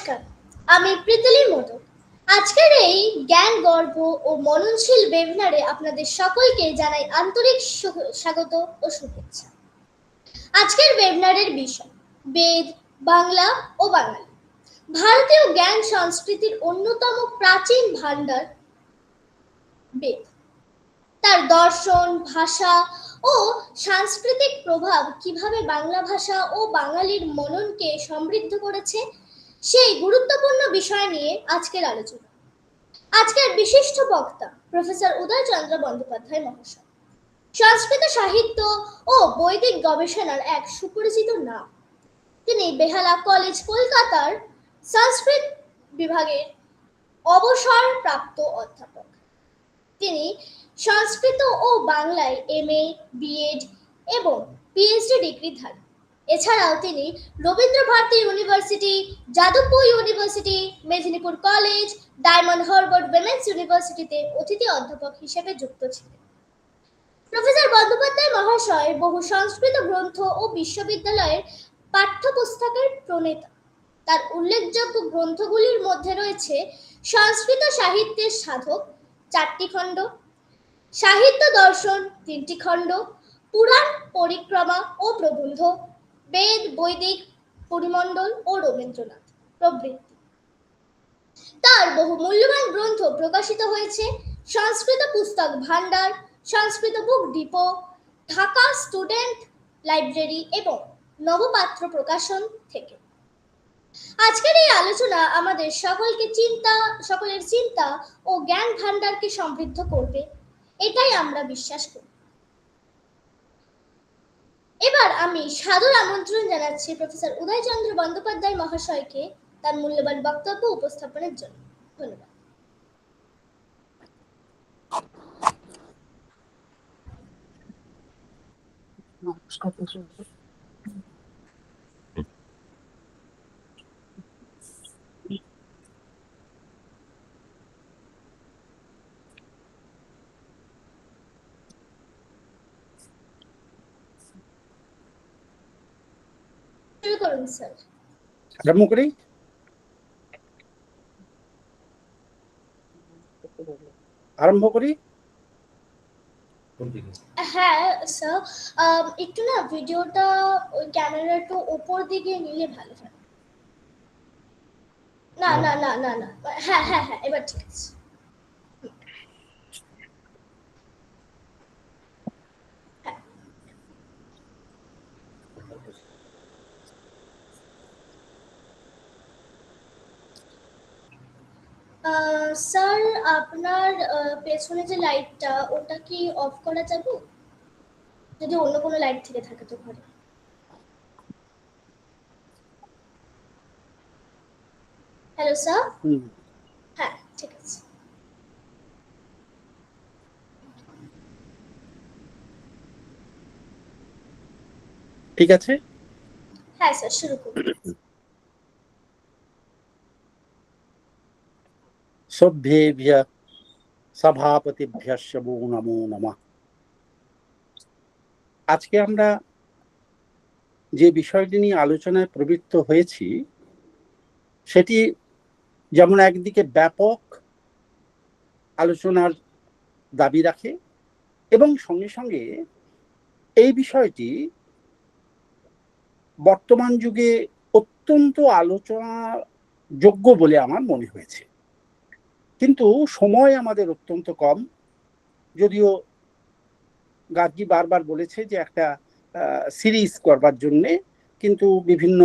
নমস্কার, আমি প্রীতলি মোদক। আজকের এই জ্ঞান গর্ব ও মননশীল ওয়েবিনারে আপনাদের সকলকে জানাই আন্তরিক স্বাগত ও শুভেচ্ছা। আজকের ওয়েবিনারের বিষয় বেদ, বাংলা ও বাঙালি। ভারতীয় জ্ঞান সংস্কৃতির অন্যতম প্রাচীন ভাণ্ডার বেদ। তার দর্শন, ভাষা ও সাংস্কৃতিক প্রভাব কিভাবে বাংলা ভাষা ও বাঙালির মননকে সমৃদ্ধ করেছে, সেই গুরুত্বপূর্ণ বিষয় নিয়ে আজকের আলোচনা। আজকের বিশিষ্ট বক্তা প্রফেসর উদয়চন্দ্র বন্দ্যোপাধ্যায় মহাশয়। সংস্কৃত সাহিত্য ও বৈদিক গবেষণার এক সুপরিচিত নাম। তিনি বেহালা কলেজ, কলকাতার সংস্কৃত বিভাগের অবসরপ্রাপ্ত অধ্যাপক। তিনি সংস্কৃত ও বাংলায় MA, BEd এবং PhD ডিগ্রিধারী। এছাড়াও তিনি Rabindra Bharati university, Jadavpur university, Medinipur college, Diamond Harbour women's ইউনিভার্সিটিতে অতিথি অধ্যাপক হিসেবে যুক্ত ছিলেন। প্রফেসর বন্দ্যোপাধ্যায় মহাশয় বহু সংস্কৃত গ্রন্থ ও বিশ্ববিদ্যালয়ের পাঠ্যপুস্তকের প্রণেতা। তার উল্লেখযোগ্য গ্রন্থগুলির মধ্যে রয়েছে সংস্কৃত সাহিত্যের সাধক 4টি খণ্ড, সাহিত্য দর্শন 3টি খণ্ড, পুরাণ পরিক্রমা ও প্রবন্ধ, বেদ, বৈদিক, পরিমণ্ডল ও রবীন্দ্রনাথ প্রভৃতি। তার বহু মূল্যবান গ্রন্থ প্রকাশিত হয়েছে Sanskrit Pustak Bhandar, Sanskrit book depot, Dhaka student library এবং নবপাত্র প্রকাশন থেকে। আজকের এই আলোচনা আমাদের সকলের চিন্তা ও জ্ঞান ভান্ডারকে সমৃদ্ধ করবে, এটাই আমরা বিশ্বাস করি। এবার আমি সাদর আমন্ত্রণ জানাচ্ছি প্রফেসর উদয়চন্দ্র বন্দ্যোপাধ্যায় মহাশয়কে তার মূল্যবান বক্তব্য উপস্থাপনের জন্য। ধন্যবাদ। শুরু করুন স্যার। আরম্ভ করি। হ্যাঁ স্যার, একটু না ভিডিওটা ওই ক্যামেরা একটু উপর দিকে নিলে ভালো হয়। না না না না না হ্যাঁ হ্যাঁ হ্যাঁ, এবার ঠিক আছে। স্যার, আপনার পেছনে যে লাইটটা, ওটা কি অফ করা যাবে? যদি অন্য কোনো লাইট থেকে থাকে তো ঘরে। Hello sir. হ্যাঁ, ঠিক আছে। ঠিক আছে, হ্যাঁ স্যার, শুরু করুন। সভ্যেভ্য সভাপতিভ্যশ্চ নমো নমঃ। আজকে আমরা যে বিষয়টি নিয়ে আলোচনায় প্রবৃত্ত হয়েছি, সেটি যেমন একদিকে ব্যাপক আলোচনার দাবি রাখে এবং সঙ্গে সঙ্গে এই বিষয়টি বর্তমান যুগে অত্যন্ত আলোচনাযোগ্য বলে আমার মনে হয়েছে। কিন্তু সময় আমাদের অত্যন্ত কম। যদিও গার্গী বারবার বলেছে যে একটা সিরিজ করবার জন্যে, কিন্তু বিভিন্ন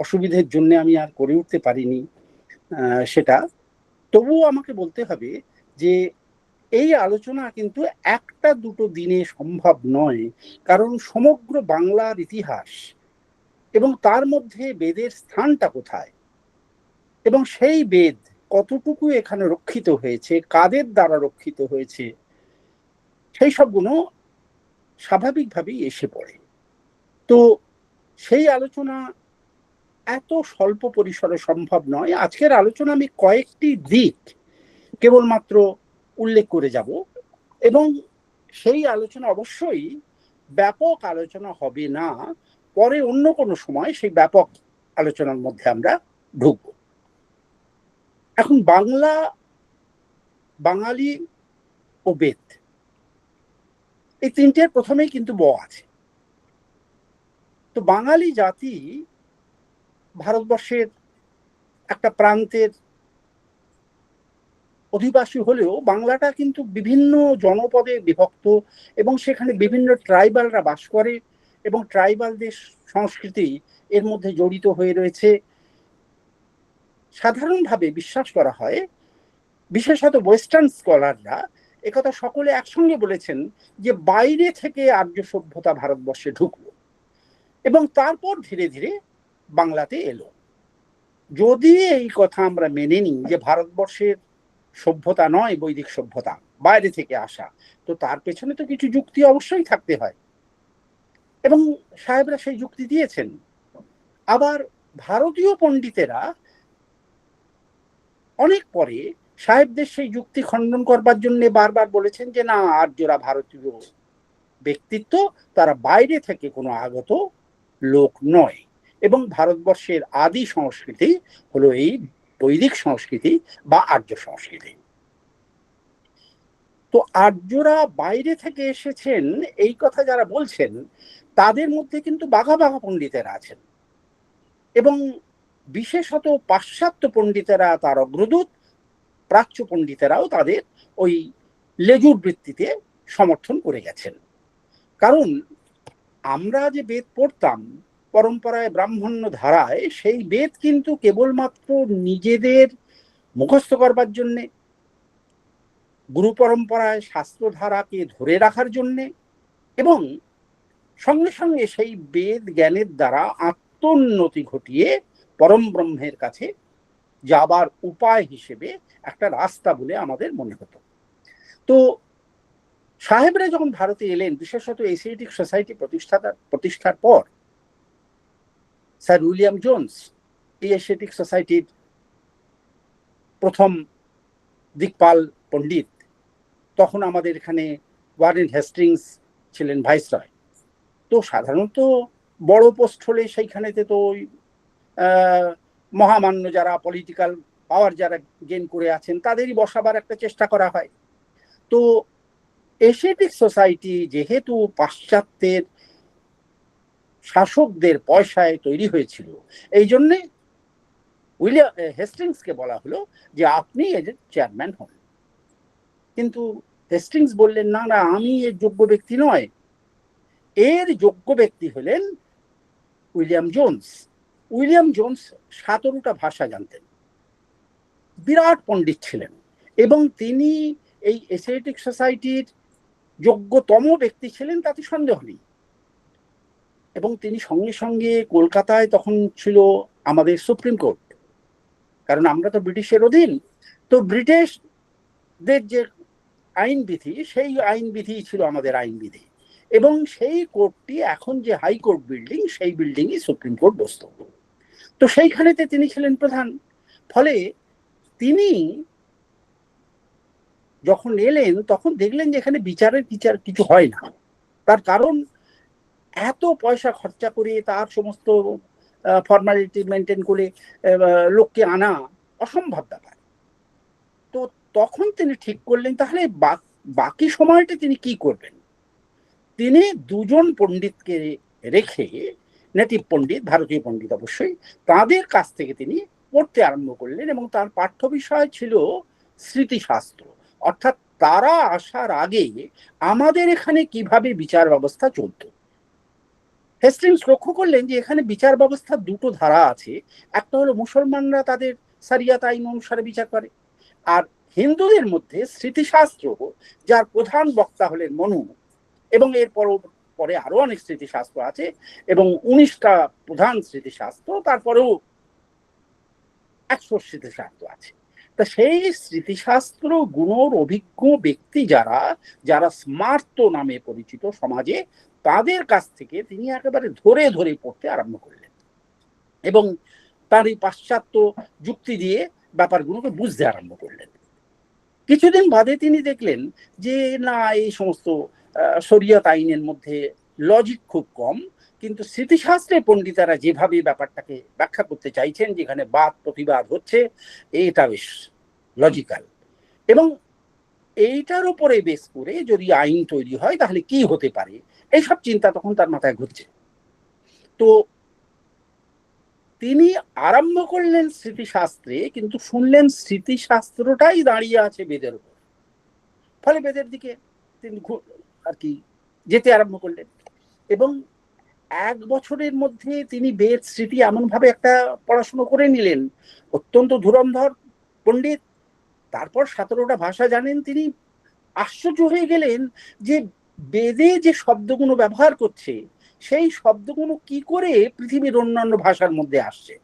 অসুবিধার জন্য আমি আর করে উঠতে পারিনি সেটা। তবুও আমাকে বলতে হবে যে এই আলোচনা কিন্তু একটা দুটো দিনে সম্ভব নয়, কারণ সমগ্র বাংলার ইতিহাস এবং তার মধ্যে বেদের স্থানটা কোথায় এবং সেই বেদ কতটুকু এখানে রক্ষিত হয়েছে, কাদের দ্বারা রক্ষিত হয়েছে, সেই সবগুলো স্বাভাবিকভাবেই এসে পড়ে। তো সেই আলোচনা এত স্বল্প পরিসরে সম্ভব নয়। আজকের আলোচনা আমি কয়েকটি দিক কেবলমাত্র উল্লেখ করে যাব এবং সেই আলোচনা অবশ্যই ব্যাপক আলোচনা হবে না। পরে অন্য কোনো সময় সেই ব্যাপক আলোচনার মধ্যে আমরা ঢুকবো। এখন বাংলা, বাঙালি ও বেদ, এই তিনটের প্রথমেই কিন্তু ব আছে। তো বাঙালি জাতি ভারতবর্ষের একটা প্রান্তের অধিবাসী হলেও বাংলাটা কিন্তু বিভিন্ন জনপদে বিভক্ত, এবং সেখানে বিভিন্ন ট্রাইবালরা বাস করে, এবং ট্রাইবালদের সংস্কৃতি এর মধ্যে জড়িত হয়ে রয়েছে। সাধারণভাবে বিশ্বাস করা হয়, বিশেষত ওয়েস্টার্ন স্কলাররা একথা সকলে একসঙ্গে বলেছেন, যে বাইরে থেকে আর্য সভ্যতা ভারতবর্ষে ঢুকলো এবং তারপর ধীরে ধীরে বাংলাতে এলো। যদি এই কথা আমরা মেনে নিই যে ভারতবর্ষের সভ্যতা নয় বৈদিক সভ্যতা, বাইরে থেকে আসা, তো তার পেছনে তো কিছু যুক্তি অবশ্যই থাকতে হয়, এবং সাহেবরা সেই যুক্তি দিয়েছেন। আবার ভারতীয় পণ্ডিতেরা অনেক পরে সাহেবদের সেই যুক্তি খণ্ডন করবার জন্য বারবার বলেছেন যে না, আর্যরা ভারতীয় ব্যক্তিত্ব, তারা বাইরে থেকে কোনো আগত লোক নয়, এবং ভারতবর্ষের আদি সংস্কৃতি হলো এই বৈদিক সংস্কৃতি বা আর্য সংস্কৃতি। তো আর্যরা বাইরে থেকে এসেছেন এই কথা যারা বলছেন, তাদের মধ্যে কিন্তু বাঘা বাঘা পণ্ডিতেরা আছেন, এবং বিশেষত পাশ্চাত্য পণ্ডিতেরা তার অগ্রদূত, প্রাচ্য পণ্ডিতেরাও তাদের ওই লেজুর বৃত্তিতে সমর্থন করে গেছেন। কারণ আমরা যে বেদ পড়তাম পরম্পরায়, ব্রাহ্মণ্য ধারায়, সেই বেদ কিন্তু কেবলমাত্র নিজেদের মুখস্থ করবার জন্যে, গুরু পরম্পরায় শাস্ত্রধারাকে ধরে রাখার জন্যে, এবং সঙ্গে সঙ্গে সেই বেদ জ্ঞানের দ্বারা আত্মোন্নতি ঘটিয়ে পরম ব্রহ্মের কাছে যাবার উপায় হিসেবে একটা রাস্তা বলে আমাদের মনে হতো। তো সাহেবরা যখন ভারতে এলেন, বিশেষত এশিয়াটিক সোসাইটি প্রতিষ্ঠার পর, স্যার উইলিয়াম জোন্স এই এশিয়াটিক সোসাইটির প্রথম দিকপাল পণ্ডিত। তখন আমাদের এখানে ওয়ারেন হেস্টিংস ছিলেন ভাইসরয়। তো সাধারণত বড় পোস্ট হলে সেইখানেতে তো ওই মহামান্য যারা পলিটিক্যাল পাওয়ার যারা গেইন করে আছেন তাদেরই বসাবার একটা চেষ্টা করা হয়। তো এশিয়াটিক সোসাইটি যেহেতু পাশ্চাত্যের শাসকদের পয়সায় তৈরি হয়েছিল, এই জন্যে উইলিয়াম হেস্টিংসকে বলা হলো যে আপনি এর চেয়ারম্যান হন। কিন্তু হেস্টিংস বললেন না না, আমি এর যোগ্য ব্যক্তি নয়, এর যোগ্য ব্যক্তি হলেন উইলিয়াম জোন্স। উইলিয়াম জোন্স 17টা ভাষা জানতেন, বিরাট পণ্ডিত ছিলেন, এবং তিনি এই এশিয়াটিক সোসাইটির যোগ্যতম ব্যক্তি ছিলেন, তাতে সন্দেহ নেই। এবং তিনি সঙ্গে সঙ্গে কলকাতায় তখন ছিল আমাদের সুপ্রিম কোর্ট, কারণ আমরা তো ব্রিটিশের অধীন, তো ব্রিটিশদের যে আইন বিধি, সেই আইন বিধি ছিল আমাদের আইন বিধি, এবং সেই কোর্টটি এখন যে হাইকোর্ট বিল্ডিং, সেই বিল্ডিংই সুপ্রিম কোর্ট বসত। তো সেইখানেতে তিনি ছিলেন প্রধান। ফলে তিনি যখন এলেন তখন দেখলেন যে এখানে বিচারের কিছু হয় না। তার কারণ এত পয়সা খরচা করে তার সমস্ত ফর্মালিটি মেনটেন করে লোককে আনা অসম্ভব ব্যাপার। তো তখন তিনি ঠিক করলেন তাহলে বাকি সময়টা তিনি কি করবেন। তিনি দুজন পণ্ডিতকে রেখে, নেটিভ পণ্ডিত, ভারতীয় পণ্ডিত অবশ্যই, তাদের কাছ থেকে তিনি পড়তে আরম্ভ করলেন, এবং তার পাঠ্য বিষয় ছিল স্মৃতিশাস্ত্র। অর্থাৎ তারা আসার আগে আমাদের এখানে কিভাবে বিচার ব্যবস্থা চলত। হেস্টিংস লক্ষ্য করলেন যে এখানে বিচার ব্যবস্থার দুটো ধারা আছে। একটা হলো মুসলমানরা তাদের সারিয়াত আইন অনুসারে বিচার করে, আর হিন্দুদের মধ্যে স্মৃতিশাস্ত্র, যার প্রধান বক্তা হলেন মনু, এবং এর পরে আরো অনেক স্মৃতিশাস্ত্র আছে, এবং 19টা প্রধান স্মৃতিশাস্ত্র, তারপরেও 100 স্মৃতিশাস্ত্র আছে। তা সেই স্মৃতিশাস্ত্র গুণর অভিজ্ঞ ব্যক্তি যারা যারা স্মার্ত নামে পরিচিত সমাজে, তাদের কাছ থেকে তিনি একেবারে ধরে ধরে পড়তে আরম্ভ করলেন, এবং তার এই পাশ্চাত্য যুক্তি দিয়ে ব্যাপারগুলোকে বুঝতে আরম্ভ করলেন। কিছুদিন বাদে তিনি দেখলেন যে না, এই সমস্ত শরিয়ত আইনের মধ্যে লজিক খুব কম, কিন্তু স্মৃতিশাস্ত্রে পণ্ডিতেরা যেভাবে ব্যাপারটাকে ব্যাখ্যা করতে চাইছেন, যেখানে বাদ প্রতিবাদ হচ্ছে, এটা বেশ লজিক্যাল, এবং এইটার উপরে বেস করে যদি আইন তৈরি হয় তাহলে কি হতে পারে, এইসব চিন্তা তখন তার মাথায় ঘুরছে। তো তিনি আরম্ভ করলেন স্মৃতিশাস্ত্রে, কিন্তু শুনলেন স্মৃতিশাস্ত্রটাই দাঁড়িয়ে আছে বেদের উপর। ফলে বেদের দিকে তিনি আর কি যেতে আরম্ভ করলেন, এবং 1 বছরের মধ্যে তিনি বেদ স্মৃতি এমন ভাবে একটা পড়াশুনো করে নিলেন, অত্যন্ত ধুরন্ধর পণ্ডিত। তারপর 17টা ভাষা জানেন তিনি। আশ্চর্য হয়ে গেলেন যে বেদে যে শব্দগুলো ব্যবহার করছে সেই শব্দগুলো কি করে পৃথিবীর অন্যান্য ভাষার মধ্যে আসছে।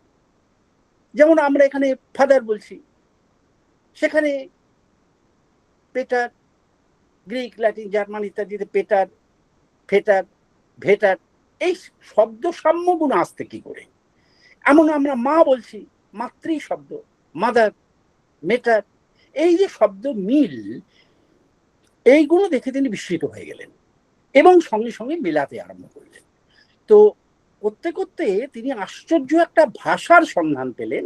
যেমন আমরা এখানে ফাদার বলছি, সেখানে পেটার, গ্রিক, ল্যাটিন, জার্মান ইত্যাদিতে পেটার, ফেটার, ভেটার, এই শব্দ সাম্যগুলো আসতে কি করে। এমন আমরা মা বলছি, মাতৃ শব্দ, মাদার, মেটার, এই যে শব্দ মিল, এইগুলো দেখে তিনি বিস্মিত হয়ে গেলেন এবং সঙ্গে সঙ্গে মেলাতে আরম্ভ করলেন। তো করতে করতে তিনি আশ্চর্য একটা ভাষার সন্ধান পেলেন,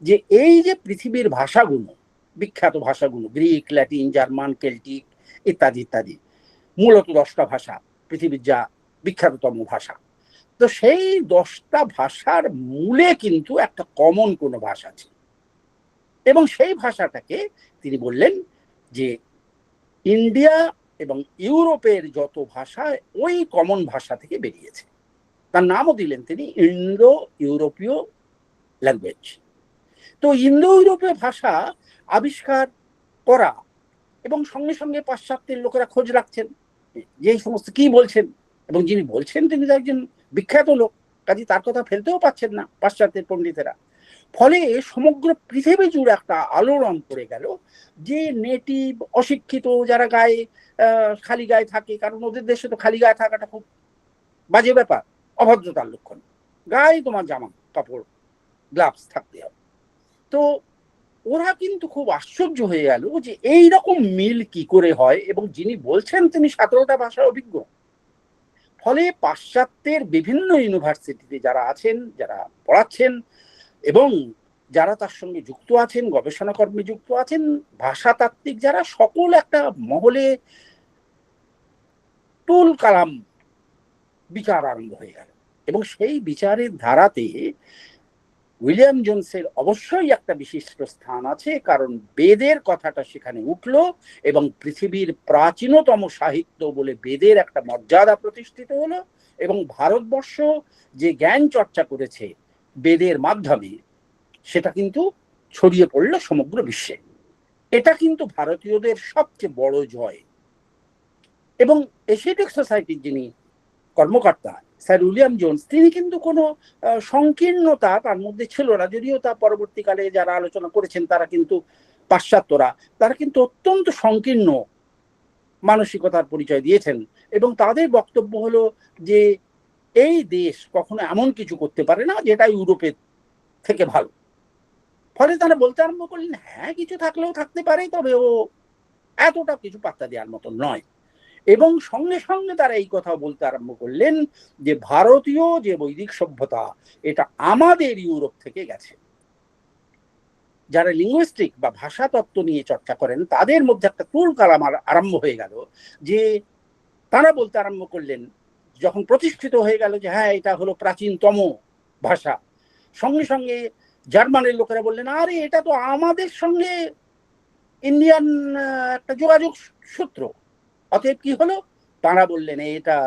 যে এই যে পৃথিবীর ভাষাগুলো, বিখ্যাত ভাষাগুলো, গ্রিক, ল্যাটিন, জার্মান, কেল্টিক ইত্যাদি ইত্যাদি, মূলত 10টা ভাষা পৃথিবীর যা বিখ্যাততম ভাষা। তো সেই 10টা ভাষার মূলে কিন্তু একটা কমন কোনো ভাষা আছে, এবং সেই ভাষাটাকে তিনি বললেন যে ইন্ডিয়া এবং ইউরোপের যত ভাষা ওই কমন ভাষা থেকে বেরিয়েছে। তার নামও দিলেন তিনি ইন্দো ইউরোপীয় ল্যাঙ্গুয়েজ। তো ইন্দো ইউরোপীয় ভাষা আবিষ্কার করা, এবং সঙ্গে সঙ্গে পাশ্চাত্যের লোকেরা খোঁজ রাখছেন যে এই সমস্ত কি বলছেন, এবং যিনি বলছেন তিনি একজন বিখ্যাত লোক, কাজে তার কথা ফেলতেও পাচ্ছেন না পাশ্চাত্যের পণ্ডিতেরা। ফলে সমগ্র পৃথিবী জুড়ে একটা আলোড়ন পড়ে গেল যে নেটিভ অশিক্ষিত যারা গায়ে খালি গায়ে থাকে, কারণ ওদের দেশে তো খালি গায়ে থাকাটা খুব বাজে ব্যাপার, অভদ্রতার লক্ষণ। গায়ে তোমার জামা কাপড়, গ্লাভস থাকতে হবে। তো ওরা কিন্তু খুব আশ্চর্য হয়ে গেল যে এই রকম মিল কি করে হয়, এবং যিনি বলছেন তিনি 17টা ভাষার অভিজ্ঞ। ফলে পাশ্চাত্যের বিভিন্ন ইউনিভার্সিটিতে যারা আছেন, যারা পড়াচ্ছেন এবং যারা তার সঙ্গে যুক্ত আছেন, গবেষণা কর্মে যুক্ত আছেন, ভাষাতাত্ত্বিক যারা, সকল একটা মহলে তুল কালাম বিচার আরম্ভ হয়ে গেল। এবং সেই বিচারের ধারাতে উইলিয়াম জোনসের অবশ্যই একটা বিশিষ্ট স্থান আছে, কারণ বেদের কথাটা সেখানে উঠল, এবং পৃথিবীর প্রাচীনতম সাহিত্য বলে বেদের একটা মর্যাদা প্রতিষ্ঠিত হলো, এবং ভারতবর্ষ যে জ্ঞান চর্চা করেছে বেদের মাধ্যমে সেটা কিন্তু ছড়িয়ে পড়লো সমগ্র বিশ্বে। এটা কিন্তু ভারতীয়দের সবচেয়ে বড় জয়। এবং এশিয়াটিক সোসাইটির যিনি কর্মকর্তা স্যার উইলিয়াম জোন্স, তিনি কিন্তু কোনো সংকীর্ণতা তার মধ্যে ছিল না, যদিও তা পরবর্তীকালে যারা আলোচনা করেছেন তারা কিন্তু পাশ্চাত্যরা, তারা কিন্তু অত্যন্ত সংকীর্ণ মানসিকতার পরিচয় দিয়েছেন, এবং তাদের বক্তব্য হলো যে এই দেশ কখনো এমন কিছু করতে পারে না যেটা ইউরোপের থেকে ভালো। ফলে তারা বলতে আরম্ভ করলেন হ্যাঁ কিছু থাকলেও থাকতে পারে, তবে ও এতটা কিছু পাত্তা দেওয়ার মতো নয়। এবং সঙ্গে সঙ্গে তারা এই কথা বলতে আরম্ভ করলেন যে ভারতীয় যে বৈদিক সভ্যতা এটা আমাদের ইউরোপ থেকে গেছে। যারা লিঙ্গুইস্টিক বা ভাষা তত্ত্ব নিয়ে চর্চা করেন তাদের মধ্যে একটা তুল কালাম আরম্ভ হয়ে গেল, যে তারা বলতে আরম্ভ করলেন যখন প্রতিষ্ঠিত হয়ে গেল যে হ্যাঁ এটা হলো প্রাচীনতম ভাষা, সঙ্গে সঙ্গে জার্মানের লোকেরা বললেন আরে এটা তো আমাদের সঙ্গে ইন্ডিয়ান একটা যোগাযোগ সূত্র। অতএব কি হলো, তারা বললেন এটা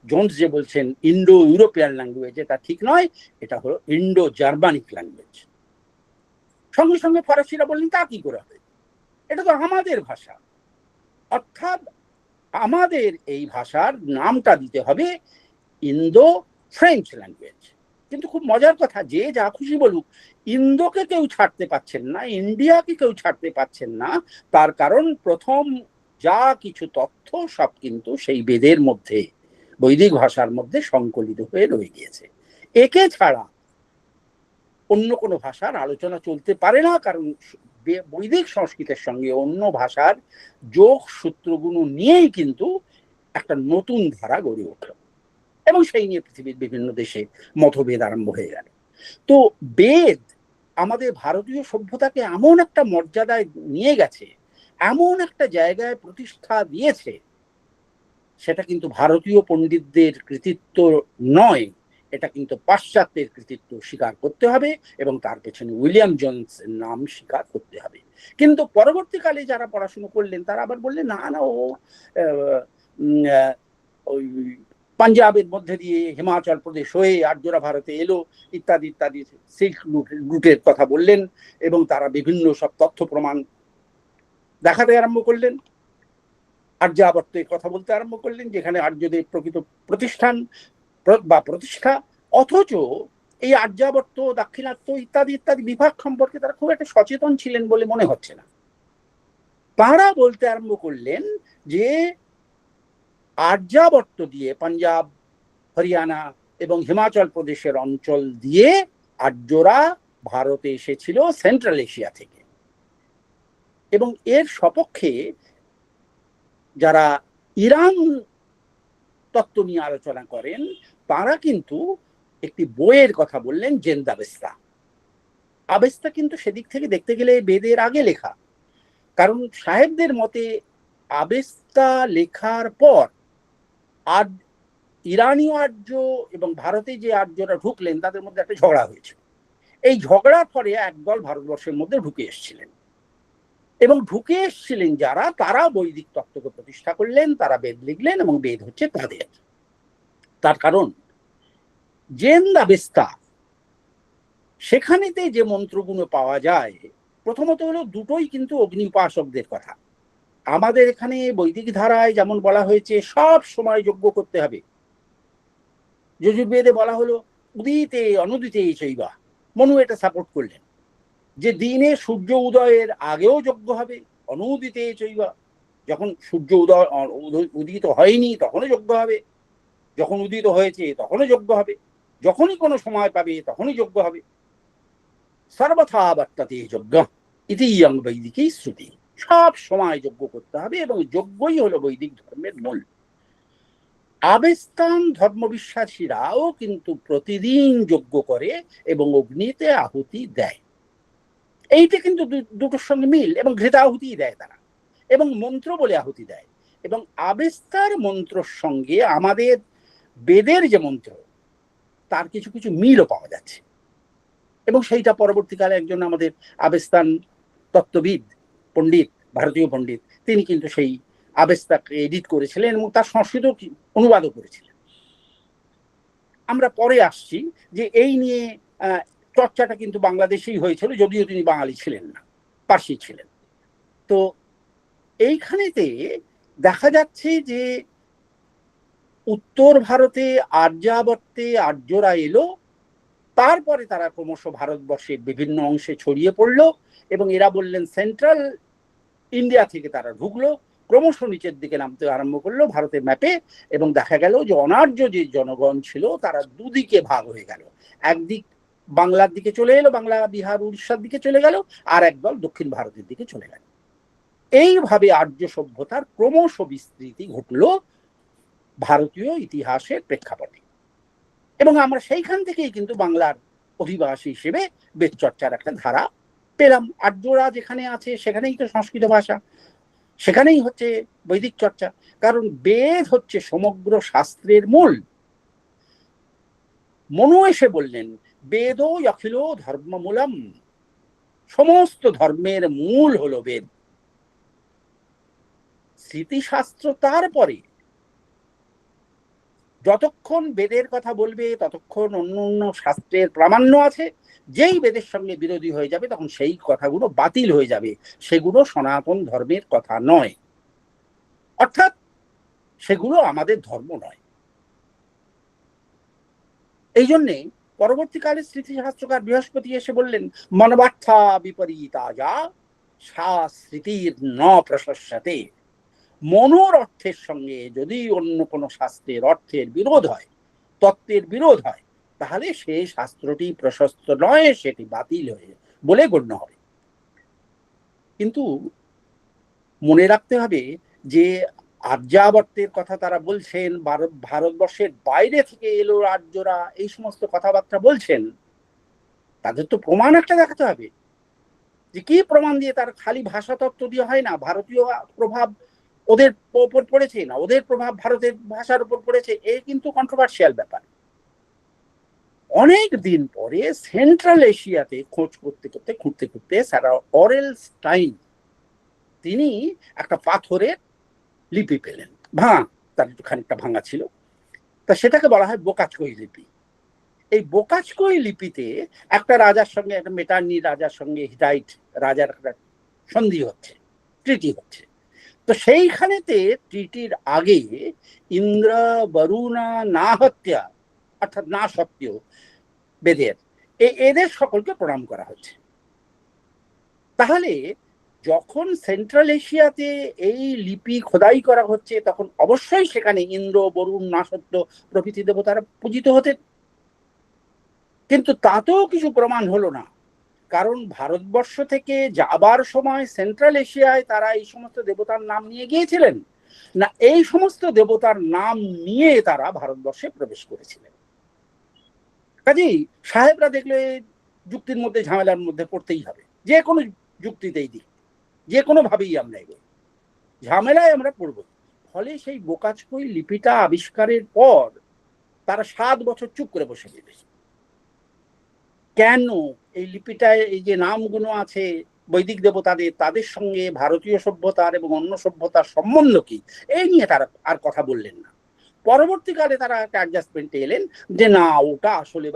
জোন্স যে বলছেন ইন্ডো ইউরোপিয়ান ল্যাঙ্গুয়েজ, এটা ঠিক নয়, এটা হলো ইন্ডো জার্মানিক ল্যাঙ্গুয়েজ। সঙ্গে সঙ্গে ফরাসিরা বললেন তা কি করে হবে, এটা তো আমাদের ভাষা, অর্থাৎ আমাদের এই ভাষার নামটা দিতে হবে ইন্দো ফ্রেঞ্চ ল্যাঙ্গুয়েজ। কিন্তু খুব মজার কথা, যে যা খুশি বলুক ইন্দোকে কেউ ছাড়তে পারছেন না, ইন্ডিয়াকে কেউ ছাড়তে পারছেন না, তার কারণ প্রথম যা কিছু তথ্য সব কিন্তু সেই বেদের মধ্যে, বৈদিক ভাষার মধ্যে সংকলিত হয়ে রয়ে গিয়েছে। একে ছাড়া অন্য কোনো ভাষার আলোচনা চলতে পারে না, কারণ বৈদিক সংস্কৃতের সঙ্গে অন্য ভাষার যোগ সূত্রগুলো নিয়েই কিন্তু একটা নতুন ধারা গড়ে উঠল, এবং সেই নিয়ে পৃথিবীর বিভিন্ন দেশে মতভেদ আরম্ভ হয়ে গেল। তো বেদ আমাদের ভারতীয় সভ্যতাকে এমন একটা মর্যাদায় নিয়ে গেছে, এমন একটা জায়গায় প্রতিষ্ঠা দিয়েছে, সেটা কিন্তু ভারতীয় পণ্ডিতদের কৃতিত্ব নয়, এটা কিন্তু পাশ্চাত্যের কৃতিত্ব স্বীকার করতে হবে এবং তার পেছনে উইলিয়াম জোন্স এর নাম স্বীকার করতে হবে। কিন্তু পরবর্তীকালে যারা পড়াশুনো করলেন তারা আবার বললেন না না, ও ওই পাঞ্জাবের মধ্যে দিয়ে হিমাচল প্রদেশ হয়ে আর্যরা ভারতে এলো ইত্যাদি ইত্যাদি সিল্ক রুটের কথা বললেন এবং তারা বিভিন্ন সব তথ্য প্রমাণ দেখাতে আরম্ভ করলেন, আর্যাবর্তের কথা বলতে আরম্ভ করলেন, যেখানে আর্যদের প্রকৃত প্রতিষ্ঠান বা প্রতিষ্ঠা। অথচ এই আর্যাবর্ত, দাক্ষিণাত্য ইত্যাদি ইত্যাদি বিভাগ সম্পর্কে তারা খুব একটা সচেতন ছিলেন বলে মনে হচ্ছে না। তারা বলতে আরম্ভ করলেন যে আর্যাবর্ত দিয়ে পাঞ্জাব, হরিয়ানা এবং হিমাচল প্রদেশের অঞ্চল দিয়ে আর্যরা ভারতে এসেছিল সেন্ট্রাল এশিয়া থেকে। এবং এর সপক্ষে যারা ইরান তত্ত্ব নিয়ে আলোচনা করেন তারা কিন্তু একটি বইয়ের কথা বললেন, জেন্দাবেস্তা। আবেস্তা কিন্তু সেদিক থেকে দেখতে গেলে বেদের আগে লেখা, কারণ সাহেবদের মতে আবেস্তা লেখার পর আর ইরানীয় আর্য এবং ভারতে যে আর্যরা ঢুকলেন তাদের মধ্যে একটা ঝগড়া হয়েছে। এই ঝগড়ার ফলে একদল ভারতবর্ষের মধ্যে ঢুকে এসেছিলেন এবং ঢুকে এসেছিলেন যারা, তারা বৈদিক তত্ত্বকে প্রতিষ্ঠা করলেন, তারা বেদ লিখলেন এবং বেদ হচ্ছে তাদের। তার কারণ জেন্দাবেস্তা সেখানেতে যে মন্ত্রগুলো পাওয়া যায়, প্রথমত হলো দুটোই কিন্তু অগ্নি উপাসকদের কথা। আমাদের এখানে বৈদিক ধারায় যেমন বলা হয়েছে সব সময় যজ্ঞ করতে হবে, যজুর্বেদে বলা হলো উদিতে অনুদিতে চৈবা, মনু এটা সাপোর্ট করলেন যে দিনে সূর্য উদয়ের আগেও যজ্ঞ হবে, অনুদিতে চৈবা, যখন সূর্য উদিত হয়নি তখনও যজ্ঞ হবে, যখন উদিত হয়েছে তখনও যজ্ঞ হবে, যখনই কোনো সময় পাবে তখনই যজ্ঞ হবে। সর্বথা বর্ততে যজ্ঞ ইতি ইয়ং বৈদিকী শ্রুতি, সব সময় যজ্ঞ করতে হবে এবং যজ্ঞই হলো বৈদিক ধর্মের মূল। আবেস্তান ধর্মবিশ্বাসীরাও কিন্তু প্রতিদিন যজ্ঞ করে এবং অগ্নিতে আহুতি দেয়। এইটা কিন্তু দুটোর সঙ্গে মিল, এবং ঘৃতাহুতি দেয় তারা এবং মন্ত্র বলে আহুতি দেয়। এবং আবেস্তার মন্ত্রর সঙ্গে আমাদের বেদের যে মন্ত্র তার কিছু কিছু মিলও পাওয়া যাচ্ছে। এবং সেইটা পরবর্তীকালে একজন আমাদের আবেস্তান তত্ত্ববিদ পণ্ডিত, ভারতীয় পণ্ডিত, তিনি কিন্তু সেই আবেস্তাকে এডিট করেছিলেন এবং তার সংস্কৃত অনুবাদও করেছিলেন। আমরা পরে আসছি যে এই নিয়ে চর্চাটা কিন্তু বাংলাদেশেই হয়েছিল, যদিও তিনি বাঙালি ছিলেন না, পার্সি ছিলেন। তো এইখানেতে দেখা যাচ্ছে যে উত্তর ভারতে আর্যাবর্তে আর্যরা এলো, তারপরে তারা ক্রমশ ভারতবর্ষের বিভিন্ন অংশে ছড়িয়ে পড়লো এবং এরা বললেন সেন্ট্রাল ইন্ডিয়া থেকে তারা ঢুকলো, ক্রমশ নিচের দিকে নামতে আরম্ভ করলো ভারতের ম্যাপে। এবং দেখা গেল যে অনার্য যে জনগণ ছিল তারা দুদিকে ভাগ হয়ে গেল, একদিক বাংলার দিকে চলে এলো, বাংলা বিহার উড়িষ্যার দিকে চলে গেল, আর একদল দক্ষিণ ভারতের দিকে চলে গেল। এইভাবে আর্য সভ্যতার ক্রমশ বিস্তৃতি ঘটলো ভারতীয় ইতিহাসের প্রেক্ষাপটে। এবং আমরা সেইখান থেকেই কিন্তু বাংলার অধিবাসী হিসেবে বেদ চর্চার একটা ধারা পেলাম। আর্যরা যেখানে আছে সেখানেই তো সংস্কৃত ভাষা, সেখানেই হচ্ছে বৈদিক চর্চা, কারণ বেদ হচ্ছে সমগ্র শাস্ত্রের মূল। মনু এসে বললেন বেদো অখিল ধর্মমূলম, সমস্ত ধর্মের মূল হলো বেদ। স্মৃতিশাস্ত্র তারপরে, যতক্ষণ বেদের কথা বলবে ততক্ষণ অন্য অন্য শাস্ত্রের প্রামাণ্য আছে, যেই বেদের সঙ্গে বিরোধী হয়ে যাবে তখন সেই কথাগুলো বাতিল হয়ে যাবে, সেগুলো সনাতন ধর্মের কথা নয়, অর্থাৎ সেগুলো আমাদের ধর্ম নয়। এই জন্যে পরবর্তীকালে স্মৃতিশাস্ত্রকার বৃহস্পতি এসে বললেন মনবার্থা বিপরীতা যা সা স্মৃতির ন প্রশস্যতে, মনোর অর্থের সঙ্গে যদি অন্য কোনো শাস্ত্রের অর্থের বিরোধ হয়, তত্ত্বের বিরোধ হয়, তাহলে সেই শাস্ত্রটি প্রশস্ত নয়, সেটি বাতিল হয়ে বলে গণ্য হবে। কিন্তু মনে রাখতে হবে যে আর্যাবর্তের কথা তারা বলছেন, ভারতবর্ষের বাইরে থেকে এলো আর্যরা, এই সমস্ত কথাবার্তা বলছেন, তাদের তো প্রমাণ একটা দেখাতে হবে, যে কি প্রমাণ দিয়ে। তার খালি ভাষা তত্ত্ব দিয়ে হয় না। ভারতীয় প্রভাব ওদের উপর পড়েছে না ওদের প্রভাব ভারতের ভাষার উপর পড়েছে, এই কিন্তু কন্ট্রোভার্সিয়াল ব্যাপার। অনেক দিন পরে সেন্ট্রাল এশিয়াতে খোঁজ করতে করতে খুঁড়তে খুঁড়তে স্যার অরেল স্টাইন তিনি একটা পাথরের লিপি পেলেন, ভাঙা, তার একটু খানিকটা ভাঙা ছিল, তা সেটাকে বলা হয় বোকাচকই লিপি। এই বোকাচকই লিপিতে একটা রাজার সঙ্গে, একটা মেটার্নি রাজার সঙ্গে হিটাইট রাজার একটা সন্ধি হচ্ছে, ট্রিটি হচ্ছে। তো সেইখানেতে ট্রিটির আগে ইন্দ্র বরুণা না হত্যা, অর্থাৎ না সত্ত্বেও বেদের, এদের সকলকে প্রণাম করা হচ্ছে। তাহলে যখন সেন্ট্রাল এশিয়াতে এই লিপি খোদাই করা হচ্ছে, তখন অবশ্যই সেখানে ইন্দ্র বরুণ নাসত্য প্রভৃতি দেবতারা পূজিত হতেন। কিন্তু তাতেও কিছু প্রমাণ হলো না, কারণ ভারতবর্ষ থেকে যাবার সময় সেন্ট্রাল এশিয়ায় তারা এই সমস্ত দেবতার নাম নিয়ে গিয়েছিলেন না, এই সমস্ত দেবতার নাম নিয়ে তারা ভারতবর্ষে প্রবেশ করেছিলেন। কাজেই সাহেবরা দেখলে যুক্তির মধ্যে ঝামেলার মধ্যে পড়তেই হবে, যে কোনো যুক্তিতেই দিই, যে কোনো ভাবেই আমরা এগোই, ঝামেলায় আমরা পড়ব। ফলে সেই বোকাচকই লিপিটা আবিষ্কারের পর তারা 7 বছর চুপ করে বসে গেছে। কেন এই লিপিটায় এই যে নামগুলো আছে বৈদিক দেবতাদের, তাদের সঙ্গে ভারতীয় সভ্যতার এবং অন্য সভ্যতার সম্বন্ধ কি, এই নিয়ে তারা আর কথা বললেন না। পরবর্তীকালে তারা একটা অ্যাডজাস্টমেন্টে এলেন যে না, ওটা আসলে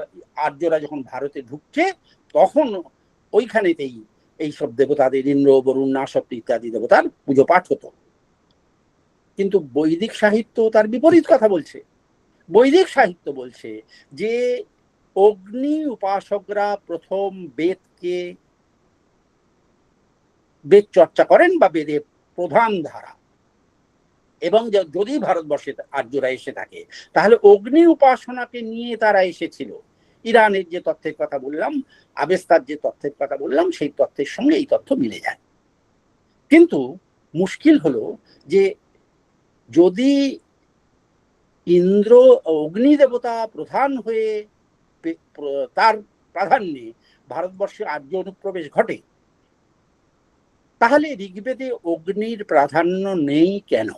আর্যরা যখন ভারতে ঢুকছে তখন ওইখানেতেই এইসব দেবতাদের, ইন্দ্র বরুণ নাসত্য ইত্যাদি দেবতার পুজো পাঠ হতো। কিন্তু বৈদিক সাহিত্য তার বিপরীত কথা বলছে। বৈদিক সাহিত্য বলছে যে অগ্নি উপাসকরা প্রথম বেদকে, বেদ চর্চা করেন বা বেদের প্রধান ধারা, এবং যদি ভারতবর্ষে আর্যরা এসে থাকে তাহলে অগ্নি উপাসনাকে নিয়ে তারা এসেছিল। ইরানের যে তথ্যের কথা বললাম, আবেস্তার যে তথ্যের কথা বললাম, সেই তথ্যের সঙ্গে এই তথ্য মিলে যায়। কিন্তু মুশকিল হলো যে যদি ইন্দ্র অগ্নি দেবতা প্রধান হয়ে তার প্রাধান্যে ভারতবর্ষে আর্য অনুপ্রবেশ ঘটে, তাহলে ঋগ্বেদে অগ্নির প্রাধান্য নেই কেন?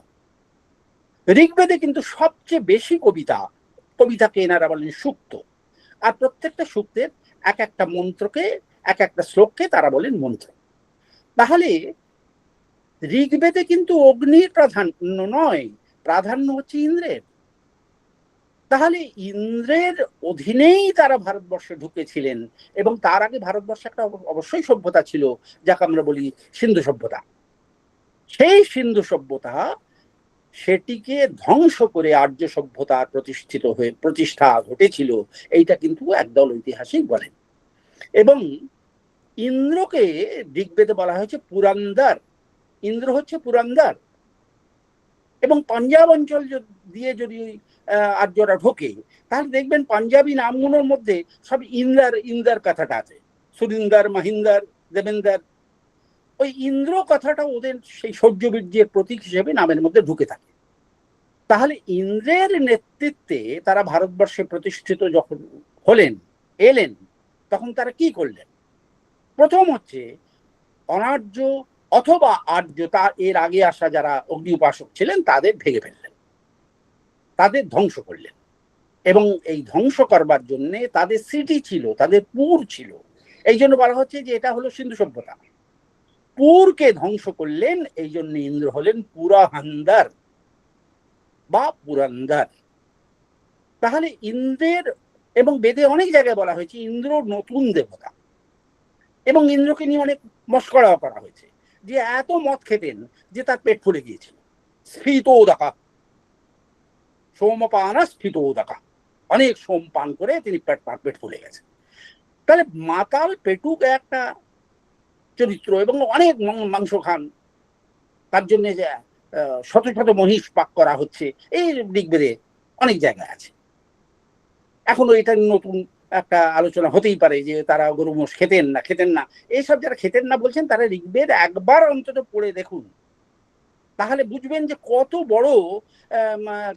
ঋগ্বেদে কিন্তু সবচেয়ে বেশি কবিতাকে এনারা বলেন সূক্ত, আর প্রত্যেকটা সূক্তের এক একটা মন্ত্রকে, এক একটা শ্লোককে তারা বলেন মন্ত্র। তাহলে ঋগ্বেদে কিন্তু অগ্নির প্রাধান্য নয়, প্রাধান্য হচ্ছে ইন্দ্রের। তাহলে ইন্দ্রের অধীনেই তারা ভারতবর্ষে ঢুকেছিলেন, এবং তার আগে ভারতবর্ষে একটা অবশ্যই সভ্যতা ছিল, যাকে আমরা বলি সিন্ধু সভ্যতা। সেই সিন্ধু সভ্যতা সেটিকে ধ্বংস করে আর্য সভ্যতা প্রতিষ্ঠা ঘটেছিল, এইটা কিন্তু একদল ঐতিহাসিক বলেন। এবং ইন্দ্রকে ঋগ্বেদে বলা হয়েছে পুরন্দর। ইন্দ্র হচ্ছে পুরন্দর। এবং পাঞ্জাব অঞ্চল দিয়ে যদি আর্যরা ঢোকে, তাহলে দেখবেন পাঞ্জাবি নামগুলোর মধ্যে সব ইন্দার ইন্দার কথাটা আছে, সুরিন্দর, মহিন্দর, দেবেন্দর। ওই ইন্দ্র কথাটা ওদের সেই শৌর্যবীর্যের প্রতীক হিসেবে নামের মধ্যে ঢুকে থাকে। তাহলে ইন্দ্রের নেতৃত্বে তারা ভারতবর্ষে প্রতিষ্ঠিত যখন এলেন, তখন তারা কি করলেন? প্রথম হচ্ছে অনার্য অথবা আর্য, তার এর আগে আসা যারা অগ্নি উপাসক ছিলেন তাদের ভেঙে ফেললেন, তাদের ধ্বংস করলেন। এবং এই ধ্বংস করবার জন্য তাদের সিটি ছিল, তাদের পুর ছিল। এই জন্য বলা হচ্ছে যে এটা হলো সিন্ধু সভ্যতা। পুরকে ধ্বংস করলেন, এই জন্য ইন্দ্র হলেন পুরাহান্দার বা পুরন্দর। তাহলে ইন্দ্রের, এবং বেদে অনেক জায়গায় বলা হয়েছে ইন্দ্র নতুন দেবতা, এবং ইন্দ্রকে নিয়ে অনেক মস্করাও করা হয়েছে যে এত মদ খেতেন যে তার পেট ফুলে গিয়েছিল। স্ফীতোদকা, সোমপানা স্ফীতোদকা, অনেক সোম পান করে তিনি পেট ফুলে গেছেন। তাহলে মাতাল পেটুক একটা চরিত্র, এবং অনেক মাংস খান, তার জন্য যে শত শত মহিষ পাক করা হচ্ছে, এই ঋগ্বেদে অনেক জায়গায় আছে। এখনো এটা নতুন একটা আলোচনা হতেই পারে যে তারা গরু মোষ খেতেন না। এইসব যারা খেতেন না বলছেন, তারা ঋগ্বেদ একবার অন্তত পড়ে দেখুন, তাহলে বুঝবেন যে কত বড়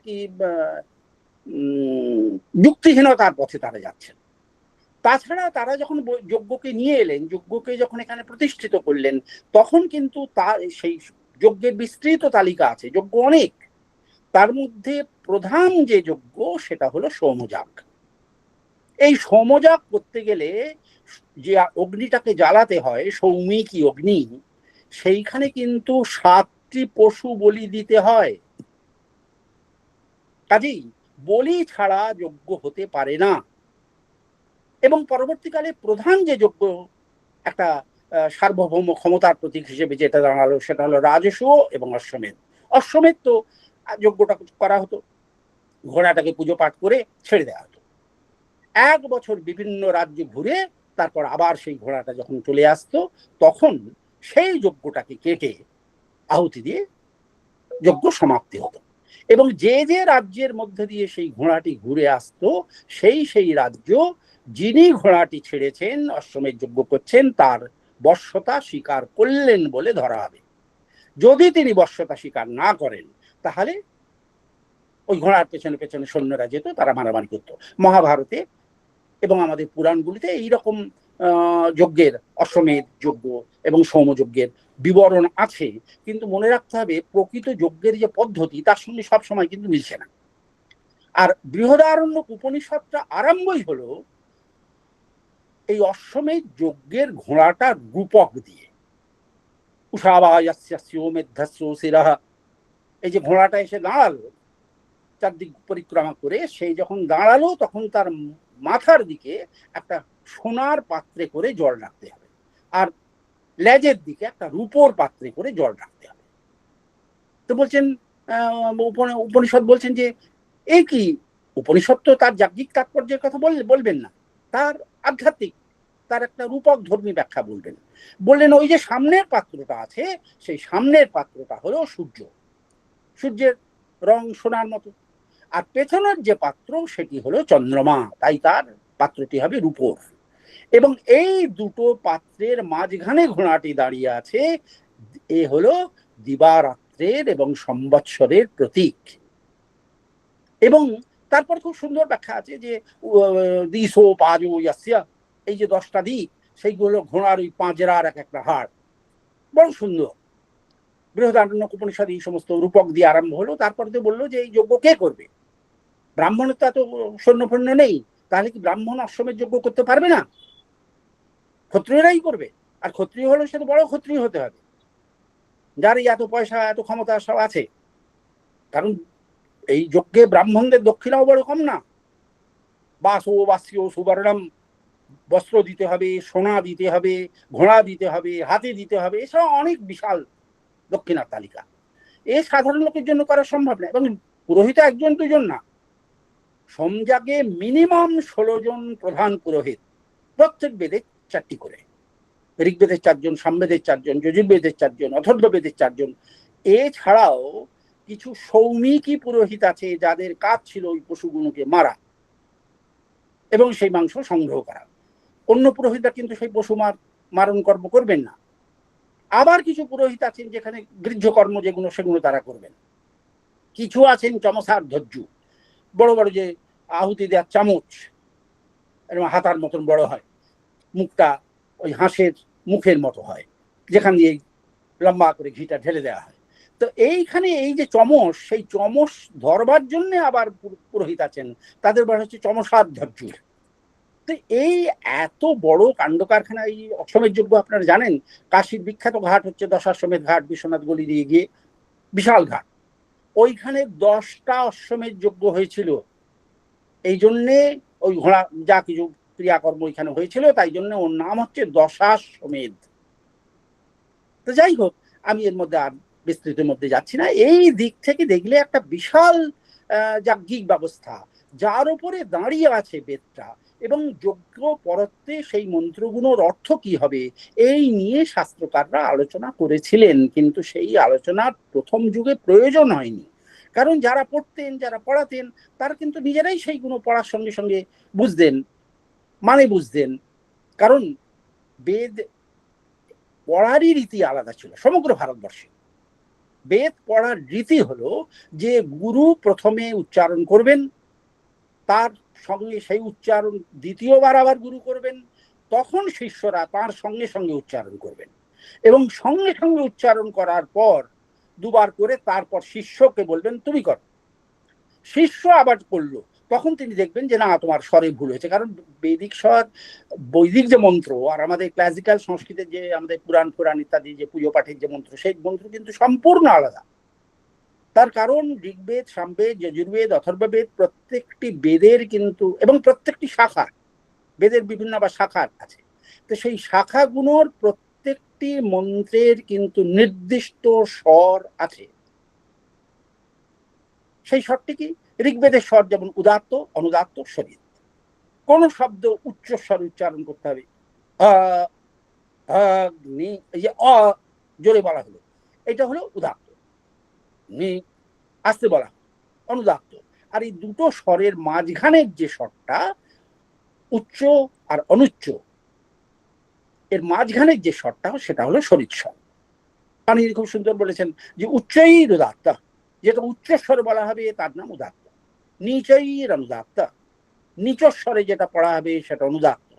কি যুক্তিহীনতার পথে তারা যাচ্ছেন। তাছাড়া তারা যখন যজ্ঞকে নিয়ে এলেন, যজ্ঞকে যখন এখানে প্রতিষ্ঠিত করলেন, তখন কিন্তু তার সেই যজ্ঞের বিস্তৃত তালিকা আছে, যজ্ঞ অনেক। তার মধ্যে প্রধান যে যজ্ঞ সেটা হলো সোমযাগ। এই সোমযাগ করতে গেলে যে অগ্নিটাকে জ্বালাতে হয়, সৌমিকী অগ্নি, সেইখানে কিন্তু 7টি পশু বলি দিতে হয়। কাজেই বলি ছাড়া যজ্ঞ হতে পারে না। এবং পরবর্তীকালে প্রধান যে যজ্ঞ, একটা সার্বভৌম ক্ষমতার প্রতীক হিসেবে যেটা দাঁড়ালো, সেটা হলো রাজসূয় এবং অশ্বমেধ। অশ্বমেধ তো যজ্ঞটা করা হতো, ঘোড়াটাকে পুজো পাঠ করে ছেড়ে দেওয়া হতো। 1 বছর বিভিন্ন রাজ্য ঘুরে তারপর আবার সেই ঘোড়াটা যখন চলে আসতো, তখন সেই যজ্ঞটাকে কেটে আহুতি দিয়ে যজ্ঞ সমাপ্তি হতো। এবং যে যে রাজ্যের মধ্যে দিয়ে সেই ঘোড়াটি ঘুরে আসতো, সেই রাজ্য যিনি ঘোড়াটি ছেড়েছেন, অশ্বমেধ যজ্ঞ করছেন, তার বশ্যতা স্বীকার করলেন বলে ধরা হবে। যদি তিনি বশ্যতা স্বীকার না করেন, তাহলে ওই ঘোড়ার পেছনে পেছনে সৈন্যরা যেত, তারা মারামারি করতো। মহাভারতে এবং আমাদের পুরাণগুলিতে এইরকম যজ্ঞের, অশ্বমেধ যজ্ঞ এবং সৌমযজ্ঞের বিবরণ আছে। কিন্তু মনে রাখতে হবে, প্রকৃত যজ্ঞের যে পদ্ধতি তার সঙ্গে সবসময় কিন্তু মিলছে না। আর বৃহদারণ্যক উপনিষদটা আরম্ভই হলো এই অশ্বমেধ যজ্ঞের ঘোড়াটার রূপক দিয়ে। এই যে ঘোড়াটা এসে দাঁড়ালো চারদিক পরিক্রমা করে, সেই যখন দাঁড়ালো তখন তার মাথার দিকে একটা সোনার পাত্রে করে জল রাখতে হবে, আর লেজের দিকে একটা রূপোর পাত্রে করে জল রাখতে হবে। তো বলছেন উপনিষদ বলছেন যে এই কি, উপনিষদ তো তার যাজ্ঞিক তাৎপর্যের কথা বলবেন না, তার আধ্যাত্মিক, তার একটা রূপক ধর্মী ব্যাখ্যা বলবেন। বললেন ওই যে সামনের পাত্রটা আছে, সেই সামনের পাত্রটা হলো সূর্য, সূর্যের রং সোনার মতো। আর পেছনের যে পাত্র সেটি হলো চন্দ্রমা, তাই তার পাত্রটি হবে রূপোর। এবং এই দুটো পাত্রের মাঝখানে ঘোড়াটি দাঁড়িয়ে আছে, এ হলো দিবারাত্রের এবং সম্বৎসরের প্রতীক। এবং তারপর খুব সুন্দর ব্যাখ্যা আছে যে দিশো পাজো ইয়াস্যা, এই যে 10টা দিক, সেইগুলো ঘোড়ার ওই পাঁজরার এক একটা হাড়, বড় সুন্দর। বৃহদারণ্যক উপনিষদ এই সমস্ত রূপক দিয়ে আরম্ভ হলো। তারপর তো বললো যে এই যজ্ঞ কে করবে? ব্রাহ্মণের তো এত সৈন্যফৈন্য নেই, তাহলে কি ব্রাহ্মণ অশ্বমেধ যজ্ঞ করতে পারবে না? ক্ষত্রিয়রাই করবে। আর ক্ষত্রিয় হলে সে তো বড় ক্ষত্রিয় হতে হবে, যার এত পয়সা এত ক্ষমতা সব আছে। কারণ এই যজ্ঞে ব্রাহ্মণদের দক্ষিণাও বড় কম না। বাসো বাস্য সুবর্ণম, বস্ত্র দিতে হবে, সোনা দিতে হবে, ঘোড়া দিতে হবে, হাতি দিতে হবে, এসব অনেক বিশাল দক্ষিণার তালিকা। এ সাধারণ লোকের জন্য করা সম্ভব না। এবং পুরোহিত 1-2 জন না, সোমযাগে মিনিমাম 16 জন প্রধান পুরোহিত, প্রত্যেক বেদে 4টি করে, ঋগ্বেদের 4 জন, সামবেদের 4 জন, যজুর্বেদের 4 জন, অথর্ববেদের 4 জন। এছাড়াও কিছু সৌমিকী পুরোহিত আছে যাদের কাজ ছিল ওই পশুগুলোকে মারা এবং সেই মাংস সংগ্রহ করা। অন্য পুরোহিতরা কিন্তু সেই পশু মারণ কর্ম করবেন না। আবার কিছু পুরোহিত আছেন যেখানে গৃহ্যকর্ম যেগুলো, সেগুলো তারা করবেন। কিছু আছেন চমসার ধৈর্য, বড় বড় যে আহুতি দেওয়ার চামচ, এরকম হাতার মতন বড় হয়, মুখটা ওই হাঁসের মুখের মতো হয়, যেখান দিয়ে লম্বা করে ঘিটা ঢেলে দেওয়া হয়। তো এইখানে এই যে চমস, সেই চমস ধরবার জন্য আবার পুরোহিত আছেন, তাদের বলা হচ্ছে চমসার ধৈর্য। তো এই এত বড় কাণ্ড কারখানা এই অশ্বমেধ যজ্ঞ, আপনারা জানেন কাশীর বিখ্যাত ঘাট হচ্ছে দশাশ্বমেধ ঘাট, বিশ্বনাথ গলি দিয়ে গিয়ে বিশাল ঘাট, ওইখানে 10টা অশ্বমেধ যজ্ঞ হয়েছিল। এই জন্যে ওই ঘোড়া যা কিছু ক্রিয়াকর্ম এখানে হয়েছিল, তাই জন্য ওর নাম হচ্ছে দশাশ্বমেধ। তো যাই হোক, আমি এর মধ্যে আর বিস্তৃতের মধ্যে যাচ্ছি না। এই দিক থেকে দেখলে একটা বিশাল যাজ্ঞিক ব্যবস্থা, যার উপরে দাঁড়িয়ে আছে বেদটা, এবং যজ্ঞ পরত্বে সেই মন্ত্রগুলোর অর্থ কি হবে, এই নিয়ে শাস্ত্রকাররা আলোচনা করেছিলেন। কিন্তু সেই আলোচনার প্রথম যুগে প্রয়োজন হয়নি, কারণ যারা পড়তেন, যারা পড়াতেন, তারা কিন্তু নিজেরাই সেইগুলো পড়ার সঙ্গে সঙ্গে বুঝতেন, মানে বুঝতেন। কারণ বেদ পড়ারই রীতি আলাদা ছিল সমগ্র ভারতবর্ষে। বেদ পড়ার রীতি হলো যে গুরু প্রথমে উচ্চারণ করবেন, তার সঙ্গে সেই উচ্চারণ দ্বিতীয়বার আবার গুরু করবেন, তখন শিষ্যরা তার সঙ্গে সঙ্গে উচ্চারণ করবেন এবং সঙ্গে সঙ্গে উচ্চারণ করার পর দুবার করে তারপর শিষ্যকে বলবেন তুমি করো। শিষ্য আবার করলো, তখন তিনি দেখবেন যে না তোমার স্বরে ভুল হয়েছে। কারণ বৈদিক স্বর, বৈদিক যে মন্ত্র আর আমাদের ক্লাসিক্যাল সংস্কৃতের যে আমাদের পুরাণ পুরাণ ইত্যাদি যে পুজো পাঠের যে মন্ত্র, সেই মন্ত্র কিন্তু সম্পূর্ণ আলাদা। তার কারণ ঋগ্বেদ, সামবেদ, যজুর্বেদ, অথর্ববেদ প্রত্যেকটি বেদের কিন্তু, এবং প্রত্যেকটি শাখা, বেদের বিভিন্ন আবার শাখা আছে, তো সেই শাখাগুলোর প্রত্যেকটি মন্ত্রের কিন্তু নির্দিষ্ট স্বর আছে। সেই স্বরটি কি? ঋগ্বেদের স্বর যেমন উদাত্ত, অনুদাত্ত, শরীর। কোন শব্দ উচ্চ স্বর উচ্চারণ করতে হবে, জোরে বলা হলো, এটা হলো উদাত্ত। নি আস্তে বলা অনুদাত্ত। আর এই দুটো স্বরের মাঝখানের যে স্বরটা উচ্চ আর অনুচ্চ, এর মাঝখানের যে স্বরটা সেটা হলো শরীর স্বর। পাণিনি খুব সুন্দর বলেছেন যে উচ্চই উদাত্ত, যেটা উচ্চ স্বরে বলা হবে তার নাম উদাত্ত। নিচই অনুদাত্ত, নিচ স্বরে যেটা পড়া হবে সেটা অনুদাত্ত।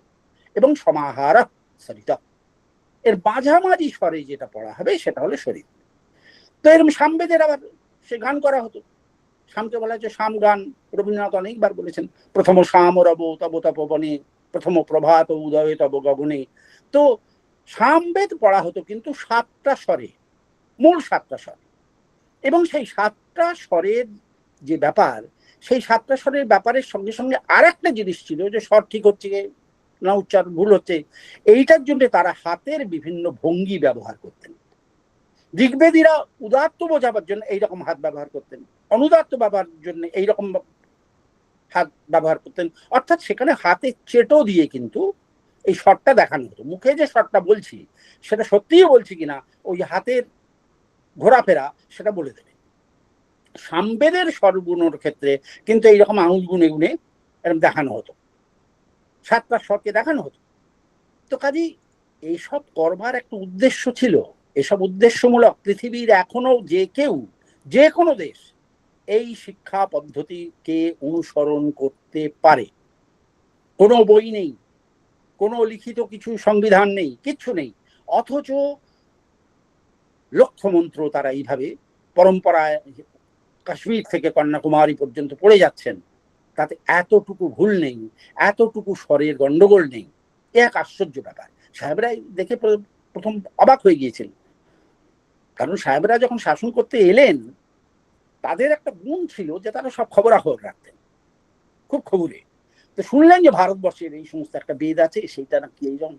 এবং সমাহার সরিত, এর মাঝামাঝি স্বরে যেটা পড়া হবে সেটা হলো শরীর। তো এরকম সামবেদের আবার সে গান করা হতো। শামকে বলা হচ্ছে শাম গান। রবীন্দ্রনাথ অনেকবার বলেছেন প্রথম শাম রব তব তপবনে, প্রথম প্রভাত উদয় তব গগনে। তো সামবেদ পড়া হতো কিন্তু 7টা স্বরে, মূল 7টা স্বর। এবং সেই 7টা স্বরের যে ব্যাপার, সেই 7টা স্বরের ব্যাপারের সঙ্গে সঙ্গে আর একটা জিনিস ছিল যে স্বর ঠিক হচ্ছে না উচ্চারণ ভুল হচ্ছে, এইটার জন্য তারা হাতের বিভিন্ন ভঙ্গি ব্যবহার করতেন। ঋগ্বেদীরা উদাত্ত বোঝাবার জন্য এইরকম হাত ব্যবহার করতেন, অনুদাত্ত ব্যবহারের জন্য এইরকম হাত ব্যবহার করতেন। অর্থাৎ সেখানে হাতে চেটো দিয়ে কিন্তু এই শটটা দেখানো হতো। মুখে যে শটটা বলছি সেটা সত্যিই বলছি কিনা ওই হাতের ঘোরাফেরা সেটা বলে দেবে। সামবেদের স্বরগুণের ক্ষেত্রে কিন্তু এইরকম আঙুল গুনে গুনে এরকম দেখানো হতো, 7টা স্বরকে দেখানো হতো। তো কাজেই এইসব করবার একটা উদ্দেশ্য ছিল। এসব উদ্দেশ্যমূলক পৃথিবীর এখনো যে কেউ, যে কোনো দেশ এই শিক্ষা পদ্ধতিকে অনুসরণ করতে পারে। কোনো বই নেই, কোনো লিখিত কিছু সংবিধান নেই, কিচ্ছু নেই, অথচ লক্ষ্যমন্ত্র তারা এইভাবে পরম্পরায় কাশ্মীর থেকে কন্যাকুমারী পর্যন্ত পড়ে যাচ্ছেন। তাতে এতটুকু ভুল নেই, এতটুকু স্বরের গন্ডগোল নেই। এক আশ্চর্য ব্যাপার। সাহেবরা দেখে প্রথম অবাক হয়ে গিয়েছিল। কারণ সাহেবরা যখন শাসন করতে এলেন তাদের একটা গুণ ছিল যে তারা সব খবরাখবর রাখতেন, খুব খবরে। তো শুনলেন যে ভারতবর্ষের এই সমস্ত একটা বেদ আছে, সেইটা নাকি এইরকম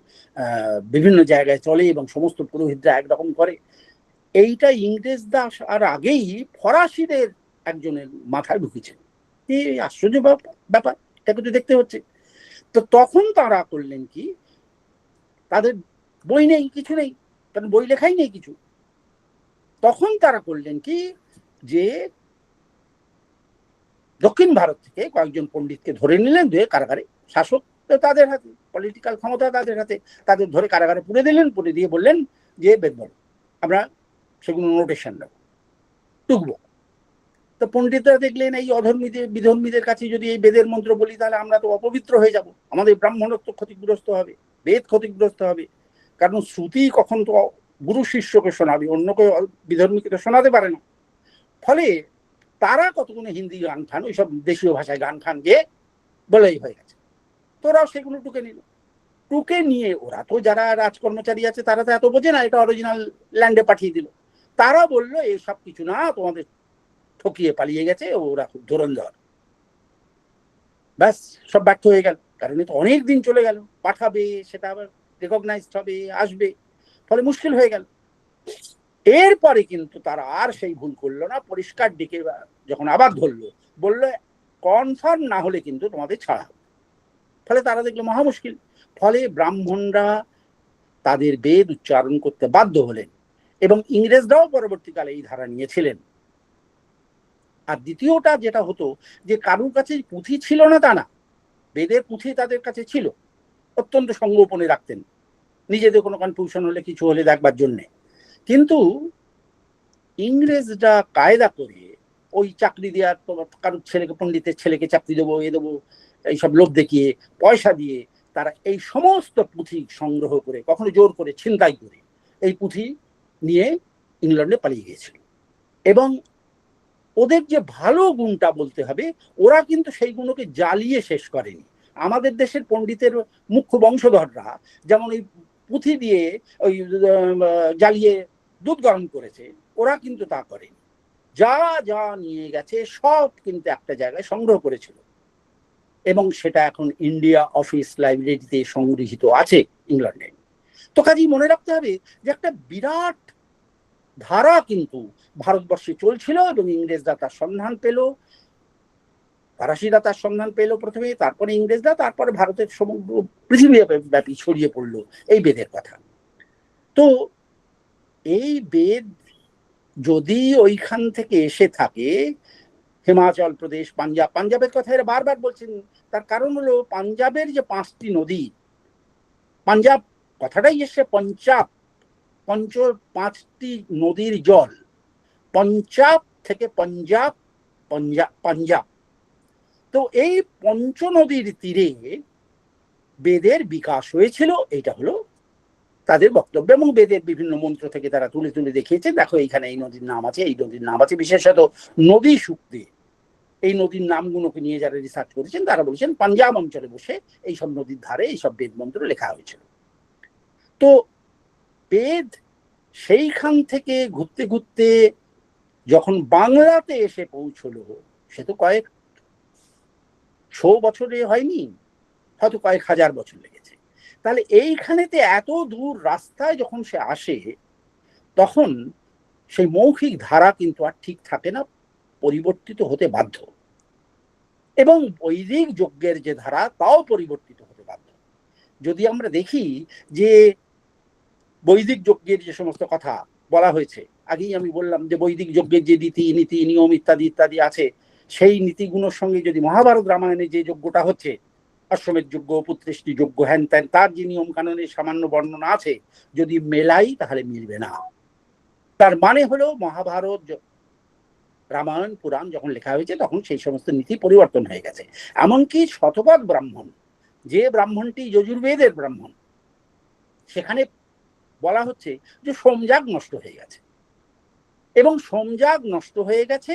বিভিন্ন জায়গায় চলে এবং সমস্ত পুরোহিতরা একরকম করে। এইটা ইংরেজরা আর আগেই ফরাসিদের একজনের মাথায় ঢুকেছে। এই আশ্চর্য ব্যাপার, এটা কিন্তু দেখতে হচ্ছে। তো তখন তারা করলেন কি, তাদের বই নেই, কিছু নেই, কারণ বই লেখাই নেই কিছু। তখন তারা করলেন কি, যে দক্ষিণ ভারত থেকে কয়েকজন পণ্ডিতকে ধরে নিলেন, ধরে কারাগারে, শাসক তো তাদের হাতে, পলিটিক্যাল ক্ষমতা তাদের হাতে, তাদের ধরে কারাগারে পুরে দিলেন, পুরে দিয়ে বললেন যে বেদ বলো, আমরা সেগুলো নোটেশন দেবো, টুকবো। তো পণ্ডিতরা দেখলেন এই অধর্মীদের বিধর্মীদের কাছে যদি এই বেদের মন্ত্র বলি তাহলে আমরা তো অপবিত্র হয়ে যাব, আমাদের ব্রাহ্মণত্ব ক্ষতিগ্রস্ত হবে, বেদ ক্ষতিগ্রস্ত হবে। কারণ শ্রুতি কখন তো গুরু শিষ্যকে শোনাবে, অন্য কেউ বিধর্মীকে তো শোনাতে পারে না। ফলে তারা কতগুলো হিন্দি গান ফান, ওইসব দেশীয় ভাষায় গান ফান গিয়ে বলেই হয়ে গেছে। তোরাও সেগুলো টুকে নিল। টুকে নিয়ে ওরা তো যারা রাজকর্মচারী আছে তারা তো এত বোঝে না, এটা অরিজিনাল ল্যান্ডে পাঠিয়ে দিল। তারা বললো এসব কিছু না, তোমাদের ঠকিয়ে পালিয়ে গেছে ওরা, খুব ধুরন্ধর। ব্যাস, সব ব্যর্থ হয়ে গেল। কারণ তো অনেক দিন চলে গেল, পাঠাবে, সেটা আবার রেকগনাইজড হবে, আসবে, ফলে মুশকিল হয়ে গেল। এরপরে কিন্তু তারা আর সেই ভুল করলো না, পরিষ্কার ডেকে যখন আবার ধরলো, বললো কনফার্ম না হলে কিন্তু তোমাদের ছাড়া হবে। ফলে তারা দেখলো মহা মুশকিল। ফলে ব্রাহ্মণরা তাদের বেদ উচ্চারণ করতে বাধ্য হলেন এবং ইংরেজরাও পরবর্তীকালে এই ধারা নিয়েছিলেন। আর দ্বিতীয়টা যেটা হতো, যে কারুর কাছে পুঁথি ছিল না তা না, বেদের পুঁথি তাদের কাছে ছিল, অত্যন্ত সংগোপনে রাখতেন, নিজেদের কোনো কনফিউশন হলে কিছু হলে দেখবার জন্যে। কিন্তু ইংরেজরা কায়দা করে ওই চাকরি দেওয়ার, তোমার কারোর ছেলেকে, পণ্ডিতের ছেলেকে চাকরি দেবো, এ দেবো, এইসব লোভ দেখিয়ে, পয়সা দিয়ে তারা এই সমস্ত পুঁথি সংগ্রহ করে, কখনো জোর করে, ছিনতাই করে এই পুঁথি নিয়ে ইংল্যান্ডে পালিয়ে গিয়েছিল। এবং ওদের যে ভালো গুণটা বলতে হবে, ওরা কিন্তু সেই গুণকে জ্বালিয়ে শেষ করেনি। আমাদের দেশের পণ্ডিতের মুখ্য বংশধররা যেমন ওই পুঁথি দিয়ে ওই জ্বালিয়ে দুধ গরম করেছে, ওরা কিন্তু তা করেনি। যা যা নিয়ে গেছে সব কিন্তু একটা জায়গায় সংগ্রহ করেছিল, এবং সেটা এখন ইন্ডিয়া অফিস লাইব্রেরিতে সংগৃহীত আছে ইংল্যান্ডে। তো কাজেই মনে রাখতে হবে যে একটা বিরাট ধারা কিন্তু ভারতবর্ষে চলছিল, এবং ইংরেজরা তার সন্ধান পেল, ফরাসিরা তার সন্ধান পেল প্রথমে, তারপরে ইংরেজরা, তারপরে ভারতের সমগ্র পৃথিবী ব্যাপী ছড়িয়ে পড়লো এই বেদের কথা। তো এই বেদ যদি ওইখান থেকে এসে থাকে, হিমাচল প্রদেশ, পাঞ্জাব, পাঞ্জাবের কথা এরা বারবার বলছেন, তার কারণ হলো পাঞ্জাবের যে 5টি নদী, পাঞ্জাব কথাটাই এসছে পঞ্চাব, 5টি নদীর জল, পঞ্চাব থেকে পাঞ্জাব, পাঞ্জাব। তো এই পঞ্চ নদীর তীরে বেদের বিকাশ হয়েছিল, এটা হলো তাদের বক্তব্য। এবং বেদের বিভিন্ন মন্ত্র থেকে তারা তুলে তুলে দেখিয়েছে, দেখো এইখানে এই নদীর নাম আছে, এই নদীর নাম আছে। বিশেষত নদী সূক্তে এই নদীর নামগুলোকে নিয়ে যারা রিসার্চ করেছেন তারা বলেছেন পাঞ্জাব অঞ্চলে বসে এইসব নদীর ধারে এইসব বেদ মন্ত্র লেখা হয়েছিল। তো বেদ সেইখান থেকে ঘুরতে ঘুরতে যখন বাংলাতে এসে পৌঁছলো, সে তো কয়েক 100 বছরে হয়নি, হয়তো কয়েক হাজার বছর লেগেছে। তাহলে এইখানেতে এত দূর রাস্তায় যখন সে আসে, তখন সেই মৌখিক ধারা কিন্তু আর ঠিক থাকে না, পরিবর্তিত হতে বাধ্য। এবং বৈদিক যজ্ঞের যে ধারা, তাও পরিবর্তিত হতে বাধ্য। যদি আমরা দেখি যে বৈদিক যজ্ঞের যে সমস্ত কথা বলা হয়েছে, আগেই আমি বললাম যে বৈদিক যজ্ঞের যে নীতি নিয়ম ইত্যাদি ইত্যাদি আছে, সেই নীতিগুলোর সঙ্গে যদি মহাভারত রামায়ণে যে যজ্ঞটা হচ্ছে, অশ্বমেধ যজ্ঞ, পুত্রেষ্টি যজ্ঞ, হ্যান ত্যান, তার যে নিয়ম কানুনের সামান্য বর্ণনা আছে, যদি মেলাই তাহলে মিলবে না। তার মানে হলো মহাভারত, রামায়ণ, পুরাণ যখন লেখা হয়েছে তখন সেই সমস্ত নীতি পরিবর্তন হয়ে গেছে। এমনকি শতপথ ব্রাহ্মণ, যে ব্রাহ্মণটি যজুর্বেদের ব্রাহ্মণ, সেখানে বলা হচ্ছে যে সোমযাগ নষ্ট হয়ে গেছে, এবং সোমযাগ নষ্ট হয়ে গেছে,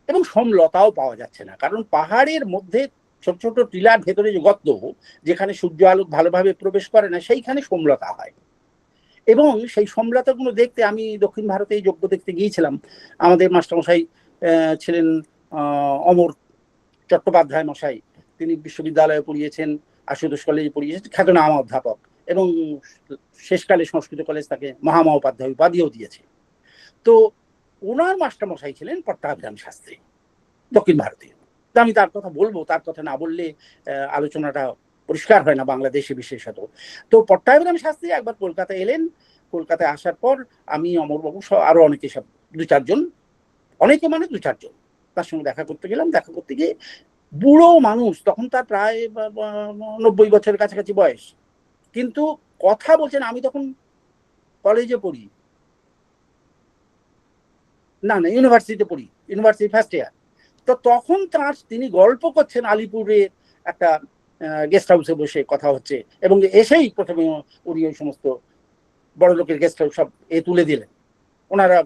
এবং সোমলতাও পাওয়া যাচ্ছে না, কারণ পাহাড়ের মধ্যে ছোট ছোট টিলার ভেতরে যে গর্ত, যেখানে সূর্য আলো ভালোভাবে প্রবেশ করে না, সেইখানে সোমলতা হয়। এবং সেই সোমলতাগুলো দেখতে আমি দক্ষিণ ভারতে যজ্ঞ দেখতে গিয়েছিলাম। আমাদের মাস্টারমশাই ছিলেন অমর চট্টোপাধ্যায় মশাই, তিনি বিশ্ববিদ্যালয়ে পড়িয়েছেন, আশুতোষ কলেজে পড়িয়েছেন, খ্যাতনামা অধ্যাপক, এবং শেষকালে সংস্কৃত কলেজ তাকে মহামহোপাধ্যায় উপাধিও দিয়েছে। তো ওনার মাস্টারমশাই ছিলেন পট্টাভিরাম শাস্ত্রী, দক্ষিণ ভারতীয়। আমি তার কথা বলবো, তার কথা না বললে আলোচনাটা পরিষ্কার হয় না বাংলাদেশে বিশেষত। তো পট্টাভিরাম শাস্ত্রী একবার কলকাতায় এলেন। কলকাতায় আসার পর আমি, অমরবাবু, আরো অনেকে, সব 2-4 জন, অনেকে মানে 2-4 জন, তার সঙ্গে দেখা করতে গেলাম। দেখা করতে গিয়ে বুড়ো মানুষ, তখন তার প্রায় 90 বছরের কাছাকাছি বয়স, কিন্তু কথা বলছেন। আমি তখন কলেজে পড়ি, না ইউনিভার্সিটিতে পড়ি, ইউনিভার্সিটি ফার্স্ট ইয়ার। তো তখন তিনি গল্প করছেন আলিপুরের একটা গেস্ট হাউসে বসে কথা হচ্ছে, এবং এসেই প্রথমে উনি ওই সমস্ত বড় লোকের গেস্ট হাউস সব তুলে দিলেন। ওনারা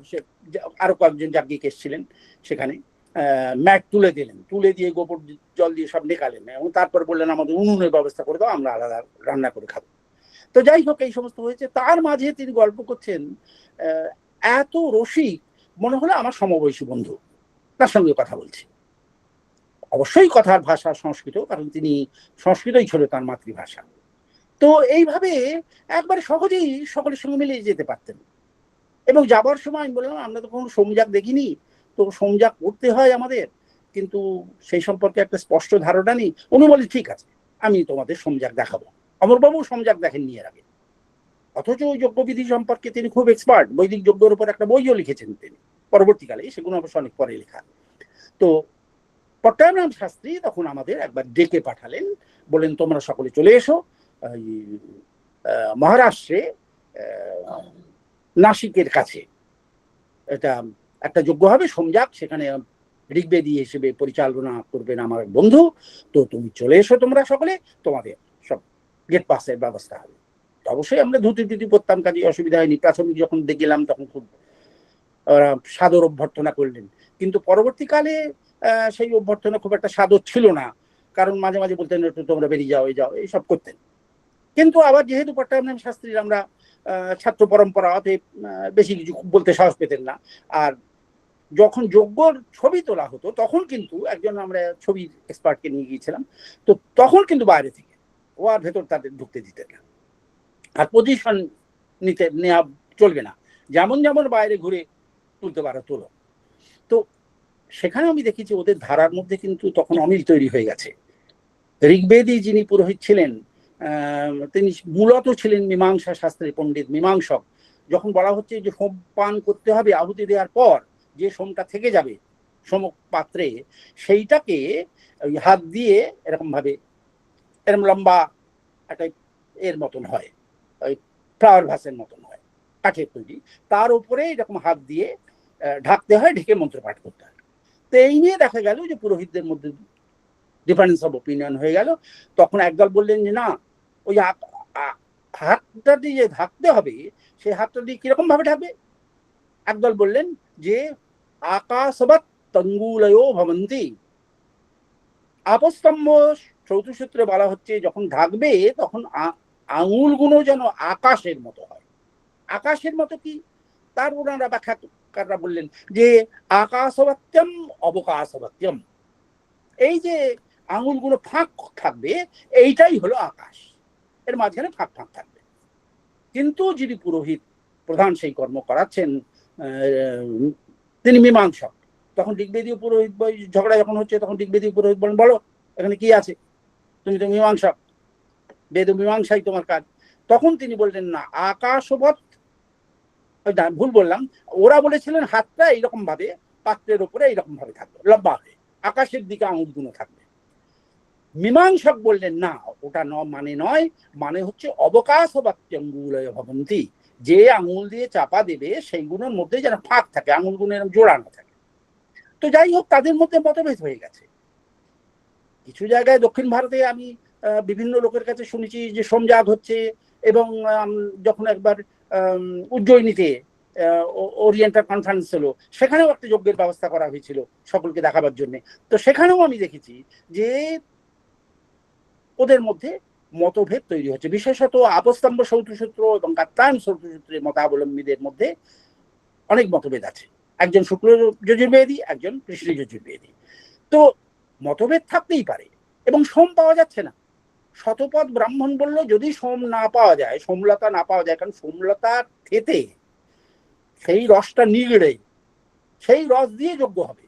আরো কয়েকজন যাজ্ঞিক এসেছিলেন, সেখানে ম্যাট তুলে দিলেন, তুলে দিয়ে গোবর জল দিয়ে সব নেকালেন, এবং তারপর বললেন আমাদের উনুনের ব্যবস্থা করে দাও, আমরা আলাদা রান্না করে খাবো। তো যাই হোক, এই সমস্ত হয়েছে। তার মাঝে তিনি গল্প করছেন, এত রসিক, মনে হলো আমার সমবয়সী বন্ধু, তার সঙ্গে কথা বলছি। অবশ্যই কথার ভাষা সংস্কৃত, কারণ তিনি সংস্কৃতই ছিল তার মাতৃভাষা। তো এইভাবে একবারে সহজেই সকলের সঙ্গে মিলিয়ে যেতে পারতেন। এবং যাবার সময় আমি বললাম, আমরা তো কোনো সোমযাগ দেখিনি, তো সোমযাগ করতে হয় আমাদের, কিন্তু সেই সম্পর্কে একটা স্পষ্ট ধারণা নেই। উনি বলেন ঠিক আছে, আমি তোমাদের সোমযাগ দেখাবো। অমরবাবু সোমযাগ দেখেননি এর আগে, অথচ ওই যজ্ঞবিধি সম্পর্কে তিনি খুব এক্সপার্ট। বৈদিক যজ্ঞের উপর একটা বইও লিখেছেন তিনি পরবর্তীকালে, সেগুলো অবশ্য অনেক পরে লেখা। তো পট্টাভিরাম শাস্ত্রী তখন আমাদের একবার ডেকে পাঠালেন, বলেন তোমরা সকলে চলে এসো, মহারাষ্ট্রে নাসিকের কাছে এটা একটা যজ্ঞ হবে, সোমযাগ, সেখানে ঋগ্বেদী হিসেবে পরিচালনা করবেন আমার বন্ধু, তো তুমি চলে এসো তোমরা সকলে, তোমাদের সব গেট পাসের ব্যবস্থা হবে। তো অবশ্যই আমরা ধুতি টুতি পরতাম, কাজে অসুবিধা হয়নি। প্রাথমিক যখন গেলাম তখন খুব সাদর অভ্যর্থনা করলেন, কিন্তু পরবর্তীকালে সেই অভ্যর্থনা খুব একটা সাদর ছিল না, কারণ মাঝে মাঝে বলতেন একটু তোমরা বেরিয়ে যাও, এই যাও, এইসব করতেন। কিন্তু আবার যেহেতু পট্টাভিরাম শাস্ত্রীর আমরা ছাত্র পরম্পরা, অতএব বেশি কিছু বলতে সাহস পেতেন না। আর যখন যজ্ঞর ছবি তোলা হতো তখন কিন্তু একজন আমরা ছবি এক্সপার্টকে নিয়ে গিয়েছিলাম, তো তখন কিন্তু বাইরে থেকে, ও আর ভেতর তাদের ঢুকতে দিতেন না। আর পজিশন নেওয়া চলবে না, যেমন যেমন বাইরে ঘুরে তুলতে পারো তোলো। তো সেখানে আমি দেখেছি ওদের ধারার মধ্যে কিন্তু তখন অমিল তৈরি হয়ে গেছে। ঋগ্বেদী যিনি পুরোহিত ছিলেন, তিনি মূলত ছিলেন মীমাংসা শাস্ত্রের পণ্ডিত, মীমাংসক। যখন বলা হচ্ছে যে সোম পান করতে হবে আহুতি দেওয়ার পর, যে সোমটা থেকে যাবে সোম পাত্রে, সেইটাকে ওই হাত দিয়ে এরকম ভাবে, এরকম লম্বা একটা এর মতন হয়, ওই ফ্লাওয়ার ভাসের মতন হয়, কাঠের তৈরি, তার উপরে এরকম হাত দিয়ে ঢাকতে হয়, ঢেকে মন্ত্র পাঠ করতে হয়। তো এই নিয়ে দেখা গেল যে পুরোহিতদের মধ্যে ডিফারেন্স অফ ওপিনিয়ন হয়ে গেল। তখন একদল বললেন যে না, ওই হাতটা দিয়ে ঢাকতে হবে, সেই হাতটা দিয়ে কিরকম ভাবে ঢাকবে। একদল বললেন যে আকাশবৎ তঙ্গুলয়ো ভবন্তি, আপস্তম্ভ চৌতুসূত্রে বলা হচ্ছে যখন ঢাকবে তখন আঙুলগুলো যেন আকাশের মতো হয়। আকাশের মতো কি, তার ওনারা ব্যাখ্যাকাররা বললেন যে আকাশবত্যম অবকাশবত্যম, এই যে আঙুলগুলো ফাঁক থাকবে এইটাই হলো আকাশ, এর মাঝখানে ফাঁক ফাঁক থাকবে। কিন্তু যিনি পুরোহিত প্রধান সেই কর্ম করাচ্ছেন তিনি মীমাংসক, তখন ঋগ্বেদীয় পুরোহিত ঝগড়া যখন হচ্ছে তখন ঋগ্বেদীয় পুরোহিত বলেন বলো এখানে কি আছে, তুমি তো মীমাংসক, বেদ মীমাংসাই তোমার কাজ। তখন তিনি বললেন না, আকাশবৎ, ভুল বললাম, ওরা বলেছিলেন হাতটা এইরকম ভাবে পাত্রের উপরে এইরকম ভাবে থাকবে, লম্বা হয়ে আকাশের দিকে আঙুলগুলো থাকবে। মীমাংসক বললেন না, ওটা মানে নয়, মানে হচ্ছে অবকাশবাক্যাঙ্গুলয় ভবন্তি, যে আঙুল দিয়ে চাপা দেবে সেইগুলোর মধ্যে যেন ফাঁক থাকে, আঙুলগুলো এরকম জোড়ানো থাকে। তো যাই হোক, তাদের মধ্যে মতভেদ হয়ে গেছে। কিছু জায়গায় দক্ষিণ ভারতে আমি বিভিন্ন লোকের কাছে শুনেছি যে সোমযাগ হচ্ছে, এবং যখন একবার উজ্জয়িনীতে ওরিয়েন্টাল কনফারেন্স হলো, সেখানেও একটা যজ্ঞের ব্যবস্থা করা হয়েছিল সকলকে দেখাবার জন্য। তো সেখানেও আমি দেখেছি যে ওদের মধ্যে মতভেদ তৈরি হচ্ছে, বিশেষত আপস্তম্ভ সৌতসূত্র এবং কাত্যায়ন সৌতসূত্রের মতাবলম্বীদের মধ্যে অনেক মতভেদ আছে। একজন শুক্ল যজুর্বেদী, একজন কৃষ্ণ যজুর্বেদী। তো মতভেদ থাকতেই পারে, এবং সোম পাওয়া যাচ্ছে না। শতপথ ব্রাহ্মণ বলল যদি সোম না পাওয়া যায়, সোমলতা না পাওয়া যায়, কারণ সোমলতার থেতে সেই রসটা নিগড়ে সেই রস দিয়ে যজ্ঞ হবে।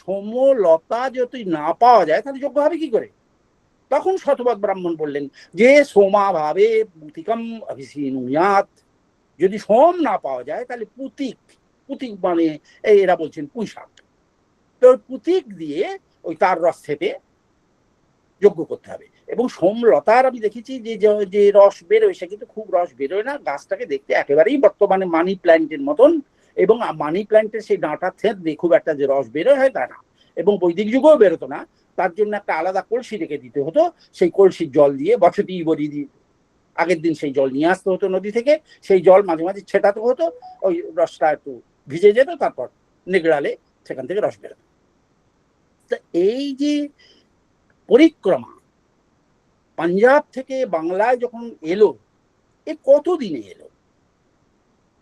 সোমলতা যদি না পাওয়া যায় তাহলে যজ্ঞ হবে কি করে। তখন শতপথ ব্রাহ্মণ বললেন যে সোমা ভাবে পুতিকম অভিসীনুয়াত, যদি সোম না পাওয়া যায় তাহলে পুতিক, পুতিক মানে এরা বলছেন পুঁইশাক, তো পুতিক দিয়ে ওই তার রস থেকে যজ্ঞ করতে হবে। এবং সোমলতার আমি দেখেছি যে যে রস বেরোয় সে কিন্তু খুব রস বেরোয় না, গাছটাকে দেখতে একেবারেই বর্তমানে মানি প্ল্যান্টের মতন, এবং মানি প্ল্যান্টের সেই ডাঁটার থেত দিয়ে খুব একটা যে রস বেরোয় হয় তা না, এবং বৈদিক যুগেও বেরোতো না। তার জন্য একটা আলাদা কলসি রেখে দিতে হতো, সেই কলসির জল দিয়ে বছরটি বড়ি দিয়ে আগের দিন সেই জল নিয়ে আসতে হতো নদী থেকে, সেই জল মাঝে মাঝে ছেটাতে হতো, ওই রসটা একটু ভিজে যেত, তারপর নিগড়ালে সেখান থেকে রস বেরোতো। তা এই যে পরিক্রমা পাঞ্জাব থেকে বাংলায় যখন এলো, এ কতদিনে এলো,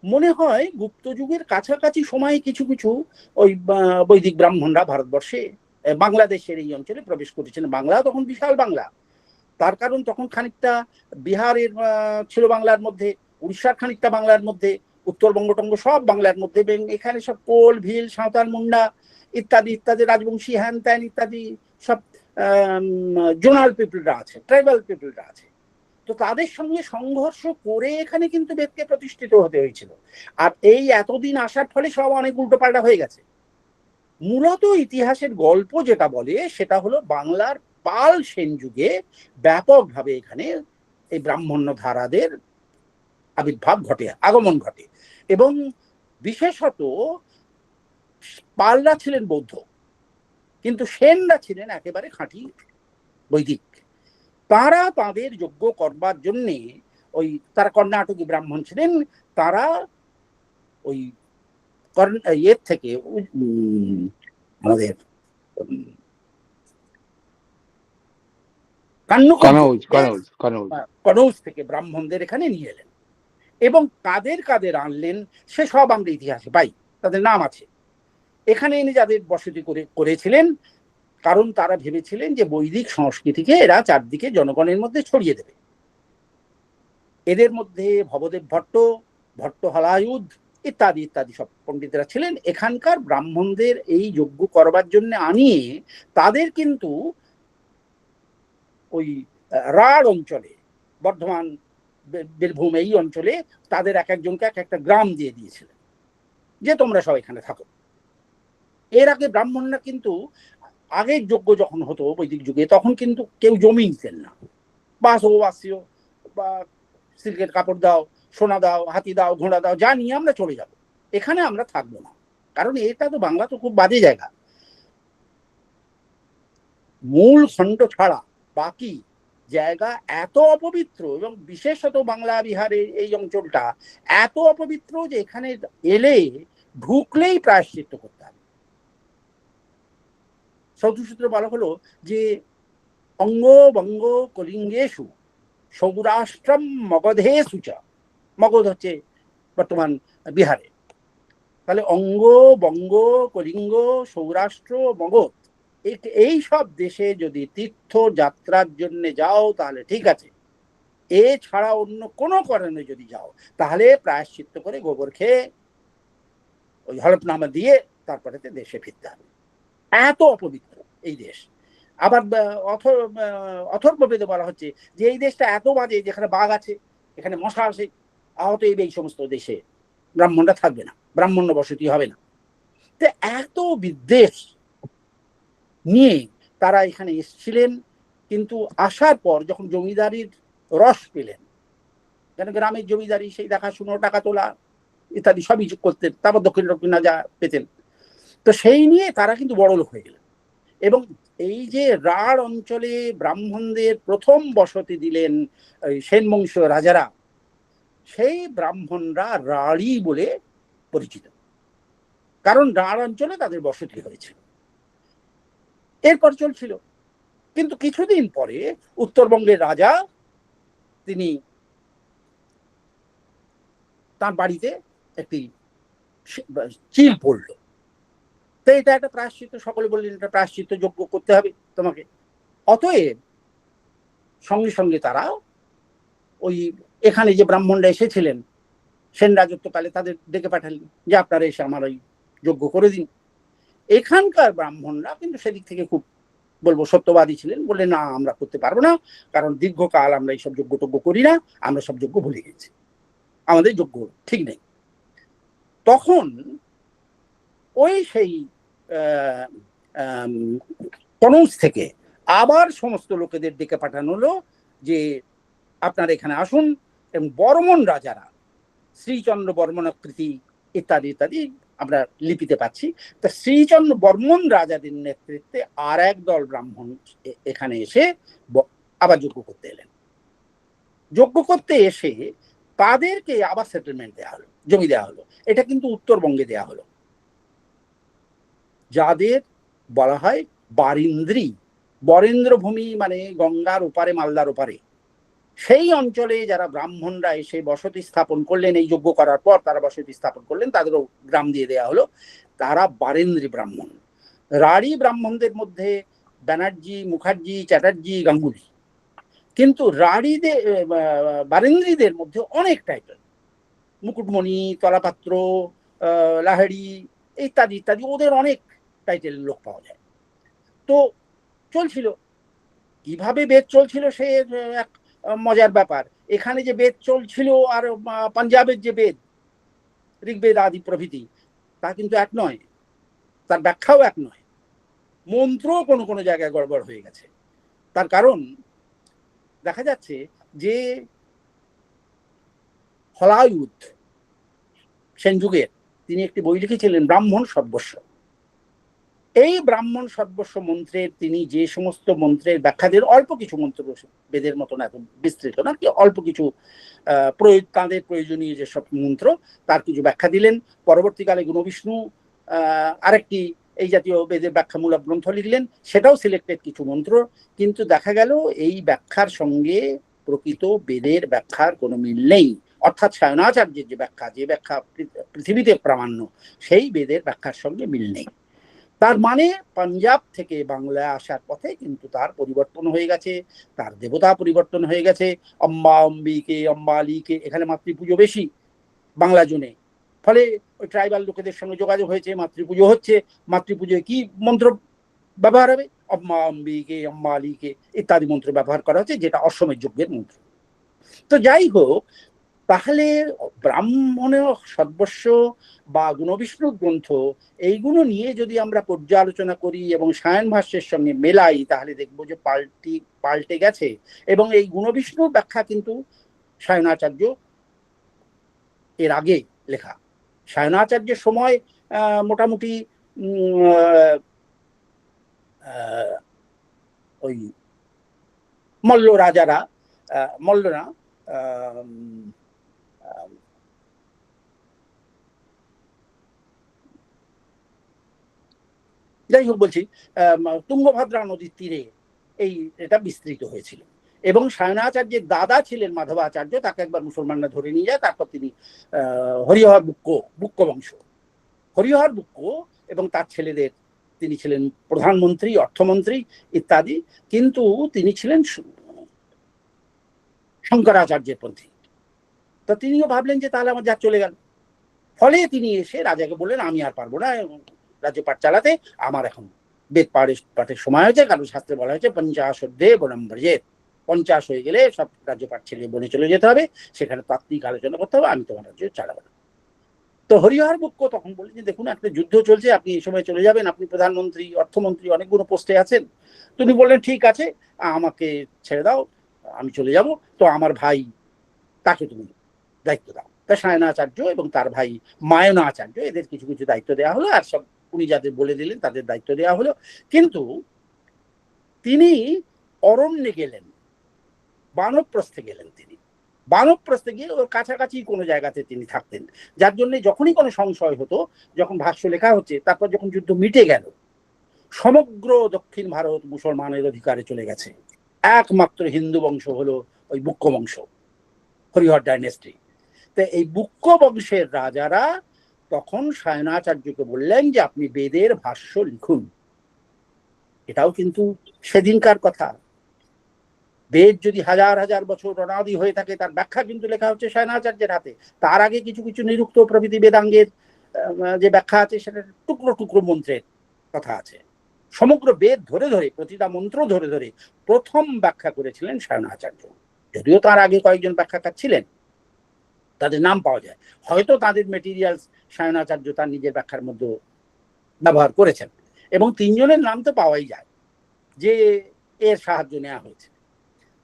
মনে হয় গুপ্ত যুগের কাছাকাছি সময়ে কিছু কিছু ওই বৈদিক ব্রাহ্মণরা ভারতবর্ষে বাংলাদেশের এই অঞ্চলে প্রবেশ করেছেন। বাংলা তখন বিশাল বাংলা, তার কারণ তখন খানিকটা বিহারের ছিল বাংলার মধ্যে, উড়িষ্যার খানিকটা বাংলার মধ্যে, উত্তরবঙ্গ টঙ্গ সব বাংলার মধ্যে, এবং এখানে সব কোল ভিল সাঁওতাল মুন্ডা ইত্যাদি ইত্যাদি রাজবংশী হ্যান ত্যান ইত্যাদি সব জোনাল পিপলরা আছে, ট্রাইবাল পিপলরা আছে। তো তাদের সঙ্গে সংঘর্ষ করে এখানে কিন্তু বেদকে প্রতিষ্ঠিত হতে হয়েছিল। আর এই এতদিন আসার ফলে সব অনেক উল্টোপাল্টা হয়ে গেছে। মূলত ইতিহাসের গল্প যেটা বলে সেটা হলো বাংলার পাল সেন যুগে ব্যাপকভাবে এখানে এই ব্রাহ্মণ্য ধারাদের আবির্ভাব ঘটে, আগমন ঘটে, এবং বিশেষত পালরা ছিলেন বৌদ্ধ, কিন্তু সেনরা ছিলেন একেবারে খাঁটি বৈদিক। তারা তাদের যজ্ঞ করবার জন্যে ওই তারা কর্ণাটকী ব্রাহ্মণ ছিলেন, তারা ওই ইয়ের থেকে আমাদের কনৌজ থেকে ব্রাহ্মণদের এখানে নিয়ে এলেন এবং কাদের কাদের আনলেন সে সব আমরা ইতিহাসে পাই, তাদের নাম আছে। এখানে এনে যাদের বসতি করেছিলেন, কারণ তারা ভেবেছিলেন যে বৈদিক সংস্কৃতিকে এরা চারদিকে জনগণের মধ্যে ছড়িয়ে দেবে। এদের মধ্যে ভবদেব ভট্ট, ভট্ট হলায়ুধ ইত্যাদি ইত্যাদি সব পণ্ডিতেরা ছিলেন। এখানকার ব্রাহ্মণদের এই যজ্ঞ করবার জন্য আনিয়ে তাদের কিন্তু ওই রাঢ় অঞ্চলে, বর্ধমান, বীরভূম এই অঞ্চলে তাদের এক একজনকে এক একটা গ্রাম দিয়ে দিয়েছিলেন যে তোমরা সব এখানে থাকো। এর আগে ব্রাহ্মণরা কিন্তু আগের যজ্ঞ যখন হতো বৈদিক যুগে, তখন কিন্তু কেউ জমি নিতেন না। বাসীয় বা সিল্কের কাপড় দাও, সোনা দাও, হাতি দাও, ঘোড়া দাও, যা নিয়ে আমরা চলে যাব, এখানে আমরা থাকবো না। কারণ এটা তো বাংলা তো খুব বাজে জায়গা, মূল খণ্ড ছাড়া বাকি জায়গা এত অপবিত্র, এবং বিশেষত বাংলা বিহারের এই অঞ্চলটা এত অপবিত্র যে এখানে এলে ঢুকলেই প্রায়শ্চিত্ত করতে হবে। সূত্রে বলা হলো যে অঙ্গ বঙ্গ কলিঙ্গেশু সৌরাষ্ট্রম মগধেশু চ, মগধ হচ্ছে বর্তমান বিহারে, তাহলে অঙ্গ বঙ্গ কলিঙ্গ সৌরাষ্ট্র মগধ এই সব দেশে যদি তীর্থ যাত্রার জন্য যাও তাহলে ঠিক আছে, এছাড়া অন্য কোনো কারণে যদি যাও তাহলে প্রায়শ্চিত্ত করে গোবর খেয়ে ওই হলফনামা দিয়ে তারপরে দেশে ফিরতে হবে। এত অপবিত্র এই দেশ। আবার অথর্ববেদে বলা হচ্ছে যে এই দেশটা এত বাজে, যেখানে বাঘ আছে, এখানে মশা আছে, আহত এই সমস্ত দেশে ব্রাহ্মণরা থাকবে না, ব্রাহ্মণ্য বসতি হবে না। তো এত বিদ্বেষ নিয়ে তারা এখানে এসেছিলেন। কিন্তু আসার পর যখন জমিদারির রস পেলেন, যেন গ্রামের জমিদারি সেই দেখাশুনো, টাকা তোলা ইত্যাদি সবই করতেন, তারপর দক্ষিণা যা পেতেন, তো সেই নিয়ে তারা কিন্তু বড় লোক হয়ে গেলেন। এবং এই যে রাঢ় অঞ্চলে ব্রাহ্মণদের প্রথম বসতি দিলেন সেন বংশ রাজারা, সেই ব্রাহ্মণরা রাঢ়ী বলে পরিচিত, কারণ রাঢ় অঞ্চলে তাদের বসতি হয়েছিল। এরপর চলছিল, কিন্তু কিছুদিন পরে উত্তরবঙ্গের রাজা তিনি তার বাড়িতে একটি চিল পড়ল। তো এটা একটা প্রায়শ্চিত্ত, সকলে বললেন এটা প্রায়শ্চিত্ত যজ্ঞ করতে হবে তোমাকে। অতএব সঙ্গে সঙ্গে তারা ওই এখানে যে ব্রাহ্মণরা এসেছিলেন সেন রাজত্বকালে তাদের ডেকে পাঠালেন যে আপনারা এসে আমার ওই যজ্ঞ করে দিন। এখানকার ব্রাহ্মণরা কিন্তু সেদিক থেকে খুব বলবো সত্যবাদী ছিলেন, বললেন না আমরা করতে পারবো না, কারণ দীর্ঘকাল আমরা এইসব যজ্ঞ টজ্ঞ করি না, আমরা সব যজ্ঞ ভুলে গেছি, আমাদের যজ্ঞ ঠিক নেই। তখন ওই সেই কনৌজ থেকে আবার সমস্ত লোকেদের ডেকে পাঠানো হলো যে আপনারা এখানে আসুন। এবং বর্মন রাজারা, শ্রীচন্দ্র বর্মণাকৃতি ইত্যাদি ইত্যাদি আমরা লিপিতে পাচ্ছি, তা শ্রীচন্দ্র বর্মন রাজাদের নেতৃত্বে আর এক দল ব্রাহ্মণ এখানে এসে আবার যজ্ঞ করতে এলেন। যজ্ঞ করতে এসে তাদেরকে আবার সেটেলমেন্ট দেওয়া হলো, জমি দেওয়া হলো। এটা কিন্তু উত্তরবঙ্গে দেওয়া হলো, যাদের বলা হয় বারিন্দ্রী, বরেন্দ্র ভূমি মানে গঙ্গার ওপারে, মালদার ওপারে, সেই অঞ্চলে যারা ব্রাহ্মণরা এসে বসতি স্থাপন করলেন, এই যজ্ঞ করার পর তারা বসতি স্থাপন করলেন, তাদেরও গ্রাম দিয়ে দেওয়া হলো, তারা বারেন্দ্রী ব্রাহ্মণ। রাঢ়ী ব্রাহ্মণদের মধ্যে ব্যানার্জি, মুখার্জি, চ্যাটার্জি, গাঙ্গুলি, কিন্তু রাঢ়ীদের বারেন্দ্রীদের মধ্যে অনেক টাইটেল, মুকুটমণি, তলাপাত্র, লাহাড়ি ইত্যাদি ইত্যাদি, ওদের অনেক টাইটেল লোক পাওয়া যায়। তো চলছিল, কিভাবে বেদ চলছিল সে এক মজার ব্যাপার। এখানে যে বেদ চলছিল আর পাঞ্জাবের যে বেদ, ঋগ্বেদ আদি প্রভৃতি, তা কিন্তু এক নয়, তার ব্যাখ্যাও এক নয়, মন্ত্রও কোনো কোনো জায়গায় গড়বড় হয়ে গেছে। তার কারণ দেখা যাচ্ছে যে হলায়ুধ সেন যুগের তিনি একটি বই লিখেছিলেন ব্রাহ্মণ সর্বস্ব। এই ব্রাহ্মণ সর্বস্ব মন্ত্রের তিনি যে সমস্ত মন্ত্রের ব্যাখ্যা দিলেন, অল্প কিছু মন্ত্র, বেদের মতন এত বিস্তৃত না, কি অল্প কিছু তাদের প্রয়োজনীয় যেসব মন্ত্র তার কিছু ব্যাখ্যা দিলেন। পরবর্তীকালে গুণবিষ্ণু আরেকটি এই জাতীয় বেদের ব্যাখ্যামূলক গ্রন্থ লিখলেন, সেটাও সিলেক্টেড কিছু মন্ত্র। কিন্তু দেখা গেল এই ব্যাখ্যার সঙ্গে প্রকৃত বেদের ব্যাখ্যার কোনো মিল নেই। অর্থাৎ সায়নাচার্যের যে ব্যাখ্যা, যে ব্যাখ্যা পৃথিবীতে প্রামাণ্য, সেই বেদের ব্যাখ্যার সঙ্গে মিল নেই। তার মানে পাঞ্জাব থেকে বাংলায় আসার পথে কিন্তু তার পরিবর্তন হয়ে গেছে, তার দেবতা পরিবর্তন হয়ে গেছে। অম্বা অম্বিকে অম্বালিকে, এখানে মাতৃপুজো বেশি বাংলা জোনে, ফলে ওই ট্রাইবাল লোকেদের সঙ্গে যোগাযোগ হয়েছে, মাতৃপুজো হচ্ছে। মাতৃপুজোয় কি মন্ত্র ব্যবহার হবে? অম্মা অম্বিকে অম্বালিকে ইত্যাদি মন্ত্র ব্যবহার করা হচ্ছে, যেটা অশ্বমেধ যজ্ঞের মন্ত্র। তো যাই হোক, তাহলে ব্রাহ্মণের সর্বস্ব বা গুণবিষ্ণু গ্রন্থ, এইগুলো নিয়ে যদি আমরা পর্যালোচনা করি এবং সায়ন ভাষ্যের সঙ্গে মেলাই, তাহলে দেখবো যে পাল্টে গেছে। এবং এই গুণবিষ্ণুর ব্যাখ্যা কিন্তু সায়নাচার্য এর আগে লেখা। সায়নাচার্যের সময় মোটামুটি ওই মল্ল রাজারা, মল্ল না, যাই হোক বলছি, তুঙ্গভদ্রা নদীর তীরে এটা বিস্তৃত হয়েছিল। এবং সায়নাচার্যের দাদা ছিলেন মাধবাচার্য, তাকে একবার মুসলমানরা ধরে নিয়ে যায়। তারপর তিনি হরিহর বুক্ক বংশ, হরিহর বুক্ক এবং তার ছেলেদের, তিনি ছিলেন প্রধানমন্ত্রী, অর্থমন্ত্রী ইত্যাদি, কিন্তু তিনি ছিলেন শঙ্করাচার্যের পন্থী। তো তিনিও ভাবলেন যে তাহলে আমার যা চলে গেল। ফলে তিনি এসে রাজাকে বললেন, আমি আর পারবো না রাজ্যপাট চালাতে, আমার এখন বেদ পাঠের সময় হয়েছে। কারণ শাস্ত্রে বলা হয়েছে 50 অর্ধে বনম ব্রজেত, 50 হয়ে গেলে সব রাজ্যপাট ছেড়ে বনে চলে যেতে হবে, সেখানে তাত্ত্বিক আলোচনা করতে হবে, আমি তোমার রাজ্য চালাবো না। তো হরিহর বুক্ক তখন বললেন যে দেখুন, একটা যুদ্ধ চলছে, আপনি এই সময় চলে যাবেন, আপনি প্রধানমন্ত্রী, অর্থমন্ত্রী, অনেকগুলো পোস্টে আছেন। তিনি বললেন ঠিক আছে, আমাকে ছেড়ে দাও, আমি চলে যাব। তো আমার ভাই, তাকে তুমি দায়িত্ব দাও। তা সায়নাচার্য এবং তার ভাই মায়নাচার্য, এদের কিছু কিছু দায়িত্ব দেওয়া হলো, আর সব উনি যাদের বলে দিলেন তাদের দায়িত্ব দেওয়া হলো। কিন্তু তিনি অরণ্যে গেলেন, বানপ্রস্থে গেলেন। তিনি বানপ্রস্থে গিয়ে ওর কাছাকাছি কোনো জায়গাতে তিনি থাকতেন, যার জন্য যখনই কোনো সংশয় হতো, যখন ভাষ্য লেখা হচ্ছে, তারপর যখন যুদ্ধ মিটে গেল, সমগ্র দক্ষিণ ভারত মুসলমানের অধিকারে চলে গেছে, একমাত্র হিন্দু বংশ হলো ওই বুক্ক বংশ, হরিহর ডাইনেস্টি। তো এই বুক্ক বংশের রাজারা তখন সায়নাচার্যকে বললেন যে আপনি বেদের ভাষ্য লিখুন। এটাও কিন্তু সেদিনকার কথা। বেদ যদি হাজার হাজার বছর অনাদি হয়ে থাকে, তার ব্যাখ্যা কিন্তু লেখা হচ্ছে সায়নাচার্যের হাতে। তার আগে কিছু কিছু নিরুক্ত প্রভৃতি বেদাঙ্গের যে ব্যাখ্যা আছে, সেটা টুকরো টুকরো মন্ত্রের কথা আছে। সমগ্র বেদ ধরে ধরে, প্রতিটা মন্ত্র ধরে ধরে প্রথম ব্যাখ্যা করেছিলেন সায়নাচার্য। যদিও তার আগে কয়েকজন ব্যাখ্যাকার ছিলেন, তাদের নাম পাওয়া যায়, হয়তো তাদের মেটেরিয়ালস সায়নাচার্য তার নিজের ব্যাখ্যার মধ্যে ব্যবহার করেছেন, এবং 3 জনের নাম তো পাওয়াই যায় যে এর সাহায্য নেওয়া হয়েছে।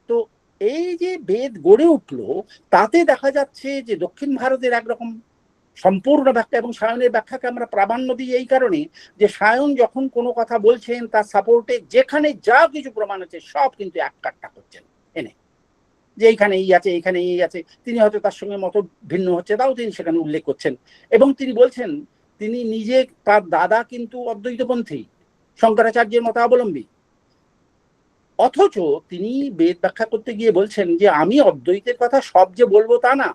তো এই যে বেদ গড়ে উঠলো, তাতে দেখা যাচ্ছে যে দক্ষিণ ভারতের একরকম সম্পূর্ণ ব্যাখ্যা, এবং সায়নের ব্যাখ্যাকে আমরা প্রাধান্য দিই এই কারণে যে সায়ন যখন কোনো কথা বলছেন, তার সাপোর্টে যেখানে যা কিছু প্রমাণ আছে সব কিন্তু এক কাট্টা করছেন এনে, যে এইখানে এই আছে, এইখানে এই আছে। তিনি হয়তো তার সঙ্গে মত ভিন্ন হচ্ছে, তাও তিনি সেখানে উল্লেখ করছেন। এবং তিনি বলছেন, তিনি নিজে, তার দাদা কিন্তু অদ্বৈতপন্থী, শঙ্করাচার্যের মতাবলম্বী, অথচ তিনি বেদ ব্যাখ্যা করতে গিয়ে বলছেন যে আমি অদ্বৈতের কথা সব যে বলবো তা না,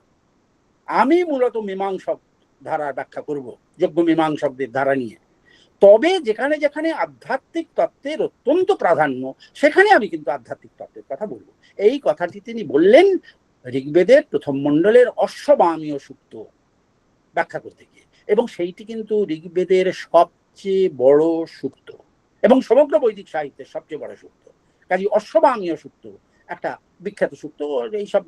আমি মূলত মীমাংসক ধারার ব্যাখ্যা করব, যজ্ঞ মীমাংসকদের ধারা নিয়ে। তবে যেখানে যেখানে আধ্যাত্মিক তত্ত্বের অত্যন্ত প্রাধান্য, সেখানে আমি কিন্তু আধ্যাত্মিক তত্ত্বের কথা বলবো। এই কথাটি তিনি বললেন ঋগ্বেদের প্রথম মণ্ডলের অশ্ববামীয় সূক্ত ব্যাখ্যা করতে গিয়ে, এবং সেইটি কিন্তু ঋগ্বেদের সবচেয়ে বড় সূক্ত এবং সমগ্র বৈদিক সাহিত্যের সবচেয়ে বড় সূক্ত। কাজে অশ্ববামীয় সূক্ত একটা বিখ্যাত সূক্ত। এইসব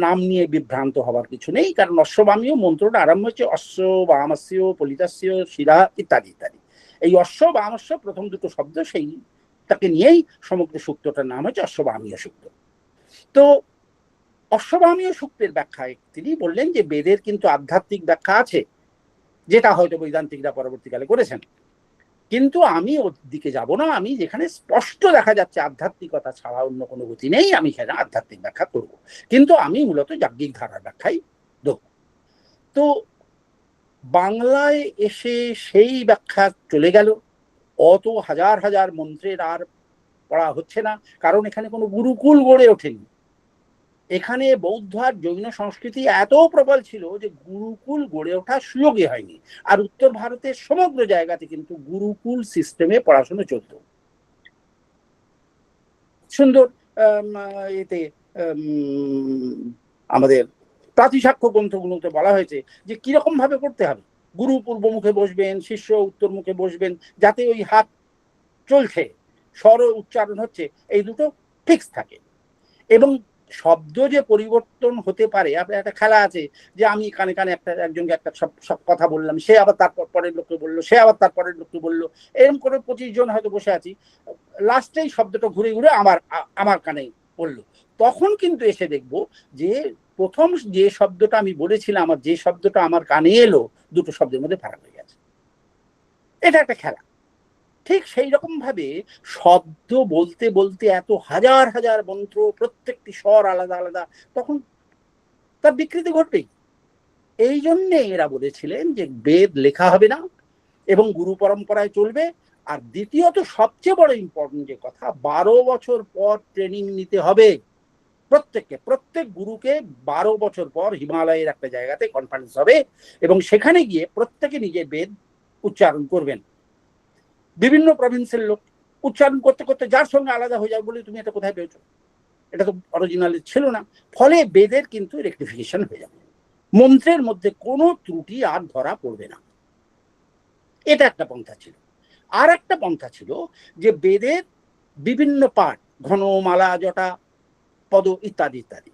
নাম নিয়ে বিভ্রান্ত হওয়ার কিছু নেই, কারণ অশ্ববামীয় মন্ত্রটা আরম্ভ হচ্ছে অশ্ব বামস্য পলিতাস্য শিরা ইত্যাদি ইত্যাদি। এই অশ্ব বামস্য প্রথম দুটো শব্দ, সেই তাকে নিয়েই সমগ্র সূক্তটার নাম হচ্ছে অশ্ববামীয় সূক্ত। তো অশ্ববামীয় সূক্তের ব্যাখ্যায় তিনি বললেন যে বেদের কিন্তু আধ্যাত্মিক ব্যাখ্যা আছে, যেটা হয়তো বৈদান্তিকরা পরবর্তীকালে করেছেন। কিন্তু আমি ওর দিকে যাব না, আমি যেখানে স্পষ্ট দেখা যাচ্ছে আধ্যাত্মিকতা ছাড়া অন্য কোনো গতি নেই, আমি সেখানে আধ্যাত্মিক ব্যাখ্যা করব, কিন্তু আমি মূলত যাজ্ঞিক ধারার ব্যাখ্যাই দেব। তো বাংলায় এসে সেই ব্যাখ্যা চলে গেল, অত হাজার হাজার মন্ত্রের আর পড়া হচ্ছে না, কারণ এখানে কোনো গুরুকুল গড়ে ওঠেনি। এখানে বৌদ্ধ আর জৈন সংস্কৃতি এত প্রবল ছিল যে গুরুকুল গড়ে ওঠার সুযোগই হয়নি। আর উত্তর ভারতের সমগ্র জায়গাতে কিন্তু গুরুকুল সিস্টেমে পড়াশোনা চলত। সুন্দর এতে আমাদের প্রাতিসাক্ষ্য গ্রন্থগুলোতে বলা হয়েছে যে কিরকম ভাবে করতে হবে। গুরু পূর্ব মুখে বসবেন, শিষ্য উত্তর মুখে বসবেন, যাতে ওই হাত চলছে, স্বর উচ্চারণ হচ্ছে, এই দুটো ফিক্স থাকে। এবং শব্দ যে পরিবর্তন হতে পারে, আপনার একটা খেলা আছে যে আমি কানে কানে একজনকে একটা সব কথা বললাম, সে আবার তারপর পরের লোককে বললো, সে আবার তারপরের লোককে বললো, এরকম করে 25 জন হয়তো বসে আছি, লাস্টেই শব্দটা ঘুরে ঘুরে আমার কানে পড়লো। তখন কিন্তু এসে দেখবো যে প্রথম যে শব্দটা আমি বলেছিলাম, আমার যে শব্দটা আমার কানে এলো, দুটো শব্দের মধ্যে ফারাক হয়ে গেছে। এটা একটা খেলা। ঠিক সেই রকম ভাবে শব্দ বলতে বলতে এত হাজার হাজার মন্ত্র, প্রত্যেকটি স্বর আলাদা আলাদা, তখন তার বিকৃতি ঘটবেই। এই জন্যে এরা বলেছিলেন যে বেদ লেখা হবে না এবং গুরু পরম্পরায় চলবে। আর দ্বিতীয়ত সবচেয়ে বড় ইম্পর্টেন্ট যে কথা, 12 বছর পর ট্রেনিং নিতে হবে প্রত্যেক গুরুকে। 12 বছর পর হিমালয়ের একটা জায়গাতে কনফারেন্স হবে এবং সেখানে গিয়ে প্রত্যেকে নিজের বেদ উচ্চারণ করবেন। বিভিন্ন প্রভিন্সের লোক উচ্চারণ করতে করতে যার সঙ্গে আলাদা হয়ে যাবে, বলে তুমি এটা কোথায় পেয়েছো, এটা তো অরিজিনাল ছিল না। ফলে বেদের কিন্তু রেকটিফিকেশন হয়ে যাবে, মন্ত্রের মধ্যে কোনো ত্রুটি আর ধরা পড়বে না। এটা একটা পন্থা ছিল। আর একটা পন্থা ছিল যে বেদের বিভিন্ন পাঠ, ঘন, মালা, জটা, পদ ইত্যাদি ইত্যাদি,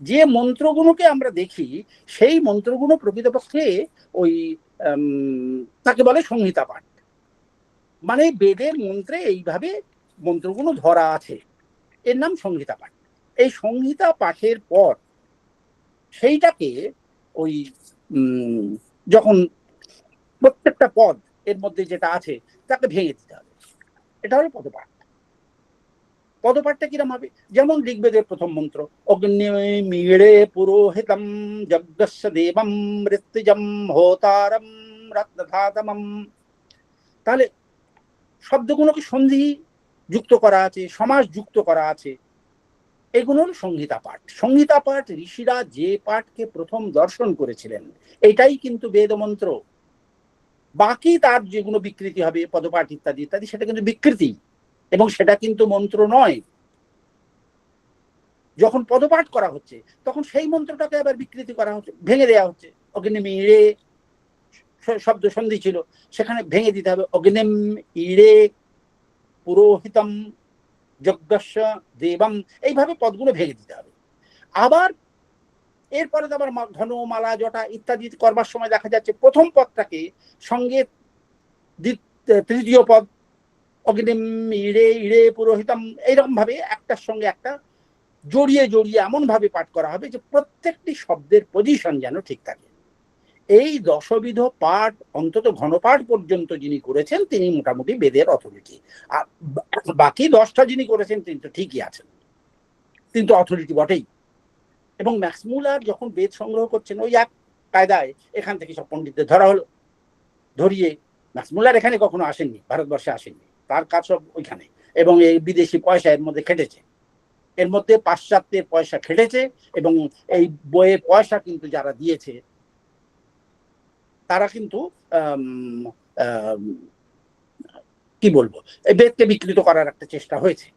যে মন্ত্রগুলোকে আমরা দেখি, সেই মন্ত্রগুলো প্রকৃতপক্ষে ওই তাকে বলে সংহিতা পাঠ। মানে বেদের মন্ত্রে এইভাবে মন্ত্রগুলো ধরা আছে, এর নাম সংহিতা পাঠ। এই সংহিতা পাঠের পর সেইটাকে ওই যখন প্রত্যেকটা পদ এর মধ্যে যেটা আছে তাকে ভেঙে দিতে হবে, এটা হলো পদপাঠ। পদপাঠটা কিরম হবে? যেমন ঋগ্বেদের প্রথম মন্ত্র, অগ্নিমিড়ে পুরোহিতম যজ্ঞস্য দেবম ঋত্বিজম হোতারম রত্নধাতমম। তাহলে শব্দগুলোকে সন্ধি যুক্ত করা আছে, সমাস যুক্ত করা আছে, এগুলো হল সংহিতা পাঠ। সংহিতা পাঠ ঋষিরা যে পাঠকে প্রথম দর্শন করেছিলেন, এটাই কিন্তু বেদ মন্ত্র। বাকি তার যেগুলো বিকৃতি হবে, পদপাঠ ইত্যাদি ইত্যাদি, সেটা কিন্তু বিকৃতি এবং সেটা কিন্তু মন্ত্র নয়। যখন পদপাঠ করা হচ্ছে তখন সেই মন্ত্রটাকে আবার বিকৃতি করা হচ্ছে, ভেঙে দেওয়া হচ্ছে। অগ্নিম ইড়ে শব্দ সন্ধি ছিল, সেখানে ভেঙে দিতে হবে, অগ্নিম ইড়ে পুরোহিতম যজ্ঞস্য দেবম, এইভাবে পদগুলো ভেঙে দিতে হবে। আবার এরপরে আবার ঘন, মালা, জটা ইত্যাদি করবার সময় দেখা যাচ্ছে প্রথম পদটাকে সঙ্গে তৃতীয় পদ অগ্নিম ইড়ে ইড়ে পুরোহিতম, এইরকম ভাবে একটার সঙ্গে একটা জড়িয়ে জড়িয়ে এমন ভাবে পাঠ করা হবে যে প্রত্যেকটি শব্দের পজিশন যেন ঠিক থাকে। এই 10বিধ পাঠ, অন্তত ঘনপাঠ পর্যন্ত যিনি করেছেন তিনি মোটামুটি বেদের অথরিটি। আর বাকি 10টা যিনি করেছেন তিনি তো ঠিকই আছেন, তিনি তো অথরিটি বটেই। এবং ম্যাক্স মুলার যখন বেদ সংগ্রহ করছেন, ওই এক কায়দায় এখান থেকে সব পণ্ডিতদের ধরা হলো, ধরিয়ে ম্যাক্স মুলার এখানে কখনো আসেননি, ভারতবর্ষে আসেননি, তার কাজ সব ওইখানে, এবং এই বিদেশি পয়সা এর মধ্যে খেটেছে, এর মধ্যে পাশ্চাত্যের পয়সা খেটেছে। এবং এই বইয়ের পয়সা কিন্তু যারা দিয়েছে তারা কিন্তু কি বলবো, এই বেদকে বিকৃত করার একটা চেষ্টা হয়েছে।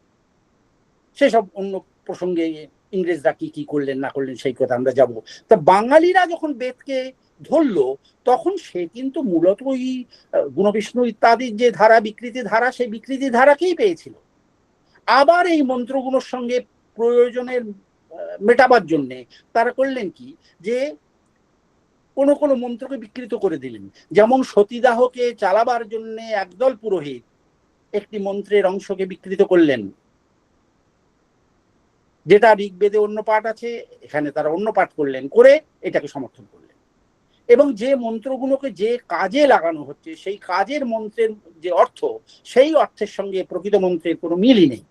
সেসব অন্য প্রসঙ্গে ইংরেজরা কি কি করলেন না করলেন সেই কথা আমরা যাব। তা বাঙালিরা যখন বেদকে ধরলো, তখন সে কিন্তু মূলত ওই গুণবিষ্ণু ইত্যাদির যে ধারা, বিকৃতি ধারা, সেই বিকৃতি ধারাকেই পেয়েছিল। আবার এই মন্ত্রগুলোর সঙ্গে প্রয়োজনের মেটাবার জন্য তারা করলেন কি, যে কোনো কোনো মন্ত্রকে বিকৃত করে দিলেন। যেমন সতীদাহকে চালাবার জন্য একদল পুরোহিত একটি মন্ত্রের অংশকে বিকৃত করলেন, যেটা ঋগ্বেদে অন্য পাঠ আছে, এখানে তারা অন্য পাঠ করলেন, করে এটাকে সমর্থন করলেন। এবং যে মন্ত্রগুলোকে যে কাজে লাগানো হচ্ছে সেই কাজের মন্ত্রের যে অর্থ, সেই অর্থের সঙ্গে প্রকৃত মন্ত্রের কোনো মিলই নেই।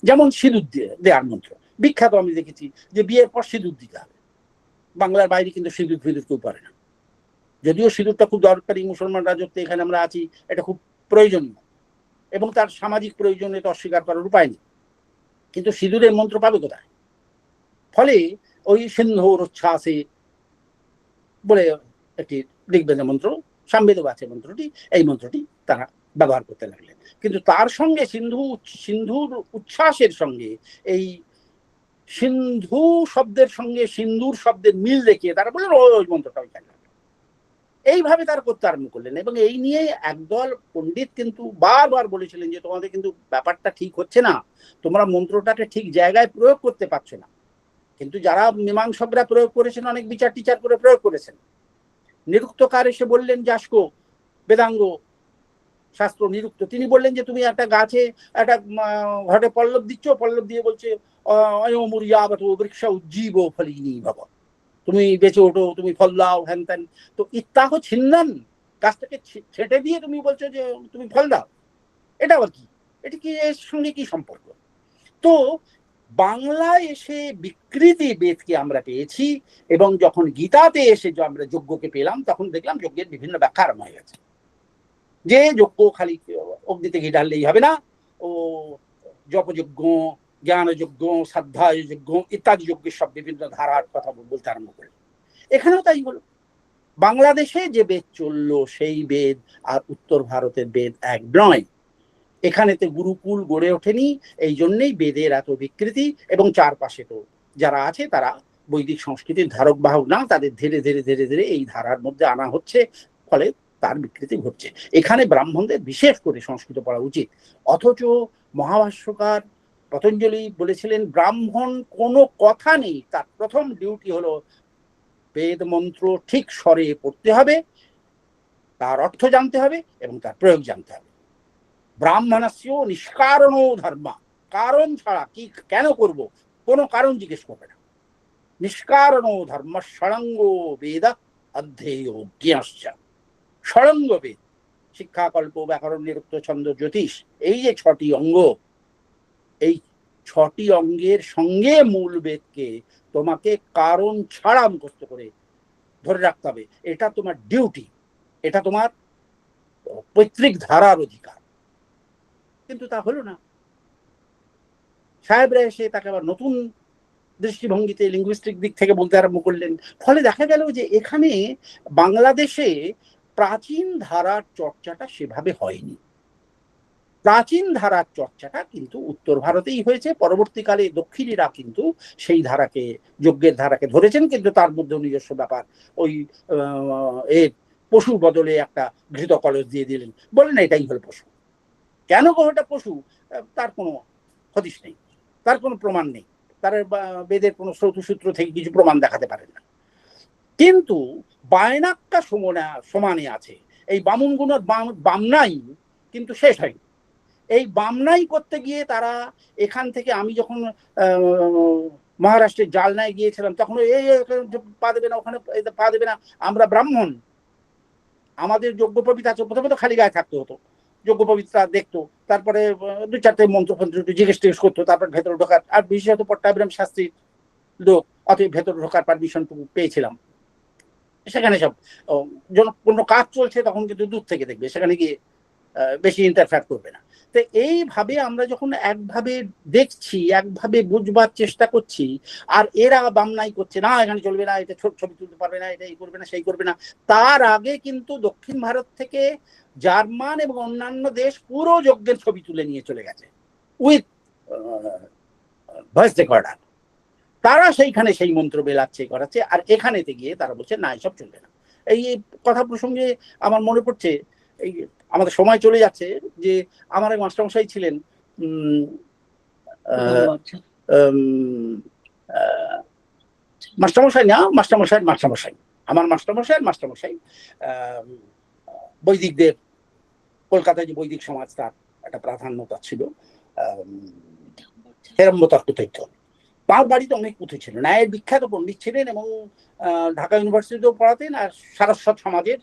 যেমন সিঁদুর দেওয়ার মন্ত্র বিখ্যাত, আমি দেখেছি যে বিয়ের পর সিঁদুর দিতে হবে। বাংলার বাইরে কিন্তু সিঁদুর ফিঁদুর কেউ পারে না, যদিও সিঁদুরটা খুব দরকারি, মুসলমান রাজত্বে এখানে আমরা আছি, এটা খুব প্রয়োজনীয় এবং তার সামাজিক প্রয়োজনীয়তা অস্বীকার করার উপায় নেই, কিন্তু সিঁদুরের মন্ত্র পাবে কোথায়? ফলে ওই সিন্ধুর উচ্ছ্বাসে বলে একটি ঋগ্বেদ মন্ত্র, সামবেদ আছে মন্ত্রটি, এই মন্ত্রটি তারা ব্যবহার করতে লাগলেন। কিন্তু তার সঙ্গে সিন্ধুর উচ্ছ্বাসের সঙ্গে এই সিন্ধু শব্দের সঙ্গে সিন্দুর শব্দের মিল দেখিয়ে তারা বললেন ওই মন্ত্রটা ওইখানে। এইভাবে তারা করতে আরম্ভ করলেন এবং এই নিয়ে একদল পণ্ডিত কিন্তু বারবার বলেছিলেন যে তোমাদের কিন্তু ব্যাপারটা ঠিক হচ্ছে না, তোমরা মন্ত্রটাকে ঠিক জায়গায় প্রয়োগ করতে পারছো না। কিন্তু যারা মীমাংসকরা প্রয়োগ করেছেন, অনেক বিচার টিচার করে প্রয়োগ করেছেন। নিরুক্তকার এসে বললেন যাস্কো, বেদাঙ্গ শাস্ত্র নিরুক্ত, তিনি বললেন যে তুমি একটা গাছে একটা ঘটে পল্লব দিচ্ছ, পল্লব দিয়ে বলছে অয়মুরিয়াবত বৃক্ষ উজ্জীব ফলিনী ভব, তুমি বেঁচে ওঠো, তুমি ফল দাও, হ্যান ত্যান। তো ইত্যাহ ছিন্নন, গাছটাকে ছেটে দিয়ে তুমি বলছো যে তুমি ফল দাও, এটা আবার কি? এটা কি এর সঙ্গে কি সম্পর্ক? তো বাংলায় এসে বিকৃতি বেদকে আমরা পেয়েছি এবং যখন গীতাতে এসে আমরা যজ্ঞকে পেলাম, তখন দেখলাম যজ্ঞের বিভিন্ন ব্যাখ্যা আরম্ভ হয়ে গেছে। যে যজ্ঞ খালি অগ্নিতে ঘি ঢাললেই হবে না, ও জপযজ্ঞ, জ্ঞানযজ্ঞ, শ্রদ্ধাযজ্ঞ ইত্যাদি যজ্ঞের সব বিভিন্ন ধারার কথা বলতে আরম্ভ করল। এখানেও তাই হলো, বাংলাদেশে যে বেদ চললো সেই বেদ আর উত্তর ভারতের বেদ এক নয়। এখানেতে গুরুকুল গড়ে ওঠেনি, এই জন্যই বেদের এত বিকৃতি, এবং চারপাশে তো যারা আছে তারা বৈদিক সংস্কৃতির ধারক বাহক না, তাদের ধীরে ধীরে ধীরে ধীরে এই ধারার মধ্যে আনা হচ্ছে, ফলে তার বিকৃতি ঘটছে। এখানে ব্রাহ্মণদের বিশেষ করে সংস্কৃত পড়া উচিত। অথচ মহাভাষ্যকার পতঞ্জলি বলেছিলেন ব্রাহ্মণ কোনো কথা নেই, তার প্রথম ডিউটি হলো বেদ মন্ত্র ঠিক স্বরে পড়তে হবে, তার অর্থ জানতে হবে এবং তার প্রয়োগ জানতে হবে। ব্রাহ্মণস্য নিষ্কারণ ধর্ম, কারণ ছাড়া কি কেন করব কোনো কারণ জিজ্ঞেস করবে না। নিষ্কারণ ধর্ম ষড়ঙ্গ বেদ অধ্যেয় জ্ঞাশ্চ। ষড়ঙ্গ বেদ, শিক্ষা, কল্প, ব্যাকরণ, নিরুক্ত, ছন্দ, জ্যোতিষ, এই যে 6টি অঙ্গ, এই 6টি অঙ্গের সঙ্গে মূল বেদকে তোমাকে কারণ ছাড়া মুখস্থ করে ধরে রাখতে হবে। এটা তোমার ডিউটি, এটা তোমার পৈতৃক ধারার অধিকার। কিন্তু তা হলো না। সাহেবরা এসে তাকে আবার নতুন দৃষ্টিভঙ্গিতে লিঙ্গুইস্টিক দিক থেকে বলতে আরম্ভ করলেন। ফলে দেখা গেল যে এখানে বাংলাদেশে প্রাচীন ধারার চর্চাটা সেভাবে হয়নি। প্রাচীন ধারার চর্চাটা কিন্তু উত্তর ভারতেই হয়েছে। পরবর্তীকালে দক্ষিণীরা কিন্তু সেই ধারাকে, যজ্ঞের ধারাকে ধরেছেন, কিন্তু তার মধ্যে নিজস্ব ব্যাপার, ওই এর পশুর বদলে একটা ঘৃত কলস দিয়ে দিলেন, বললেন এটাই হল পশু। কেন ওটা পশু তার কোনো হদিশ নেই, তার কোনো প্রমাণ নেই, তার বেদের কোনো স্রোতসূত্র থেকে কিছু প্রমাণ দেখাতে পারেন না। কিন্তু বায়নাক্কা সমানে আছে এই বামুনগুলোর বামনাই কিন্তু শেষ হয়নি। এই বামনাই করতে গিয়ে তারা এখান থেকে, আমি যখন মহারাষ্ট্রের জালনায় গিয়েছিলাম তখন এই পা দেবে না, ওখানে পা দেবে না, আমরা ব্রাহ্মণ, আমাদের যজ্ঞোপবীত আছে, প্রথমে তো খালি গায়ে থাকতে হতো, যজ্ঞোপবীতটা দেখতো, তারপরে 2-4টে মন্ত্রফন্ত্র একটু জিজ্ঞেস টিজ্ঞেস করতো, তারপর ভেতরে ঢোকার, আর বিশেষত পট্টাভিরাম শাস্ত্রীর লোক, অতএব ভেতরে ঢোকার পারমিশনটুকু পেয়েছিলাম। সেখানে সব কোনো কাজ চলছে তখন কিন্তু দূর থেকে দেখবে, সেখানে গিয়ে বেশি ইন্টারফেয়ার করবে না। তো এইভাবে আমরা যখন একভাবে দেখছি, একভাবে বুঝবার চেষ্টা করছি, আর এরা বামনাই করছে, না এখানে চলবে না, এটা ছবি তুলতে পারবে না, এটা এই করবে না, সেই করবে না। তার আগে কিন্তু দক্ষিণ ভারত থেকে জার্মান এবং অন্যান্য দেশ পুরো যজ্ঞের ছবি তুলে নিয়ে চলে গেছে উইথ ভয়েস রেকর্ডার। তারা সেইখানে সেই মন্ত্র বেলাচ্ছে, করাচ্ছে, আর এখানেতে গিয়ে তারা বলছে না এসব চলবে না। এই কথা প্রসঙ্গে আমার মনে পড়ছে, এই আমাদের সময় চলে যাচ্ছে, যে আমার এক মাস্টারমশাই ছিলেন, মাস্টারমশাই না, মাস্টারমশাই আমার মাস্টারমশাই বৈদিকদের, কলকাতায় যে বৈদিক সমাজ তার একটা প্রাধান্যতা ছিল, হেরম্বতর্ক তৈত। তার বাড়িতে অনেক পুঁথি ছিল, ন্যায়ের বিখ্যাত পণ্ডিত ছিলেন এবং ঢাকা ইউনিভার্সিটিতেও পড়াতেন, আর সারস্বত সমাজের,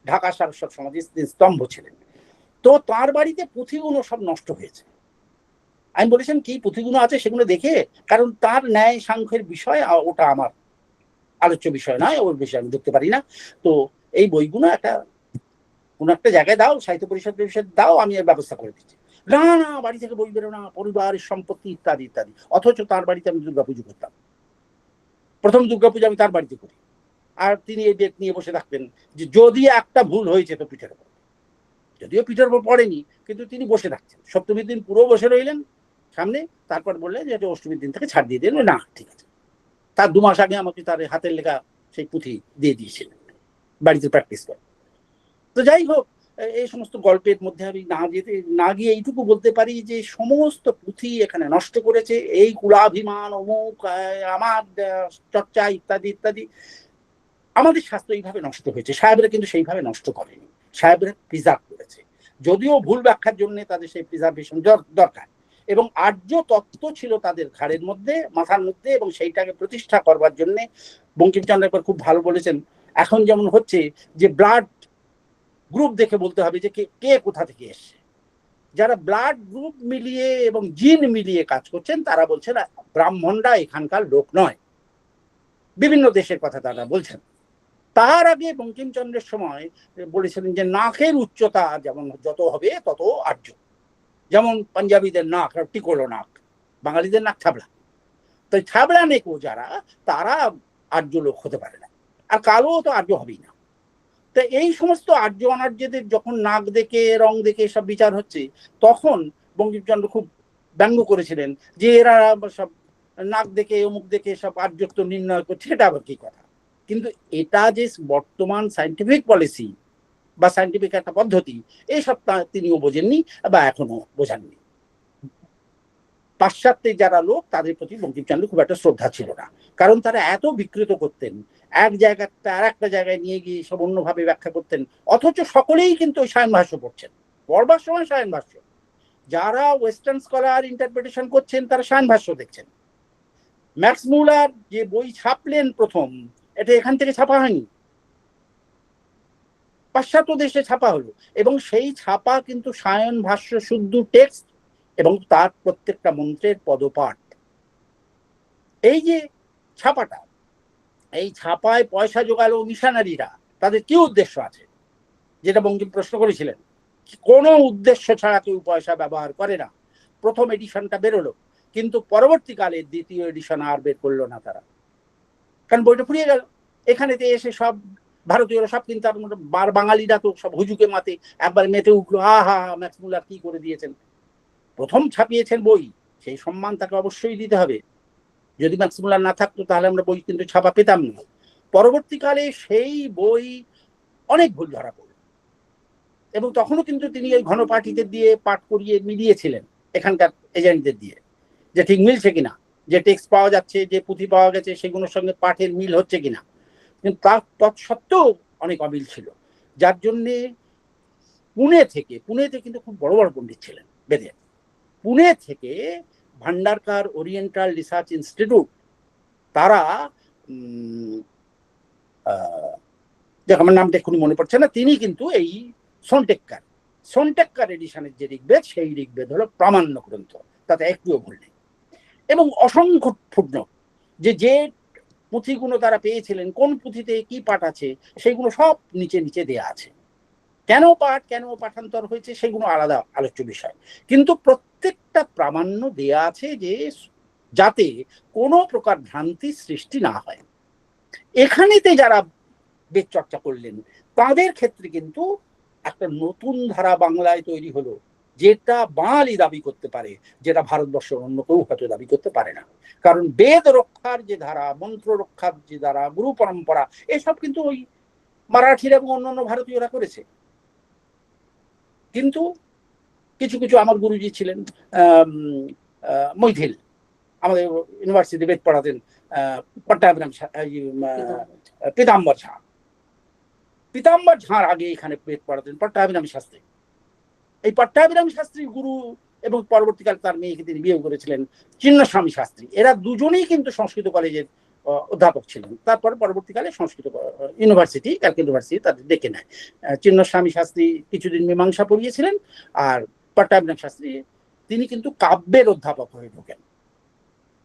ঢাকা সারস্বত সমাজের স্তম্ভ ছিলেন। তো তার বাড়িতে পুঁথিগুলো সব নষ্ট হয়েছে। আমি বলেছেন কি পুঁথিগুলো আছে সেগুলো দেখে, কারণ তার ন্যায় সাংখ্যের বিষয় ওটা আমার আলোচ্য বিষয় নয়, ওর বিষয়ে আমি দেখতে পারি না। তো এই বইগুলো কোন একটা জায়গায় দাও, সাহিত্য পরিষদ দাও, আমি এর ব্যবস্থা করে দিচ্ছি। না না, বাড়ি থেকে বই বেরো না, পরিবারের সম্পত্তি ইত্যাদি ইত্যাদি। অথচ তার বাড়িতে আমি দুর্গাপুজো করতাম, প্রথম দুর্গাপুজো আমি তার বাড়িতে করি। আর তিনি এই ডেট নিয়ে বসে থাকতেন যে যদি একটা ভুল হয়েছে তো পিঠের উপর, যদিও পিঠের উপর পড়েনি, কিন্তু তিনি বসে থাকছেন। সপ্তমীর দিন পুরো বসে রইলেন সামনে, তারপর বললেন যে অষ্টমীর দিন থেকে ছাড় দিয়ে দিলেন। না ঠিক আছে। তার 2 মাস আগে আমাকে তার হাতের লেখা সেই পুঁথি দিয়ে দিয়েছিলেন বাড়িতে প্র্যাকটিস করে। তো যাই হোক, এই সমস্ত গল্পের মধ্যে আমি না গিয়ে এইটুকু বলতে পারি যে সমস্ত পুঁথি এখানে নষ্ট করেছে এই কুলাভিমান, অমুক আমার চর্চা ইত্যাদি ইত্যাদি। আমাদের স্বাস্থ্য এইভাবে নষ্ট হয়েছে, সাহেবরা কিন্তু সেইভাবে নষ্ট করেনি, সাহেবরা প্রিজার্ভ করেছে। যদিও ভুল ব্যাখ্যার জন্য তাদের সেই প্রিজার্ভেশন দরকার, এবং আর্য তত্ত্ব ছিল তাদের ঘাড়ের মধ্যে, মাথার মধ্যে, এবং সেইটাকে প্রতিষ্ঠা করবার জন্য বঙ্কিমচন্দ্র একবার খুব ভালো বলেছেন, এখন যেমন হচ্ছে যে ব্লাড গ্রুপ দেখে বলতে হবে যে কে কোথা থেকে এসছে। যারা ব্লাড গ্রুপ মিলিয়ে এবং জিন মিলিয়ে কাজ করছেন তারা বলছেন ব্রাহ্মণরা এখানকার লোক নয়, বিভিন্ন দেশের কথা তারা বলছেন। তার আগে বঙ্কিমচন্দ্রের সময় বলেছিলেন যে নাকের উচ্চতা যেমন যত হবে তত আর্য। যেমন পাঞ্জাবিদের নাক টিকোলো নাক, বাঙালিদের নাক ছাবড়া। তো ছাবড়া নেকো যারা, তারা আর্য লোক হতে পারে না, আর কালো তো আর্য হবেই না। তো এই সমস্ত আর্য অনার্যদের যখন নাক দেখে, রং দেখে সব বিচার হচ্ছে, তখন বঙ্কিমচন্দ্র খুব ব্যঙ্গ করেছিলেন যে এরা সব নাক দেখে, অমুক দেখে সব আর্যত্ব নির্ণয় করছে, এটা আবার কি কথা। কিন্তু এটা যে বর্তমান সায়েন্টিফিক পলিসি বা সায়েন্টিফিক একটা পদ্ধতি, এইসব তিনিও বোঝেননি বা এখনো বোঝাননি। পাশ্চাত্যের যারা লোক তাদের প্রতি বঙ্কিমচন্দ্র খুব একটা শ্রদ্ধা ছিল না, কারণ তারা এত বিকৃত করতেন, এক জায়গাটা আর একটা জায়গায় নিয়ে গিয়ে সব অন্যভাবে ব্যাখ্যা করতেন। অথচ সকলেই কিন্তু ওই সায়ন ভাষ্য পড়ছেন, পড়বার সময় সায়ন ভাষ্য। যারা ওয়েস্টার্ন স্কলার ইন্টারপ্রিটেশন করছেন তারা সায়ন ভাষ্য দেখছেন। ম্যাক্স মুলার যে বই ছাপলেন প্রথম, এটা এখান থেকে ছাপা হয়নি, পাশ্চাত্য দেশে ছাপা হলো, এবং সেই ছাপা কিন্তু সায়ন ভাষ্য শুদ্ধ টেক্সট এবং তার প্রত্যেকটা মন্ত্রের পদপাঠ। এই যে ছাপাটা, এই ছাপায় পয়সা জোগালো মিশনারিরা, তাদের কি উদ্দেশ্য আছে, যেটা বঙ্কিম প্রশ্ন করেছিলেন। কোনো উদ্দেশ্য ছাড়া কেউ পয়সা ব্যবহার করে না। প্রথম এডিশনটা বেরোলো, কিন্তু পরবর্তীকালে দ্বিতীয় এডিশন আর বের করলো না তারা, কারণ বইটা ফুরিয়ে গেল। এখানে এসে সব ভারতীয়রা সব কিন্তু বাঙালিরা তো সব হুজুকে মাতে একবার মেতে উঠলো, হা হা ম্যাক্স মুলার কি করে দিয়েছেন। প্রথম ছাপিয়েছেন বই, সেই সম্মান তাকে অবশ্যই দিতে হবে। যদি ম্যাক্স মুলার না থাকতো তাহলে আমরা বই কিন্তু ছাপা পেতাম না। পরবর্তীকালে সেই বই অনেক ভুল ধরা পড়ল, এবং তখনও কিন্তু তিনি ওই ঘনপাঠীদের দিয়ে পাঠ করিয়ে মিলিয়েছিলেন এখানকার এজেন্টদের দিয়ে, যে ঠিক মিলছে কিনা, যে টেক্সট পাওয়া যাচ্ছে, যে পুঁথি পাওয়া গেছে, সেগুলোর সঙ্গে পাঠের মিল হচ্ছে কিনা। কিন্তু তৎসত্ত্বেও অনেক অমিল ছিল, যার জন্যে পুনেতে কিন্তু খুব বড় বড় পণ্ডিত ছিলেন বেদের। পুনে থেকে ভান্ডারকার ওরিয়েন্টাল রিসার্চ ইনস্টিটিউট, তারা আমার নামটা এক্ষুনি মনে পড়ছে না, তিনি কিন্তু এই সোনটেক্কার এডিশনের যে ঋগ্বেদ, সেই ঋগ্বেদ হলো প্রামাণ্য গ্রন্থ, তাতে একটুও ভুল নেই। এবং অসংখ্য ফুটনোট, যে পুঁথিগুলো তারা পেয়েছিলেন, কোন পুঁথিতে কি পাঠ আছে, সেগুলো সব নিচে নিচে দেয়া আছে। কেন পাঠ, কেন পাঠান্তর হয়েছে, সেগুলো আলাদা আলোচ্য বিষয়, কিন্তু প্রত্যেকটা প্রামাণ্য দেয়া আছে যে যাতে কোনো প্রকার ভ্রান্তি সৃষ্টি না হয়। এখানেতে যারা বেদ চর্চা করলেন তাদের ক্ষেত্রে কিন্তু একটা নতুন ধারা বাংলায় তৈরি হলো, যেটা বাঙালি দাবি করতে পারে, যেটা ভারতবর্ষের অন্য কেউ হয়তো দাবি করতে পারে না। কারণ বেদ রক্ষার যে ধারা, মন্ত্র রক্ষার যে ধারা, গুরু পরম্পরা, এসব কিন্তু ওই মারাঠিরা এবং অন্যান্য ভারতীয়রা করেছে। কিন্তু কিছু কিছু আমার গুরুজি ছিলেন মৈথিল, আমাদের ইউনিভার্সিটি বেদ পড়াতেন, পট্টাভিরাম পীতাম্বর ঝাঁর আগে এখানে বেদ পড়াতেন পট্টাভিরাম শাস্ত্রী। এই পট্টাভিরাম শাস্ত্রীর গুরু এবং পরবর্তীকালে তার মেয়েকে তিনি বিয়ে করেছিলেন চিন্নস্বামী শাস্ত্রী। এরা দুজনেই কিন্তু সংস্কৃত কলেজের অধ্যাপক ছিলেন। তারপরে পরবর্তীকালে সংস্কৃত ইউনিভার্সিটি, ক্যালকাটা ইউনিভার্সিটি তাদের ডেকে নেয়। চিন্নস্বামী শাস্ত্রী কিছুদিন মীমাংসা পড়িয়েছিলেন, আর পট্টাভিরাম শাস্ত্রী তিনি কিন্তু কাব্যের অধ্যাপক হয়ে ঢোকেন।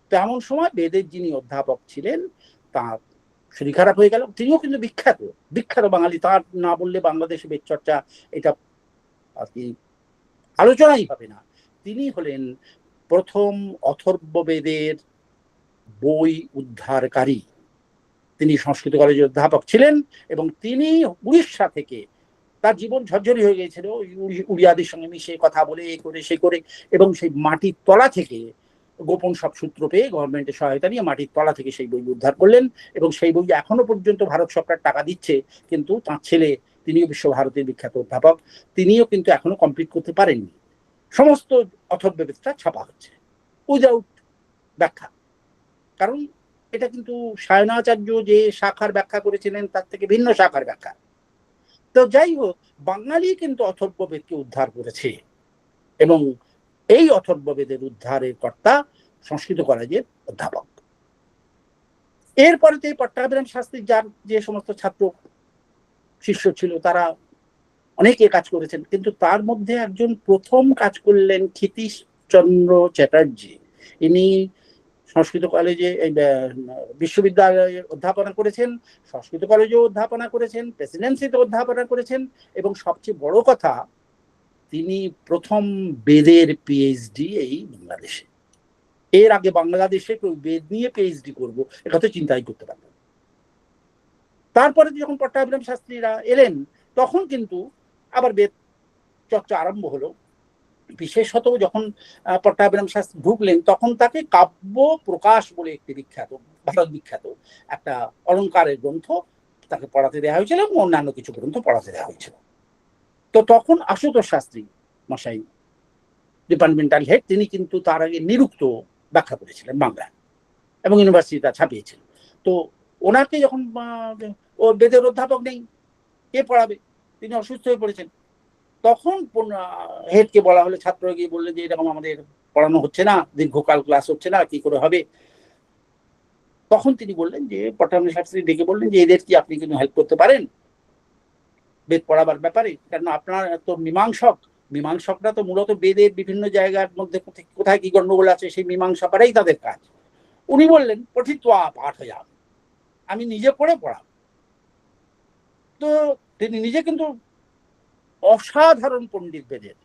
তো এমন সময় বেদের যিনি অধ্যাপক ছিলেন তার শরীর খারাপ হয়ে গেল। তিনিও কিন্তু বিখ্যাত বিখ্যাত বাঙালি, তার না বললে বাংলাদেশে বেদ চর্চা এটা আর কি আলোচনাই হবে না। তিনি হলেন প্রথম অথর্ববেদের বই উদ্ধারকারী। তিনি সংস্কৃত কলেজের অধ্যাপক ছিলেন এবং তিনি উড়িষ্যা থেকে, তার জীবন ঝরঝরি হয়ে গিয়েছিল উড়িয়াদের সঙ্গে মিশে কথা বলে এ করে সে করে, এবং সেই মাটির তলা থেকে গোপন সব সূত্র পেয়ে গভর্নমেন্টের সহায়তা নিয়ে মাটির তলা থেকে সেই বই উদ্ধার করলেন। এবং সেই বই এখনো পর্যন্ত ভারত সরকার টাকা দিচ্ছে, কিন্তু তার ছেলে, তিনিও বিশ্বভারতীর বিখ্যাত অধ্যাপক, তিনিও কিন্তু এখনো কমপ্লিট করতে পারেননি। সমস্ত অথর্ববেদটা ছাপা হচ্ছে উইদাউট ব্যাখ্যা, কারণ এটা কিন্তু সায়নাচার্য যে শাখার ব্যাখ্যা করেছিলেন তার থেকে ভিন্ন শাখার ব্যাখ্যা। তো যাই হোক, বাঙালি কিন্তু অথর্ববেদকে উদ্ধার করেছে এবং এই অথর্ববেদের উদ্ধারের কর্তা সংস্কৃত কলেজের অধ্যাপক। এরপরে পট্টাভিরাম শাস্ত্রী যার যে সমস্ত ছাত্র শিষ্য ছিল তারা অনেকে কাজ করেছেন, কিন্তু তার মধ্যে একজন প্রথম কাজ করলেন ক্ষিতীশচন্দ্র চ্যাটার্জি। ইনি সংস্কৃত কলেজে বিশ্ববিদ্যালয়ে অধ্যাপনা করেছেন, সংস্কৃত কলেজেও অধ্যাপনা করেছেন, প্রেসিডেন্সিতে অধ্যাপনা করেছেন, এবং সবচেয়ে বড় কথা তিনি প্রথম বেদের পিএইচডি এই বাংলাদেশে। এর আগে বাংলাদেশে কেউ বেদ নিয়ে পিএইচডি করবো একথা চিন্তাই করতে পারবেন। তারপরে যখন পট্টাভিরাম শাস্ত্রীরা এলেন তখন কিন্তু আবার বেদ চর্চা আরম্ভ হলো। বিশেষত যখন পট্টাভিরাম শাস্ত্রী ঢুকলেন তখন তাকে কাব্য প্রকাশ বলে একটি বিখ্যাত, ভারত বিখ্যাত একটা অলঙ্কারের গ্রন্থ তাকে পড়াতে দেওয়া হয়েছিল এবং অন্যান্য কিছু গ্রন্থ পড়াতে দেওয়া হয়েছিল। তো তখন আশুতোষ শাস্ত্রী মশাই ডিপার্টমেন্টাল হেড, তিনি কিন্তু তার আগে নিরুক্ত ব্যাখ্যা করেছিলেন বাংলায় এবং ইউনিভার্সিটি তা ছাপিয়েছিলেন। তো ওনাকে যখন ও বেদের অধ্যাপক নেই, কে পড়াবে, তিনি অসুস্থ হয়ে পড়েছেন, তখন হেডকে বলা হলে ছাত্ররা গিয়ে বললেন যে এরকম আমাদের পড়ানো হচ্ছে না, দীর্ঘকাল ক্লাস হচ্ছে না, কি করে হবে। তখন তিনি বললেন যে পট্টাভিরাম শাস্ত্রী ডেকে বললেন যে এদের কি আপনি কিন্তু হেল্প করতে পারেন বেদ পড়াবার ব্যাপারে, কারণ আপনার তো মীমাংসকরা তো মূলত বেদের বিভিন্ন জায়গার মধ্যে কোথায় কি গন্ডগোল আছে সেই মীমাংসা করাই তাদের কাজ। উনি বললেন পঠিত্বা পাঠয়াম, আমি নিজে পড়ে পড়াবো। তো তিনি নিজে কিন্তু অসাধারণ পণ্ডিত বেদের।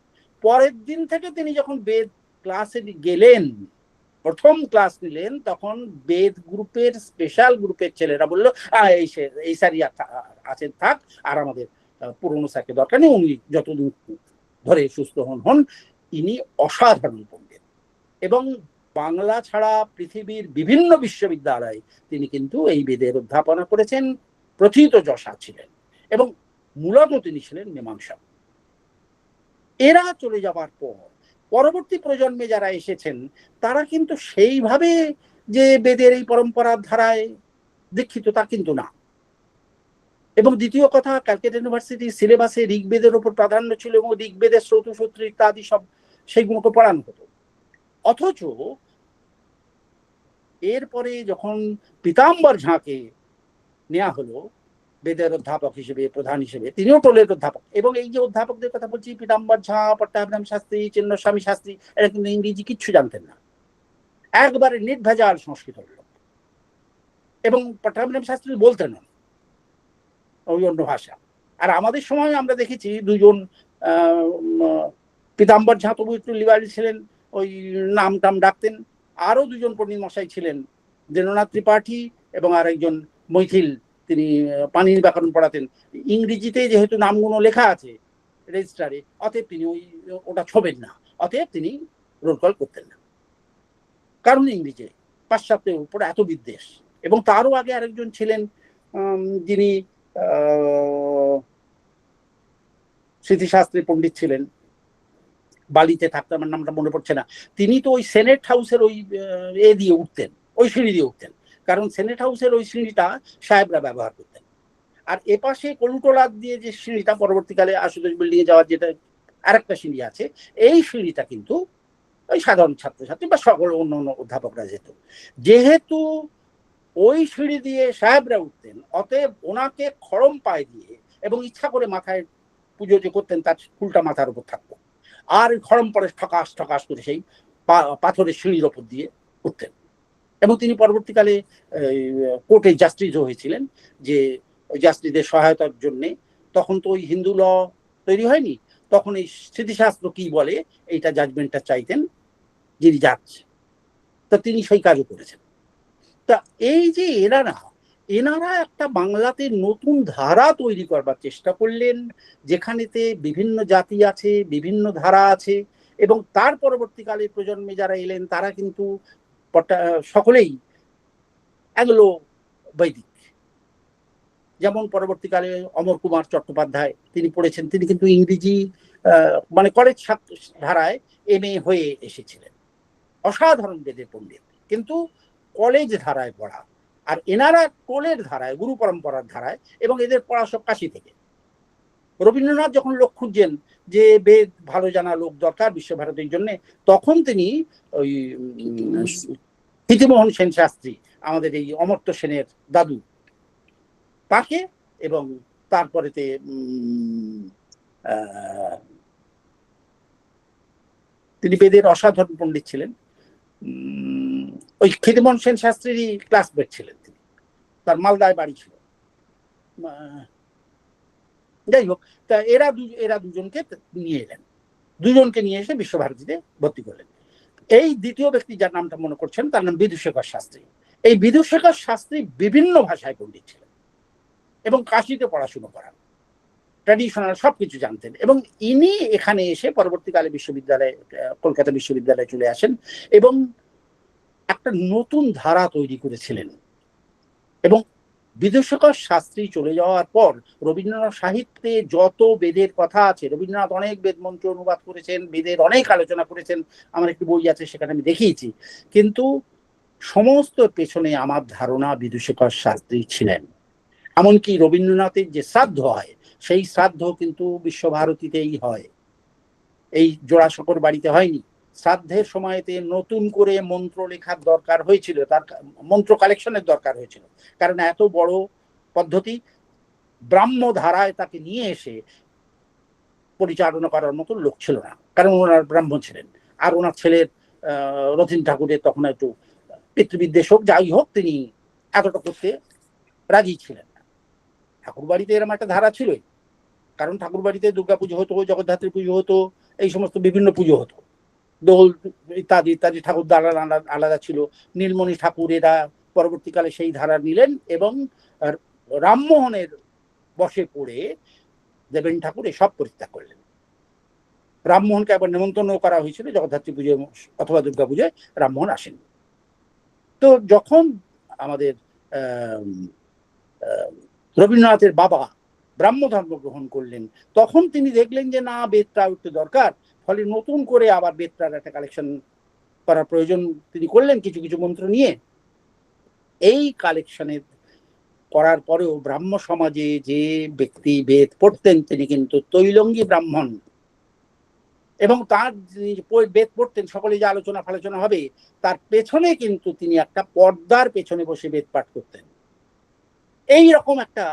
পরের দিন থেকে তিনি যখন বেদ ক্লাসে গেলেন, প্রথম ক্লাস নিলেন, তখন বেদ গ্রুপের স্পেশাল গ্রুপের ছেলেরা বললো এই স্যারই আছেন থাক, আর আমাদের পুরনো স্যারকে দরকার নেই, উনি যতদিন ধরে সুস্থ হন। ইনি অসাধারণ পণ্ডিত এবং বাংলা ছাড়া পৃথিবীর বিভিন্ন বিশ্ববিদ্যালয়ে তিনি কিন্তু এই বেদের অধ্যাপনা করেছেন, প্রথিত যশা ছিলেন এবং মূলত তিনি ছিলেন মীমাংসক। এরা চলে যাবার পর পরবর্তী প্রজন্মে যারা এসেছেন তারা কিন্তু সেইভাবে যে বেদের এই পরম্পরার ধারায় দীক্ষিত তা কিন্তু না। এবং দ্বিতীয় কথা, ক্যালকাটা ইউনিভার্সিটি সিলেবাসে ঋগ্বেদের উপর প্রাধান্য ছিল এবং ঋগ্বেদের শ্রৌতসূত্র ইত্যাদি সব সেইগুলোকে পড়ানো হতো। অথচ এরপরে যখন পীতাম্বর ঝাকে নেওয়া হলো বেদের অধ্যাপক হিসেবে, প্রধান হিসেবে, তিনিও টোলের অধ্যাপক, এবং এই যে অধ্যাপকদের কথা বলছি পীতাম্বর ঝা, পট্টাভিরাম শাস্ত্রী, চিন্নস্বামী শাস্ত্রী, এরা কিন্তু ইংরেজি কিচ্ছু জানতেন না, একবারে নির্ভেজাল সংস্কৃত লোক, এবং পট্টাভিরাম শাস্ত্রী বলতেন না ওই অন্য ভাষা। আর আমাদের সময় আমরা দেখেছি দুজন পীতাম্বর ঝা তবু একটু লিবারেল ছিলেন, ওই নাম টাম ডাকতেন, আরো দুজন পণ্ডিত মশাই ছিলেন, দেন্দ্রনাথ ত্রিপাঠী এবং আর একজন মৈথিল, তিনি পাণিনি ব্যাকরণ পড়াতেন। ইংরেজিতে যেহেতু নামগুলো লেখা আছে রেজিস্টারে, অতএব তিনি ওটা ছোবেন না, অতএব তিনি রোল কল করতেন না, কারণ ইংরেজি পাশ্চাত্যের উপর এত বিদ্বেষ। এবং তারও আগে আরেকজন ছিলেন যিনি স্মৃতিশাস্ত্রী পণ্ডিত ছিলেন, বালিতে থাকতেন, আমার নামটা মনে পড়ছে না, তিনি তো ওই সেনেট হাউসের ওই দিয়ে উঠতেন, ওই সিঁড়ি দিয়ে উঠতেন, কারণ সেনেট হাউসের ওই সিঁড়িটা সাহেবরা ব্যবহার করতেন। আর এপাশে কলুটোলা দিয়ে যে সিঁড়িটা, পরবর্তীকালে আশুতোষ বিল্ডিং এ যাওয়ার যেটা আরেকটা সিঁড়ি আছে, এই সিঁড়িটা কিন্তু ওই সাধারণ ছাত্রছাত্রী বা সকল অন্য অন্য অধ্যাপকরা যেত। যেহেতু ওই সিঁড়ি দিয়ে সাহেবরা উঠতেন, অতএব ওনাকে খড়ম পায়ে দিয়ে এবং ইচ্ছা করে মাথায় পুজো যে করতেন তার ফুলটা মাথার উপর থাকতো, আর খড়ম পরে ঠকাস ঠকাস করে সেই পাথরের সিঁড়ির ওপর দিয়ে উঠতেন। এবং তিনি পরবর্তীকালে কোর্টে জাস্টিসও হয়েছিলেন, যে ওই জাস্টিসদের সহায়তার জন্যে। তখন তো ওই হিন্দু ল তৈরি হয়নি, তখন এই স্মৃতিশাস্ত্র কি বলে এইটা জাজমেন্টটা চাইতেন যিনি জাজ, তা তিনি সেই কাজও করেছেন। তা এই যে এনারা একটা বাংলাতে নতুন ধারা তৈরি করবার চেষ্টা করলেন, যেখানেতে বিভিন্ন জাতি আছে, বিভিন্ন ধারা আছে, এবং তার পরবর্তীকালে প্রজন্মে যারা এলেন তারা কিন্তু সকলেই এগুলো বৈদিক। যেমন পরবর্তীকালে অমর কুমার চট্টোপাধ্যায়, তিনি পড়েছেন, তিনি কিন্তু ইংরেজি মানে কলেজ ধারায় MA হয়ে এসেছিলেন, অসাধারণ বেদের পণ্ডিত, কিন্তু কলেজ ধারায় পড়া। আর এনারা কোলের ধারায়, গুরু পরম্পরার ধারায়, এবং এদের পড়া সব কাশি থেকে। রবীন্দ্রনাথ যখন লোক খুঁজছেন যে বেদ ভালো জানা লোক দরকার বিশ্বভারতীর জন্য, তখন তিনি ওই প্রীতিমোহন সেন শাস্ত্রী, আমাদের এই অমর্ত্য সেনের দাদু, তাকে, এবং তারপরেতে তিনি বেদের অসাধারণ পণ্ডিত ছিলেন। ওই ক্ষিতিমোহন সেন শাস্ত্রীরই ক্লাসমেট ছিলেন তিনি, তার মালদায় বাড়ি ছিল। যাই হোক, তা এরা দুজনকে নিয়ে এলেন, দুজনকে নিয়ে এসে বিশ্বভারতীতে ভর্তি করলেন। এই দ্বিতীয় ব্যক্তি যার নামটা মনে করছেন তার নাম বিদুশেখর শাস্ত্রী। এই বিদুশেখর শাস্ত্রী বিভিন্ন ভাষায় পণ্ডিত ছিলেন এবং কাশিতে পড়াশুনো করান, ট্র্যাডিশনাল সবকিছু জানতেন। এবং ইনি এখানে এসে পরবর্তীকালে বিশ্ববিদ্যালয়ে, কলকাতা বিশ্ববিদ্যালয়ে চলে আসেন এবং একটা নতুন ধারা তৈরি করেছিলেন। এবং বিদুশেখর শাস্ত্রী চলে যাওয়ার পর রবীন্দ্রনাথ সাহিত্যে যত বেদের কথা আছে, রবীন্দ্রনাথ অনেক বেদ মন্ত্র অনুবাদ করেছেন, বেদের অনেক আলোচনা করেছেন, আমার একটি বই আছে সেখানে আমি দেখিয়েছি, কিন্তু সমস্ত পেছনে আমার ধারণা বিদুশেখর শাস্ত্রী ছিলেন। এমনকি রবীন্দ্রনাথের যে শ্রাদ্ধ হয়, সেই শ্রাদ্ধ কিন্তু বিশ্বভারতীতেই হয়, এই জোড়াসাঁকোর বাড়িতে হয়নি। শ্রাদ্ধের সময়তে নতুন করে মন্ত্র লেখার দরকার হয়েছিল, তার মন্ত্র কালেকশনের দরকার হয়েছিল, কারণ এত বড় পদ্ধতি ব্রাহ্ম ধারায় তাকে নিয়ে এসে পরিচালনা করার মতো লোক ছিল না, কারণ ওনার ব্রাহ্ম ছিলেন। আর ওনার ছেলের রথীন ঠাকুরের তখন একটু পিতৃবিদ্বেষ হোক যাই হোক, তিনি এতটা করতে রাজি ছিলেন না। ঠাকুর বাড়িতে এরকম একটা ধারা ছিলই, কারণ ঠাকুর বাড়িতে দুর্গা পুজো হতো, জগদ্ধাত্রী পুজো হতো, এই সমস্ত বিভিন্ন পুজো হতো, দোল ইত্যাদি ইত্যাদি, ঠাকুর দ্বারা আলাদা ছিল। নীলমণি ঠাকুর এরা পরবর্তীকালে সেই ধারা নিলেন এবং রামমোহনের বশে পড়ে দেবেন ঠাকুর এসব পরিত্যাগ করলেন। রামমোহনকে একবার নেমন্তন্ন করা হয়েছিল জগদ্ধাত্রী পুজো অথবা দুর্গা পুজোয়, রামমোহন আসেন। তো যখন আমাদের রবীন্দ্রনাথের বাবা ব্রাহ্ম ধর্ম গ্রহণ করলেন, তখন তিনি দেখলেন যে না, বেদটা উঠতে দরকার, ফলে নতুন করে আবার বেদটার একটা কালেকশন করার প্রয়োজন তিনি করলেন কিছু কিছু মন্ত্র নিয়ে। এই কালেকশনের করার পরেও ব্রাহ্ম সমাজে যে ব্যক্তি বেদ পড়তেন তিনি কিন্তু তৈলঙ্গী ব্রাহ্মণ, এবং তার বেদ পড়তেন, সকলে যে আলোচনা ফালোচনা হবে তার পেছনে কিন্তু তিনি একটা পর্দার পেছনে বসে বেদ পাঠ করতেন। এই রকম একটা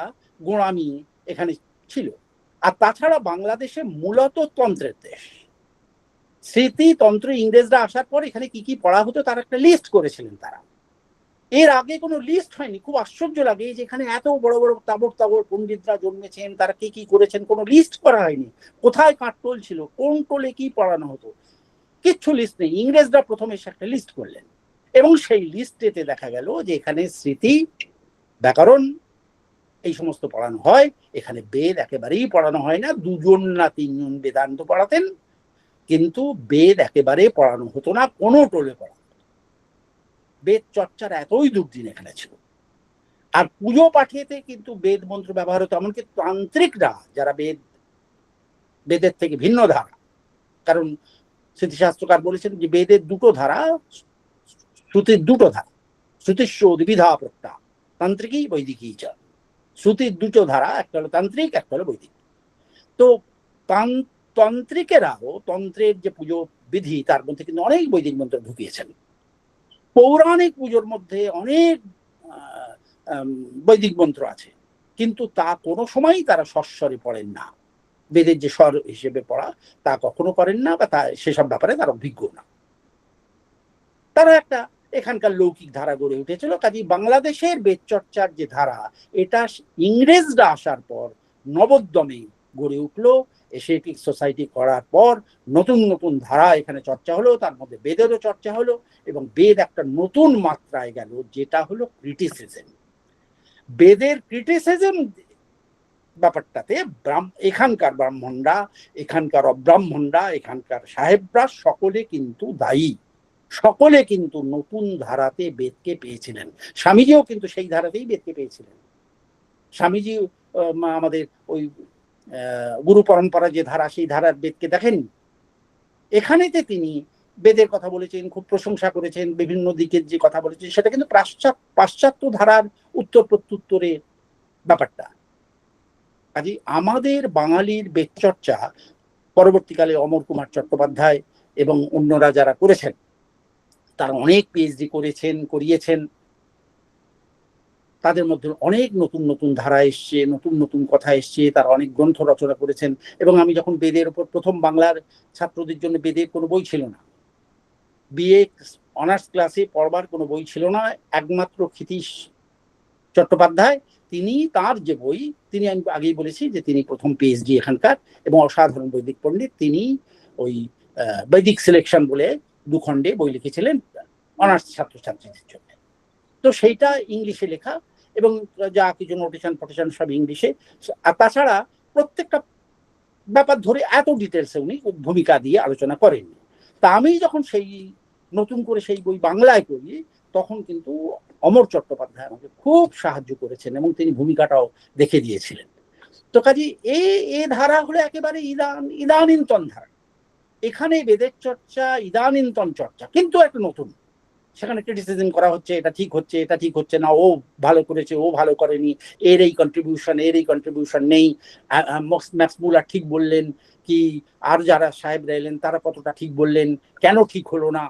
গোঁড়ামি এখানে ছিল। আর তাছাড়া বাংলাদেশে মূলত তন্ত্রের দেশ, স্মৃতিতন্ত্র ইংরেজরা আসার পর এখানে কি কি পড়া হতো তার একটা লিস্ট করেছিলেন তারা। এর আগে কোনো লিস্ট হয়নি। খুব আশ্চর্য লাগে যে এখানে এত বড় বড় তাবড় তাবড় পণ্ডিতরা জন্মেছেন, তারা কি কি করেছেন, কোনো লিস্ট করা হয়নি। কোথায় কার টোল ছিল, কোন টোলে কি পড়ানো হতো, কিচ্ছু লিস্ট নেই। ইংরেজরা প্রথমে এসে একটা লিস্ট করলেন এবং সেই লিস্টেতে দেখা গেল যে এখানে স্মৃতি, ব্যাকরণ এই সমস্ত পড়ানো হয়, এখানে বেদ একেবারেই পড়ানো হয় না। দুজন না তিনজন বেদান্ত পড়াতেন, কিন্তু বেদ একেবারে পড়ানো হতো না, কোনো টোলে পড়ানো। বেদ চর্চার এতই দুর্দিন এখানে ছিল। আর পুজো পাঠেতে কিন্তু বেদ মন্ত্র ব্যবহার হতো, এমনকি তান্ত্রিকরা যারা বেদের থেকে ভিন্ন ধারা, কারণ স্মৃতিশাস্ত্রকার বলেছেন যে বেদের দুটো ধারা, শ্রুতির দুটো ধারা, শ্রুতিস্য দ্বিবিধা প্রত্যা তান্ত্রিকই বৈদিকই চা। শ্রুতির দুটো ধারা, একটা হলো তান্ত্রিক, একটা হলো বৈদিক। তো তান্ত্রিকেরাও তন্ত্রের যে পুজো বিধি তার মধ্যে কিন্তু অনেক বৈদিক মন্ত্র ঢুকিয়েছেন। পৌরাণিক পুজোর মধ্যে অনেক বৈদিক মন্ত্র আছে, কিন্তু তা কোনো সময়ই তারা স্বস্বরে পড়েন না। বেদের যে স্বর হিসেবে পড়া তা কখনো করেন না, বা তা সেসব ব্যাপারে তারা অভিজ্ঞ না। তারা একটা এখানকার লৌকিক ধারা গড়ে উঠেছিল। কাজেই বাংলাদেশের বেদ চর্চার যে ধারা, এটা ইংরেজরা আসার পর নবোদ্যমে গড়ে উঠলো। এশিয়াটিক সোসাইটি করার পর নতুন নতুন ধারা এখানে চর্চা হলো, তার মধ্যে বেদেরও চর্চা হলো, এবং বেদ একটা নতুন মাত্রায় গেল, যেটা হলো ক্রিটিসিজম। বেদের ক্রিটিসিজম ব্যাপারটাতে এখানকার ব্রাহ্মণরা, এখানকার অব্রাহ্মণরা, এখানকার সাহেবরা সকলে কিন্তু দায়ী। সকলে কিন্তু নতুন ধারাতে বেদকে পেয়েছিলেন। স্বামীজিও কিন্তু সেই ধারাতেই বেদকে পেয়েছিলেন। স্বামীজি আমাদের ওই গুরু পরম্পরা যে ধারা, সেই ধারার বেদকে দেখেননি। এখানেতে তিনি বেদের কথা বলেছেন, খুব প্রশংসা করেছেন, বিভিন্ন দিকের যে কথা বলেছেন সেটা কিন্তু পাশ্চাত্য ধারার উত্তর প্রত্যুত্তরের ব্যাপারটা। কাজে আমাদের বাঙালির বেদ চর্চা পরবর্তীকালে অমর কুমার চট্টোপাধ্যায় এবং অন্যরা যারা করেছেন, তারা অনেক পিএইচডি করেছেন, করিয়েছেন। তাদের মধ্যে অনেক নতুন নতুন ধারা এসছে, নতুন নতুন কথা এসছে, তারা অনেক গ্রন্থ রচনা করেছেন। এবং আমি যখন বেদের উপর প্রথম বাংলার ছাত্রদের জন্য বেদের কোনো বই ছিল না, বিএ অনার্স ক্লাসে পড়বার কোনো বই ছিল না, একমাত্র ক্ষিতীশ চট্টোপাধ্যায়, তিনি তার যে বই, তিনি, আমি আগেই বলেছি যে তিনি প্রথম পিএইচডি এখানকার এবং অসাধারণ বৈদিক পণ্ডিত, তিনি ওই বৈদিক সিলেকশন বলে দুখণ্ডে বই লিখেছিলেন অনার্স ছাত্রছাত্রীদের জন্য। তো সেইটা ইংলিশে লেখা, এবং যা কিছু নোটেশন ফোটেশন সব ইংলিশে। আর তাছাড়া প্রত্যেকটা ব্যাপার ধরে এত ডিটেলসে উনি ভূমিকা দিয়ে আলোচনা করেননি। তা আমি যখন সেই নতুন করে সেই বই বাংলায় করি, তখন কিন্তু অমর চট্টোপাধ্যায় আমাকে খুব সাহায্য করেছেন এবং তিনি ভূমিকাটাও দেখে দিয়েছিলেন। তো কাজে এ ধারা হলো একেবারে ইদানীন্তন ধারা। এখানে বেদের চর্চা ইদানীন্তন চর্চা, কিন্তু একটা নতুন। সেখানে ক্রিটিসিজম করা হচ্ছে, এটা ঠিক হচ্ছে, এটা ঠিক হচ্ছে না, ও ভালো করেছে, ও ভালো করেনি, এর এই কন্ট্রিবিউশন নেই, ম্যাক্স মুলার ঠিক বললেন কি, আর যারা সাহেবরা এলেন তারা কতটা ঠিক বললেন, কেন ঠিক হলো না,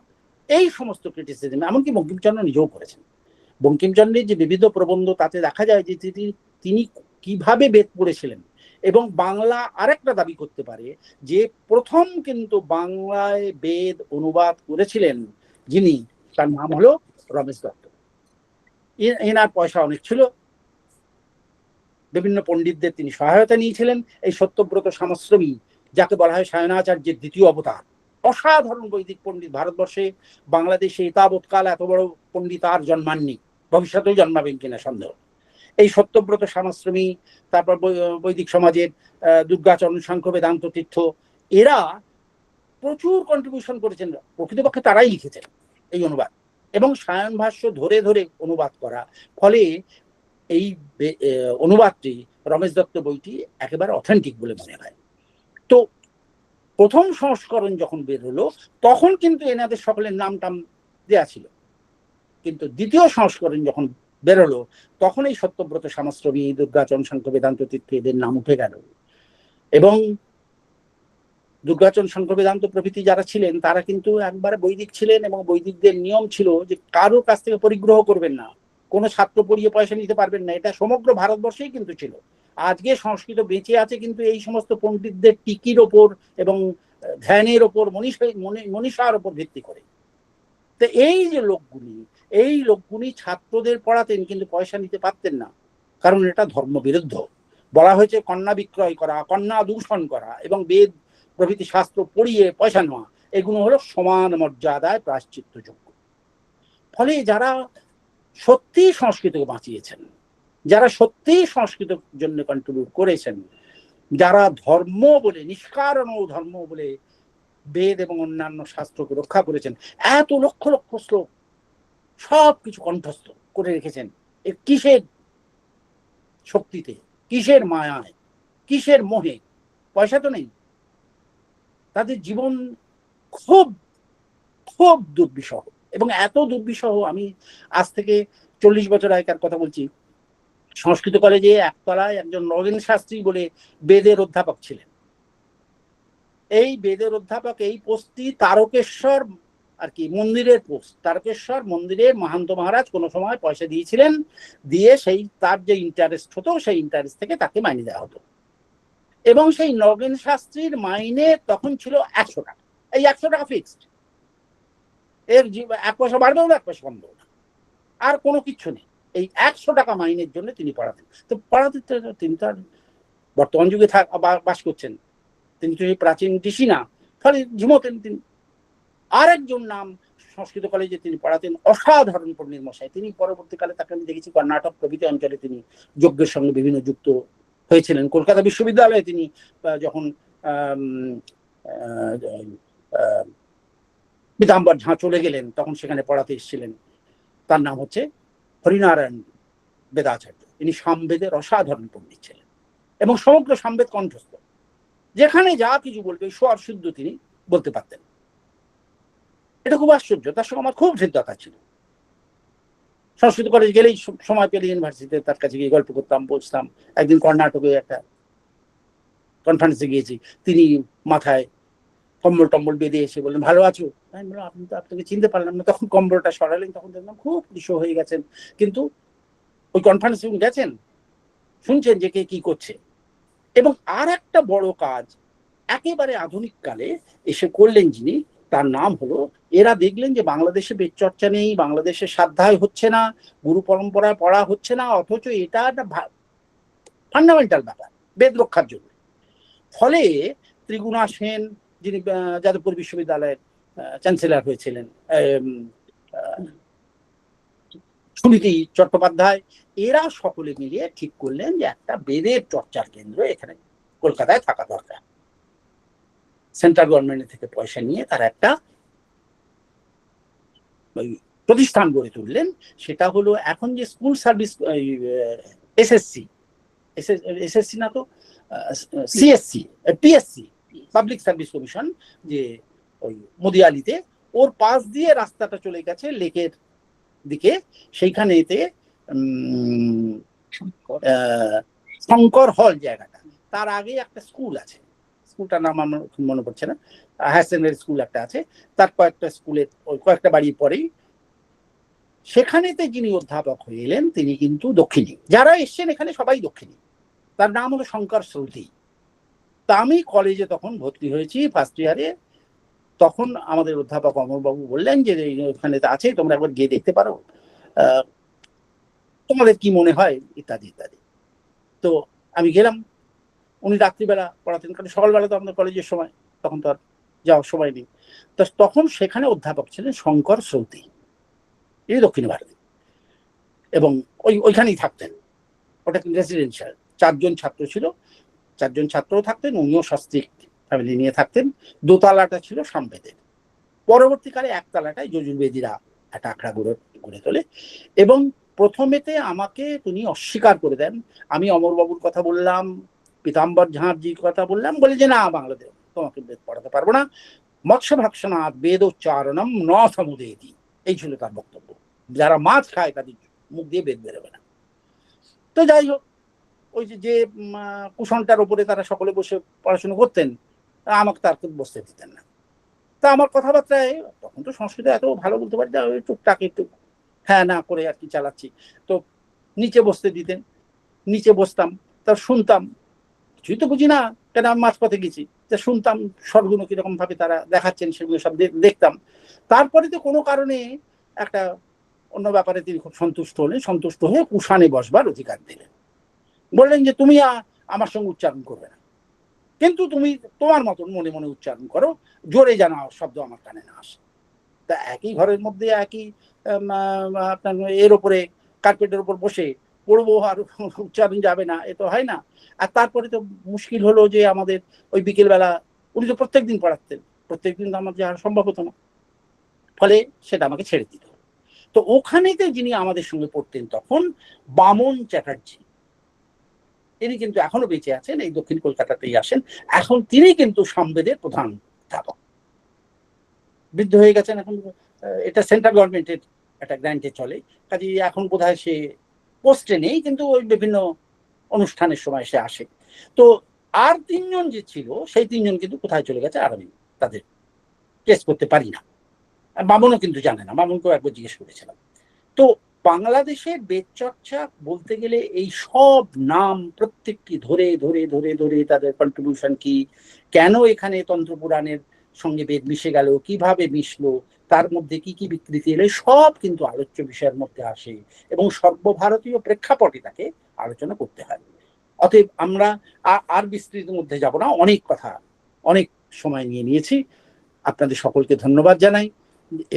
এই সমস্ত ক্রিটিসিজম এমনকি বঙ্কিমচন্দ্র নিজেও করেছেন। বঙ্কিমচন্দ্রের যে বিবিধ প্রবন্ধ, তাতে দেখা যায় যে তিনি কিভাবে বেদ পড়েছিলেন। এবং বাংলা আরেকটা দাবি করতে পারে যে প্রথম কিন্তু বাংলায় বেদ অনুবাদ করেছিলেন যিনি, তার নাম হলো রমেশ দত্ত। এনার পয়সা অনেক ছিল, বিভিন্ন পণ্ডিতদের তিনি সহায়তা নিয়েছিলেন। এই সত্যব্রত সামশ্রমী, যাকে বলা হয় সায়নাচার্যের দ্বিতীয় অবতার, অসাধারণ বৈদিক পণ্ডিত। ভারতবর্ষে বাংলাদেশে তাবৎকাল এত বড় পণ্ডিত আর জন্মাননি, ভবিষ্যতেও জন্মাবেন কিনা সন্দেহ। এই সত্যব্রত সামশ্রমী, তারপর বৈদিক সমাজের দুর্গাচরণ সাংখ্য বেদান্ত তীর্থ, এরা প্রচুর কন্ট্রিবিউশন করেছেন। প্রকৃতপক্ষে তারাই লিখেছেন এই অনুবাদ, এবং সায়ন ভাষ্য ধরে ধরে অনুবাদ করা, ফলে এই অনুবাদটি, রমেশ দত্ত বইটি একেবারে অথেন্টিক বলে মনে হয়। তো প্রথম সংস্করণ যখন বের হলো, তখন কিন্তু এনাদের সকলের নাম টাম দেয়া ছিল, কিন্তু দ্বিতীয় সংস্করণ যখন বেরোলো, তখন এই সত্যব্রত সামশ্রমী, দুর্গাচরণ সাংখ্য বেদান্ত তীর্থ, এদের নাম উঠে গেল। এবং দুর্গাচরণ সাংখ্য বেদান্ত প্রভৃতি যারা ছিলেন, তারা কিন্তু একবারে বৈদিক ছিলেন, এবং বৈদিকদের নিয়ম ছিল যে কারোর কাছ থেকে পরিগ্রহ করবেন না, কোনো ছাত্র পড়িয়ে পয়সা নিতে পারবেন না। এটা সমগ্র ভারতবর্ষেই কিন্তু ছিল। আজকে সংস্কৃত বেঁচে আছে কিন্তু এই সমস্ত পণ্ডিতদের টিকির ওপর এবং ধ্যানের ওপর, মনীষার ওপর ভিত্তি করে। তো এই যে লোকগুলি ছাত্রদের পড়াতেন, কিন্তু পয়সা নিতে পারতেন না, কারণ এটা ধর্মবিরুদ্ধ। বলা হয়েছে কন্যা বিক্রয় করা, কন্যা দূষণ করা এবং বেদ প্রভৃতি শাস্ত্র পড়িয়ে পয়সা নেওয়া, এগুলো হলো সমান মর্যাদায় প্রায়শ্চিত্তযোগ্য। ফলে যারা সত্যি সংস্কৃতকে বাঁচিয়েছেন, যারা সত্যি সংস্কৃতের জন্য কন্ট্রিবিউট করেছেন, যারা ধর্ম বলে, নিষ্কারণ ধর্ম বলে বেদ এবং অন্যান্য শাস্ত্রকে রক্ষা করেছেন, এত লক্ষ লক্ষ শ্লোক সব কিছু কণ্ঠস্থ করে রেখেছেন, কিসের শক্তিতে, কিসের মায়ায়, কিসের মোহে? পয়সা তো নেই। তাদের জীবন খুব খুব দুর্বিষহ, এবং এত দুর্বিষহ, আমি আজ থেকে 40 বছর আগেকার কথা বলছি। সংস্কৃত কলেজে একতলায় একজন নগেন শাস্ত্রী বলে বেদের অধ্যাপক ছিলেন। এই বেদের অধ্যাপক এই পোস্টটি তারকেশ্বর আর কি মন্দিরের পোস্ট। তারকেশ্বর মন্দিরের মাহান্ত মহারাজ কোনো সময় পয়সা দিয়েছিলেন, দিয়ে সেই তার যে ইন্টারেস্ট হতো সেই ইন্টারেস্ট থেকে তাকে মাইনে দেওয়া হতো। এবং সেই নগেন শাস্ত্রীর মাইনে তখন ছিল 100 টাকা। এই 100 টাকা ফিক্সড, এর 1 পয়সা বাড়বেও না 1 পয়সা কমবেও না, আর কোনো কিছু নেই। এই 100 টাকা মাইনের জন্য তিনি পড়াতেন। তো পড়াতে তিনি তো আর বর্তমান যুগে বাস করছেন, তিনি তো প্রাচীন ঋষি না, ফলে ঝিমোতেন তিনি। আর একজন নাম সংস্কৃত কলেজে তিনি পড়াতেন, অসাধারণ পণ্ডিত মশাই। তিনি পরবর্তীকালে তাকে আমি দেখেছি কর্ণাটক প্রভৃতি অঞ্চলে তিনি যজ্ঞের সঙ্গে বিভিন্ন যুক্ত হয়েছিলেন। কলকাতা বিশ্ববিদ্যালয়ে তিনি যখন পীতাম্বর ঝাঁ চলে গেলেন তখন সেখানে পড়াতে এসেছিলেন। তার নাম হচ্ছে হরিনারায়ণ বেদাচার্য। তিনি সামবেদের অসাধারণ পণ্ডিত ছিলেন এবং সমগ্র সামবেদ কণ্ঠস্থ, যেখানে যা কিছু বলবে স্বর শুদ্ধ তিনি বলতে পারতেন। এটা খুব আশ্চর্য। তার সঙ্গে আমার খুব হৃদ্যতা ছিল। সংস্কৃত কলেজ গেলেই সময় পেলে ইউনিভার্সিটিতে তার কাছে গিয়ে গল্প করতাম, বলতাম। একদিন কর্ণাটকে একটা কনফারেন্সে গিয়েছি, তিনি মাথায় কম্বল টম্বল বেঁধে এসে বললেন, ভালো আছো? আমি বললাম, আপনি তো আপনাকে চিনতে পারলাম না। তখন কম্বলটা সরালেন, তখন দেখলাম খুব দৃশ্য হয়ে গেছেন। কিন্তু ওই কনফারেন্সে গেছেন, শুনছেন যে কে কি করছে। এবং আর একটা বড় কাজ একেবারে আধুনিক কালে এসে করলেন যিনি, তার নাম হলো, এরা দেখলেন যে বাংলাদেশে বেদ চর্চা নেই, বাংলাদেশে স্বাধ্যায় হচ্ছে না, গুরু পরম্পরায় পড়া হচ্ছে না, অথচ এটা একটা ফান্ডামেন্টাল ব্যাপার বেদ রক্ষার জন্য। ফলে ত্রিগুণা সেন, যিনি যাদবপুর বিশ্ববিদ্যালয়ের চ্যান্সেলর হয়েছিলেন, সুনীতি চট্টোপাধ্যায়, এরা সকলে মিলিয়ে ঠিক করলেন যে একটা বেদের চর্চার কেন্দ্র এখানে কলকাতায় থাকা দরকার। সেন্ট্রাল গভর্নমেন্ট থেকে পয়সা নিয়ে তারা একটা প্রতিষ্ঠান গড়ে তুললেন। সেটা হলো এখন যে স্কুল সার্ভিস, এসএসসি, এসএসসি না তো CSC, PSC, public service commission, যে ওই মদিয়ালিতে, ওর পাশ দিয়ে রাস্তাটা চলে গেছে লেকের দিকে। সেইখানেতে শঙ্কর হল জায়গাটা, তার আগে একটা স্কুল আছে, স্কুলটার নাম আমার মনে পড়ছে না, হায়ার সেকেন্ডারি স্কুল একটা আছে, তার কয়েকটা স্কুলের কয়েকটা বাড়ি পরেই। সেখানেতে যিনি অধ্যাপক হয়ে এলেন তিনি কিন্তু দক্ষিণী। যারা এসছেন এখানে সবাই দক্ষিণী। তার নাম হলো শঙ্কর শ্রুতি। তা আমি কলেজে তখন ভর্তি হয়েছি ফার্স্ট ইয়ারে। তখন আমাদের অধ্যাপক অমরবাবু বললেন যে ওখানে আছে, তোমরা একবার গিয়ে দেখতে পারো, তোমাদের কি মনে হয়, ইত্যাদি ইত্যাদি। তো আমি গেলাম। উনি রাত্রিবেলা পড়াতেন, কারণ সকালবেলা তো আমাদের কলেজের সময়, তখন তো আর যাওয়ার সময় নেই। তো তখন সেখানে অধ্যাপক ছিলেন শঙ্কর শ্রুতি, এই দক্ষিণ ভারতে, এবং ওইখানেই থাকতেন। ওটা রেসিডেন্সিয়াল। 4 জন ছাত্র ছিল, 4 জন ছাত্রও থাকতেন, উনিও শাস্ত্রিক ফ্যামিলি নিয়ে থাকতেন। দোতলাটা ছিল সামবেদের। পরবর্তীকালে একতলাটায় যজুর্বেদীরা একটা আখড়া গড়ে তোলে। এবং প্রথমেতে আমাকে তিনি অস্বীকার করে দেন। আমি অমরবাবুর কথা বললাম, পীতাম্বর ঝাঁজির কথা বললাম, বলে যে না, বাংলাদেশ তোমাকে বেদ পড়াতে পারবো না, মৎস্য ভক্ষণাৎ বেদোচ্চারণম ন সমুদেতি, এই ছিল তার বক্তব্য। যারা মাছ খায় তাদের মুখ দিয়ে বেদ বেরোবে না। তো যাই হোক, ওই যে কুশনটার উপরে তারা সকলে বসে পড়াশোনা করতেন, আমাকে তার বসতে দিতেন না। তা আমার কথাবার্তায়, তখন তো সংস্কৃত এত ভালো বলতে পারি না, ওই টুকটাক একটু হ্যাঁ না করে আর কি চালাচ্ছি। তো নিচে বসতে দিতেন, নিচে বসতাম, তার শুনতাম, কিছুই তো বুঝি না, কেন আমি মাঝপথে গেছি, তা শুনতাম স্বরগুলো কিরকম ভাবে তারা দেখাচ্ছেন, সেগুলো সব দেখতাম। তারপরে তো কোনো কারণে একটা অন্য ব্যাপারে তিনি খুব সন্তুষ্ট হলেন, সন্তুষ্ট হয়ে কুষাণে বসবার অধিকার দিলেন। বললেন যে তুমি আমার সঙ্গে উচ্চারণ করবে না, কিন্তু তুমি তোমার মতন মনে মনে উচ্চারণ করো, জোরে যেন শব্দ আমার কানে না আসে। তা একই ঘরের মধ্যে একই আপনার এর উপরে কার্পেটের উপর বসে পড়বো আর উচ্চারণ যাবে না, এ তো হয় না। আর তারপরে তো মুশকিল হলো যে আমাদের ওই বিকেলবেলা, উনি তো প্রত্যেকদিন পড়াতেন, প্রত্যেকদিন তো আমার যাওয়া সম্ভব হতো না, ফলে সেটা আমাকে ছেড়ে দিত। তো ওখানেতে যিনি আমাদের সঙ্গে পড়তেন তখন বামন চ্যাটার্জি, তিনি কিন্তু এখনো বেঁচে আছেন, এই দক্ষিণ কলকাতাতেই আসেন। এখন তিনি কিন্তু সামবেদের প্রধান অধ্যাপক, বৃদ্ধ হয়ে গেছেন এখন। এটা সেন্ট্রাল গভর্নমেন্টের একটা গ্র্যান্টে চলে, কাজে এখন বোধহয় সে পোস্টে নেই, কিন্তু ওই বিভিন্ন অনুষ্ঠানের সময় সে আসে। তো আর তিনজন যে ছিল সেই তিনজন কিন্তু কোথায় চলে গেছে আর আমি তাদের কেস করতে পারি না। মামুনও কিন্তু জানে না, মামুনকেও একবার জিজ্ঞেস করেছিলাম। তো বাংলাদেশের বেদ চর্চা বলতে গেলে এই সব নাম প্রত্যেকটি ধরে ধরে ধরে ধরে তাদের কন্ট্রিবিউশন কি, কেন এখানে তন্ত্র পুরাণের সঙ্গে বেদ মিশে গেল, কিভাবে মিশলো, তার মধ্যে কি কি বিকৃতি এলো, সব কিন্তু আলোচ্য বিষয়ের মধ্যে আসে এবং সর্বভারতীয় প্রেক্ষাপটে তাকে আলোচনা করতে হয়। অতএব আমরা আর বিস্তৃতির মধ্যে যাব না, অনেক কথা অনেক সময় নিয়ে নিয়েছি। আপনাদের সকলকে ধন্যবাদ জানাই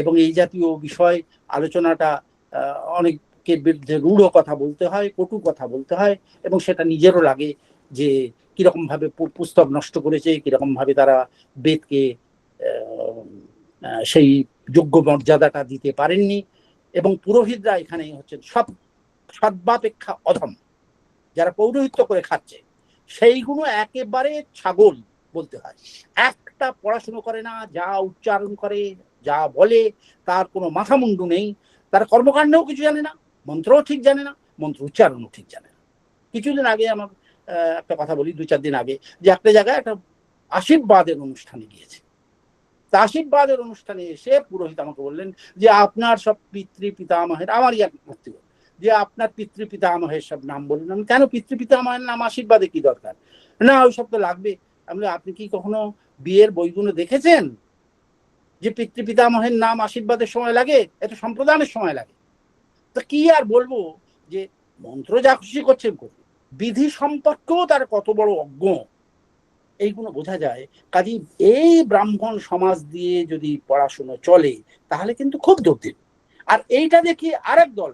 এবং এই জাতীয় বিষয় আলোচনাটা অনেকের বিরুদ্ধে রূঢ় কথা বলতে হয়, কটু কথা বলতে হয় এবং সেটা নিজেরও লাগে যে কিরকম ভাবে পুস্তক নষ্ট করেছে, কিরকম ভাবে তারা বেদকে সেই যোগ্য মর্যাদাটা দিতে পারেননি এবং পুরোহিতরা এখানে হচ্ছে সব সর্বাপেক্ষা অধম, যারা পৌরোহিত্য করে খাচ্ছে সেইগুলো একেবারে ছাগল বলতে হয়। একটা পড়াশুনো করে না, যা উচ্চারণ করে যা বলে তার কোনো মাথা মুন্ডু নেই, তার কর্মকাণ্ডেও কিছু জানে না, মন্ত্রও ঠিক জানে না, মন্ত্র উচ্চারণও ঠিক জানে না। কিছুদিন আগে আমার একটা কথা বলি, 2-4 দিন আগে, যে একটা জায়গায় একটা আশীর্বাদের অনুষ্ঠানে গিয়েছে। তা আশীর্বাদের অনুষ্ঠানে এসে পুরোহিত আমাকে বললেন যে আপনার সব পিতৃ পিতামহের, আমারই এক আত্মীয়, যে আপনার পিতৃ পিতামহের সব নাম বললেন। আমি কেন, পিতৃ পিতামহের নাম আশীর্বাদে কি দরকার? না ওইসব তো লাগবে। আমি আপনি কি কখনো বিয়ের বইগুলো দেখেছেন যে পিতৃ পিতামহের নাম আশীর্বাদের সময় লাগে? এটা সম্প্রদানের সময় লাগে। তো কি আর বলবো, যে মন্ত্র যা খুশি করছেন করুন, বিধি সম্পর্কেও তার কত বড় অজ্ঞ এইগুলো বোঝা যায়। কাজী এই ব্রাহ্মণ সমাজ দিয়ে যদি পড়াশুনো চলে তাহলে কিন্তু খুব দুর্দিন। আর এইটা দেখি আরেক দল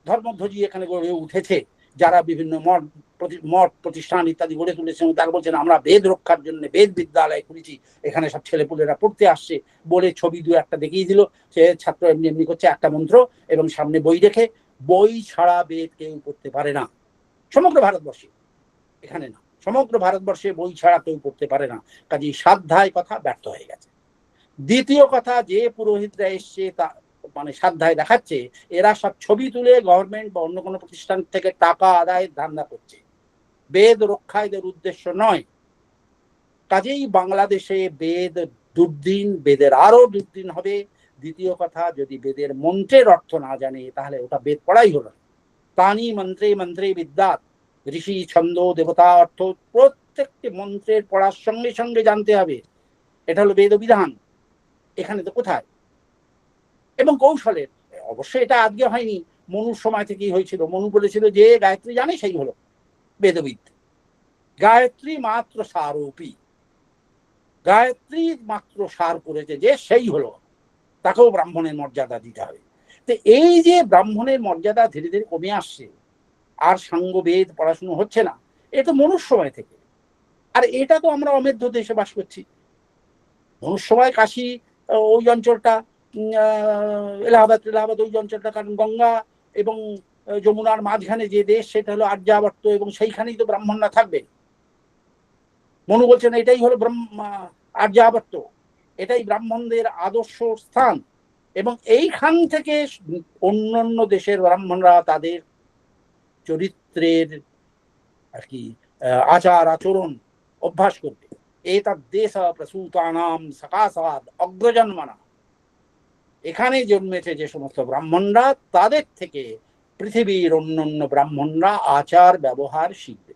ধর্মধ্বজি এখানে গড়ে উঠেছে, যারা বিভিন্ন মঠ প্রতিষ্ঠান ইত্যাদি গড়ে তুলেছেন। তারা বলছেন আমরা বেদ রক্ষার জন্য বেদ বিদ্যালয় খুলেছি, এখানে সব ছেলেপুলেরা পড়তে আসছে বলে ছবি 2-1 দেখিয়ে দিল। সে ছাত্র এমনি এমনি করছে একটা মন্ত্র এবং সামনে বই রেখে, বই ছাড়া বেদ কেউ পড়তে পারে না সমগ্র ভারতবর্ষে, এখানে না, সমগ্র ভারতবর্ষে বই ছাড়া কেউ পড়তে পারে না। কাজেই সাধ্যায় কথা ব্যর্থ হয়ে গেছে। দ্বিতীয় কথা, যে পুরোহিতরা এসছে তা মানে সাধ্যায় দেখাচ্ছে, এরা সব ছবি তুলে গভর্নমেন্ট বা অন্য কোনো প্রতিষ্ঠান থেকে টাকা আদায়ের ধান্দা করছে, বেদ রক্ষা এদের উদ্দেশ্য নয়। কাজেই বাংলাদেশে বেদ দুর্দিন, বেদের আরো দুর্দিন হবে। দ্বিতীয় কথা, যদি বেদের মন্ত্রের অর্থ না জানে তাহলে ওটা বেদ পড়াই হলো না। তানি মন্ত্রে মন্ত্রে বিদ্যাৎ, ঋষি ছন্দ দেবতা অর্থ প্রত্যেকটি মন্ত্রের পড়ার সঙ্গে সঙ্গে জানতে হবে, এটা হলো বেদ বিধান। এখানে তো কোথায়? এবং কৌশলের, অবশ্যই এটা আজকে হয়নি, মনুর সময় থেকেই হয়েছিল। মনু বলেছিল যে গায়ত্রী জানে সেই হলো বেদবিদ, গায়ত্রী মাত্র সারূপী, গায়ত্রী মাত্র সার করেছে যে সেই হলো, তাকেও ব্রাহ্মণের মর্যাদা দিতে হবে। তো এই যে ব্রাহ্মণের মর্যাদা ধীরে ধীরে কমে আসছে, আর সাঙ্গ বেদ পড়াশুনো হচ্ছে না, এটা মনুর সময় থেকে। আর এটা তো আমরা অমেধ্য দেশে বাস করছি। মনুর সময় কাশী ওই অঞ্চলটা, এলাহাবাদ ওই অঞ্চলটা, কারণ গঙ্গা এবং যমুনার মাঝখানে যে দেশ সেটা হলো আর্যাবর্ত এবং সেইখানেই তো ব্রাহ্মণরা থাকবে। মনু বলছেন এটাই হলো আর্যাবর্ত, এটাই ব্রাহ্মণদের আদর্শ স্থান এবং এইখান থেকে অন্যান্য দেশের ব্রাহ্মণরা তাদের চরিত্রের আর কি আচার আচরণ অভ্যাস করবে। এতদ দেশ প্রসূতানাম সকাশাদ অগ্রজন্মনা, এখানে জন্মেছে যে সমস্ত ব্রাহ্মণরা তাদের থেকে পৃথিবীর অন্যান্য ব্রাহ্মণরা আচার ব্যবহার শিখবে।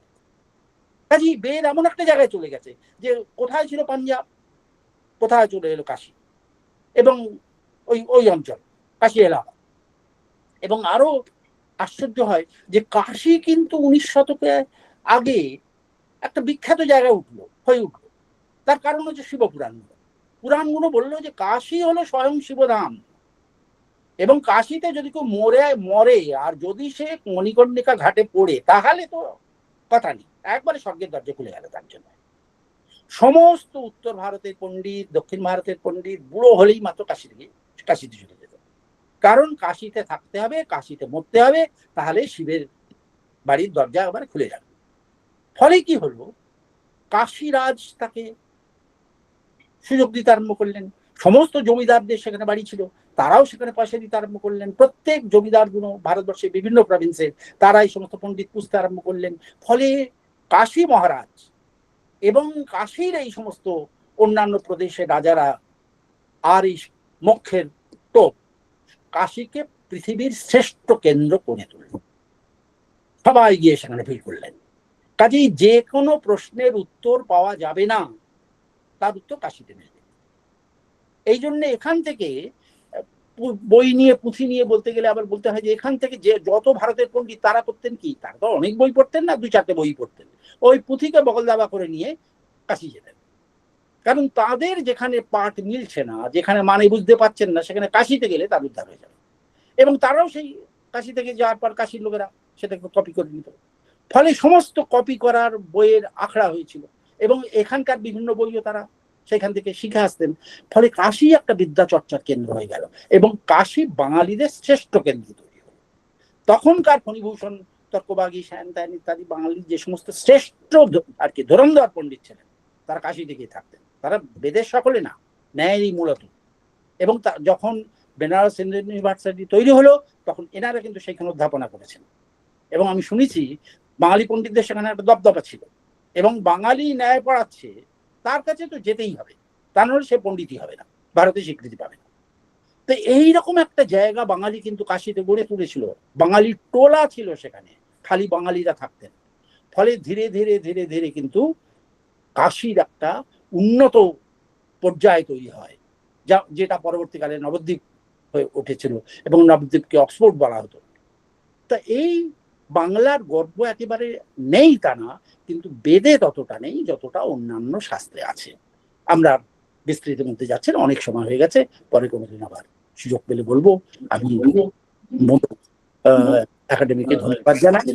কাজেই বেদ এমন একটা জায়গায় চলে গেছে যে কোথায় ছিল পাঞ্জাব, কোথায় চলে এলো কাশী এবং ওই ওই অঞ্চল কাশী এলাকা। এবং আরো আশ্চর্য হয় যে কাশী কিন্তু 19 শতকে আগে একটা বিখ্যাত জায়গায় হয়ে উঠলো। তার কারণ হচ্ছে শিবপুরাণগুলো। পুরাণগুলো বললো যে কাশী হলো স্বয়ং শিবধাম এবং কাশীতে যদি কেউ মরে আর যদি সে মণিকর্ণিকা ঘাটে পড়ে তাহলে তো কথা নেই, একবারে স্বর্গের দরজা খুলে গেল তার জন্য। সমস্ত উত্তর ভারতের পণ্ডিত, দক্ষিণ ভারতের পণ্ডিত বুড়ো হলেই মাত্র কাশীতে চলে যেত, কারণ কাশীতে থাকতে হবে, কাশীতে মরতে হবে, তাহলে শিবের বাড়ির দরজা আবার খুলে যাবে। ফলে কি হলো, কাশীরাজ তাকে সুযোগ দিতে আরম্ভ করলেন। সমস্ত জমিদারদের সেখানে বাড়ি ছিল, তারাও সেখানে পয়সা দিতে আরম্ভ করলেন। প্রত্যেক জমিদারগুলো ভারতবর্ষের বিভিন্ন প্রভিন্সের, তারা এই সমস্ত পণ্ডিত পুষতে আরম্ভ করলেন। ফলে কাশী মহারাজ এবং কাশীর এই সমস্ত অন্যান্য প্রদেশের রাজারা আর এই মোক্ষের টোপ কাশীকে পৃথিবীর শ্রেষ্ঠ কেন্দ্র করে তুলল। সবাই গিয়ে সেখানে ভিড় করলেন। কাজেই যে কোনো প্রশ্নের উত্তর পাওয়া যাবে না, তার উত্তর কাশীতে মিলবে। এই জন্য এখান থেকে বই নিয়ে পুঁথি নিয়ে বলতে গেলে আবার বলতে হয় যে এখান থেকে যে যত ভারতের পণ্ডিত তারা করতেন কি, তারা তো অনেক বই পড়তেন না, 2-4টে বই পড়তেন, ওই পুঁথিকে বগল দাবা করে নিয়ে কাশী যেতেন। কারণ তাদের যেখানে পাঠ মিলছে না, যেখানে মানে বুঝতে পারছেন না, সেখানে কাশীতে গেলে তার উদ্ধার হয়ে যাবে। এবং তারাও সেই কাশী থেকে যাওয়ার পর কাশীর লোকেরা সেটাকে কপি করে নিত। ফলে সমস্ত কপি করার বইয়ের আখড়া হয়েছিল এবং এখানকার বিভিন্ন বইও তারা সেখান থেকে শিখে আসতেন। ফলে কাশী একটা বিদ্যা চর্চার কেন্দ্র হয়ে গেল এবং কাশী বাঙালিদের শ্রেষ্ঠ কেন্দ্র তৈরি হল। তখনকার ফণিভূষণ, তর্কবাগী, শ্যান ত্যান ইত্যাদি বাঙালির যে সমস্ত শ্রেষ্ঠ আর কি ধুরন্ধর পণ্ডিত ছিলেন, তারা কাশী থেকেই থাকতেন। তারা বেদের সকলে না, ন্যায়েরই মূলত। এবং যখন বেনারস হিন্দু ইউনিভার্সিটি তৈরি হলো, তখন এনারা কিন্তু সেখানে অধ্যাপনা করেছেন। এবং আমি শুনেছি বাঙালি পণ্ডিতদের সেখানে একটা দবদবা ছিল, এবং বাঙালি ন্যায় পড়াচ্ছে, তার কাছে তো যেতেই হবে, তা নাহলে সে পণ্ডিতই হবে না, ভারতে স্বীকৃতি পাবে না। তো এইরকম একটা জায়গা বাঙালি কিন্তু কাশীতে গড়ে তুলেছিল। বাঙালি টোলা ছিল সেখানে, খালি বাঙালিরা থাকতেন। ফলে ধীরে ধীরে ধীরে ধীরে কিন্তু কাশীর একটা উন্নত পর্যায় তৈরি হয়, যেটা পরবর্তীকালে নবদ্বীপ হয়ে উঠেছিল এবং নবদ্বীপকে অক্সফোর্ড বলা হতো। তা এই বাংলার গর্ব একেবারে নেই তা না, কিন্তু বেদে ততটা নেই যতটা অন্যান্য শাস্ত্রে আছে। আমরা বিস্তৃতির মধ্যে যাচ্ছি না, অনেক সময় হয়ে গেছে, পরে কোনোদিন আবার সুযোগ পেলে বলবো। আমি একাডেমিকে ধন্যবাদ জানাই।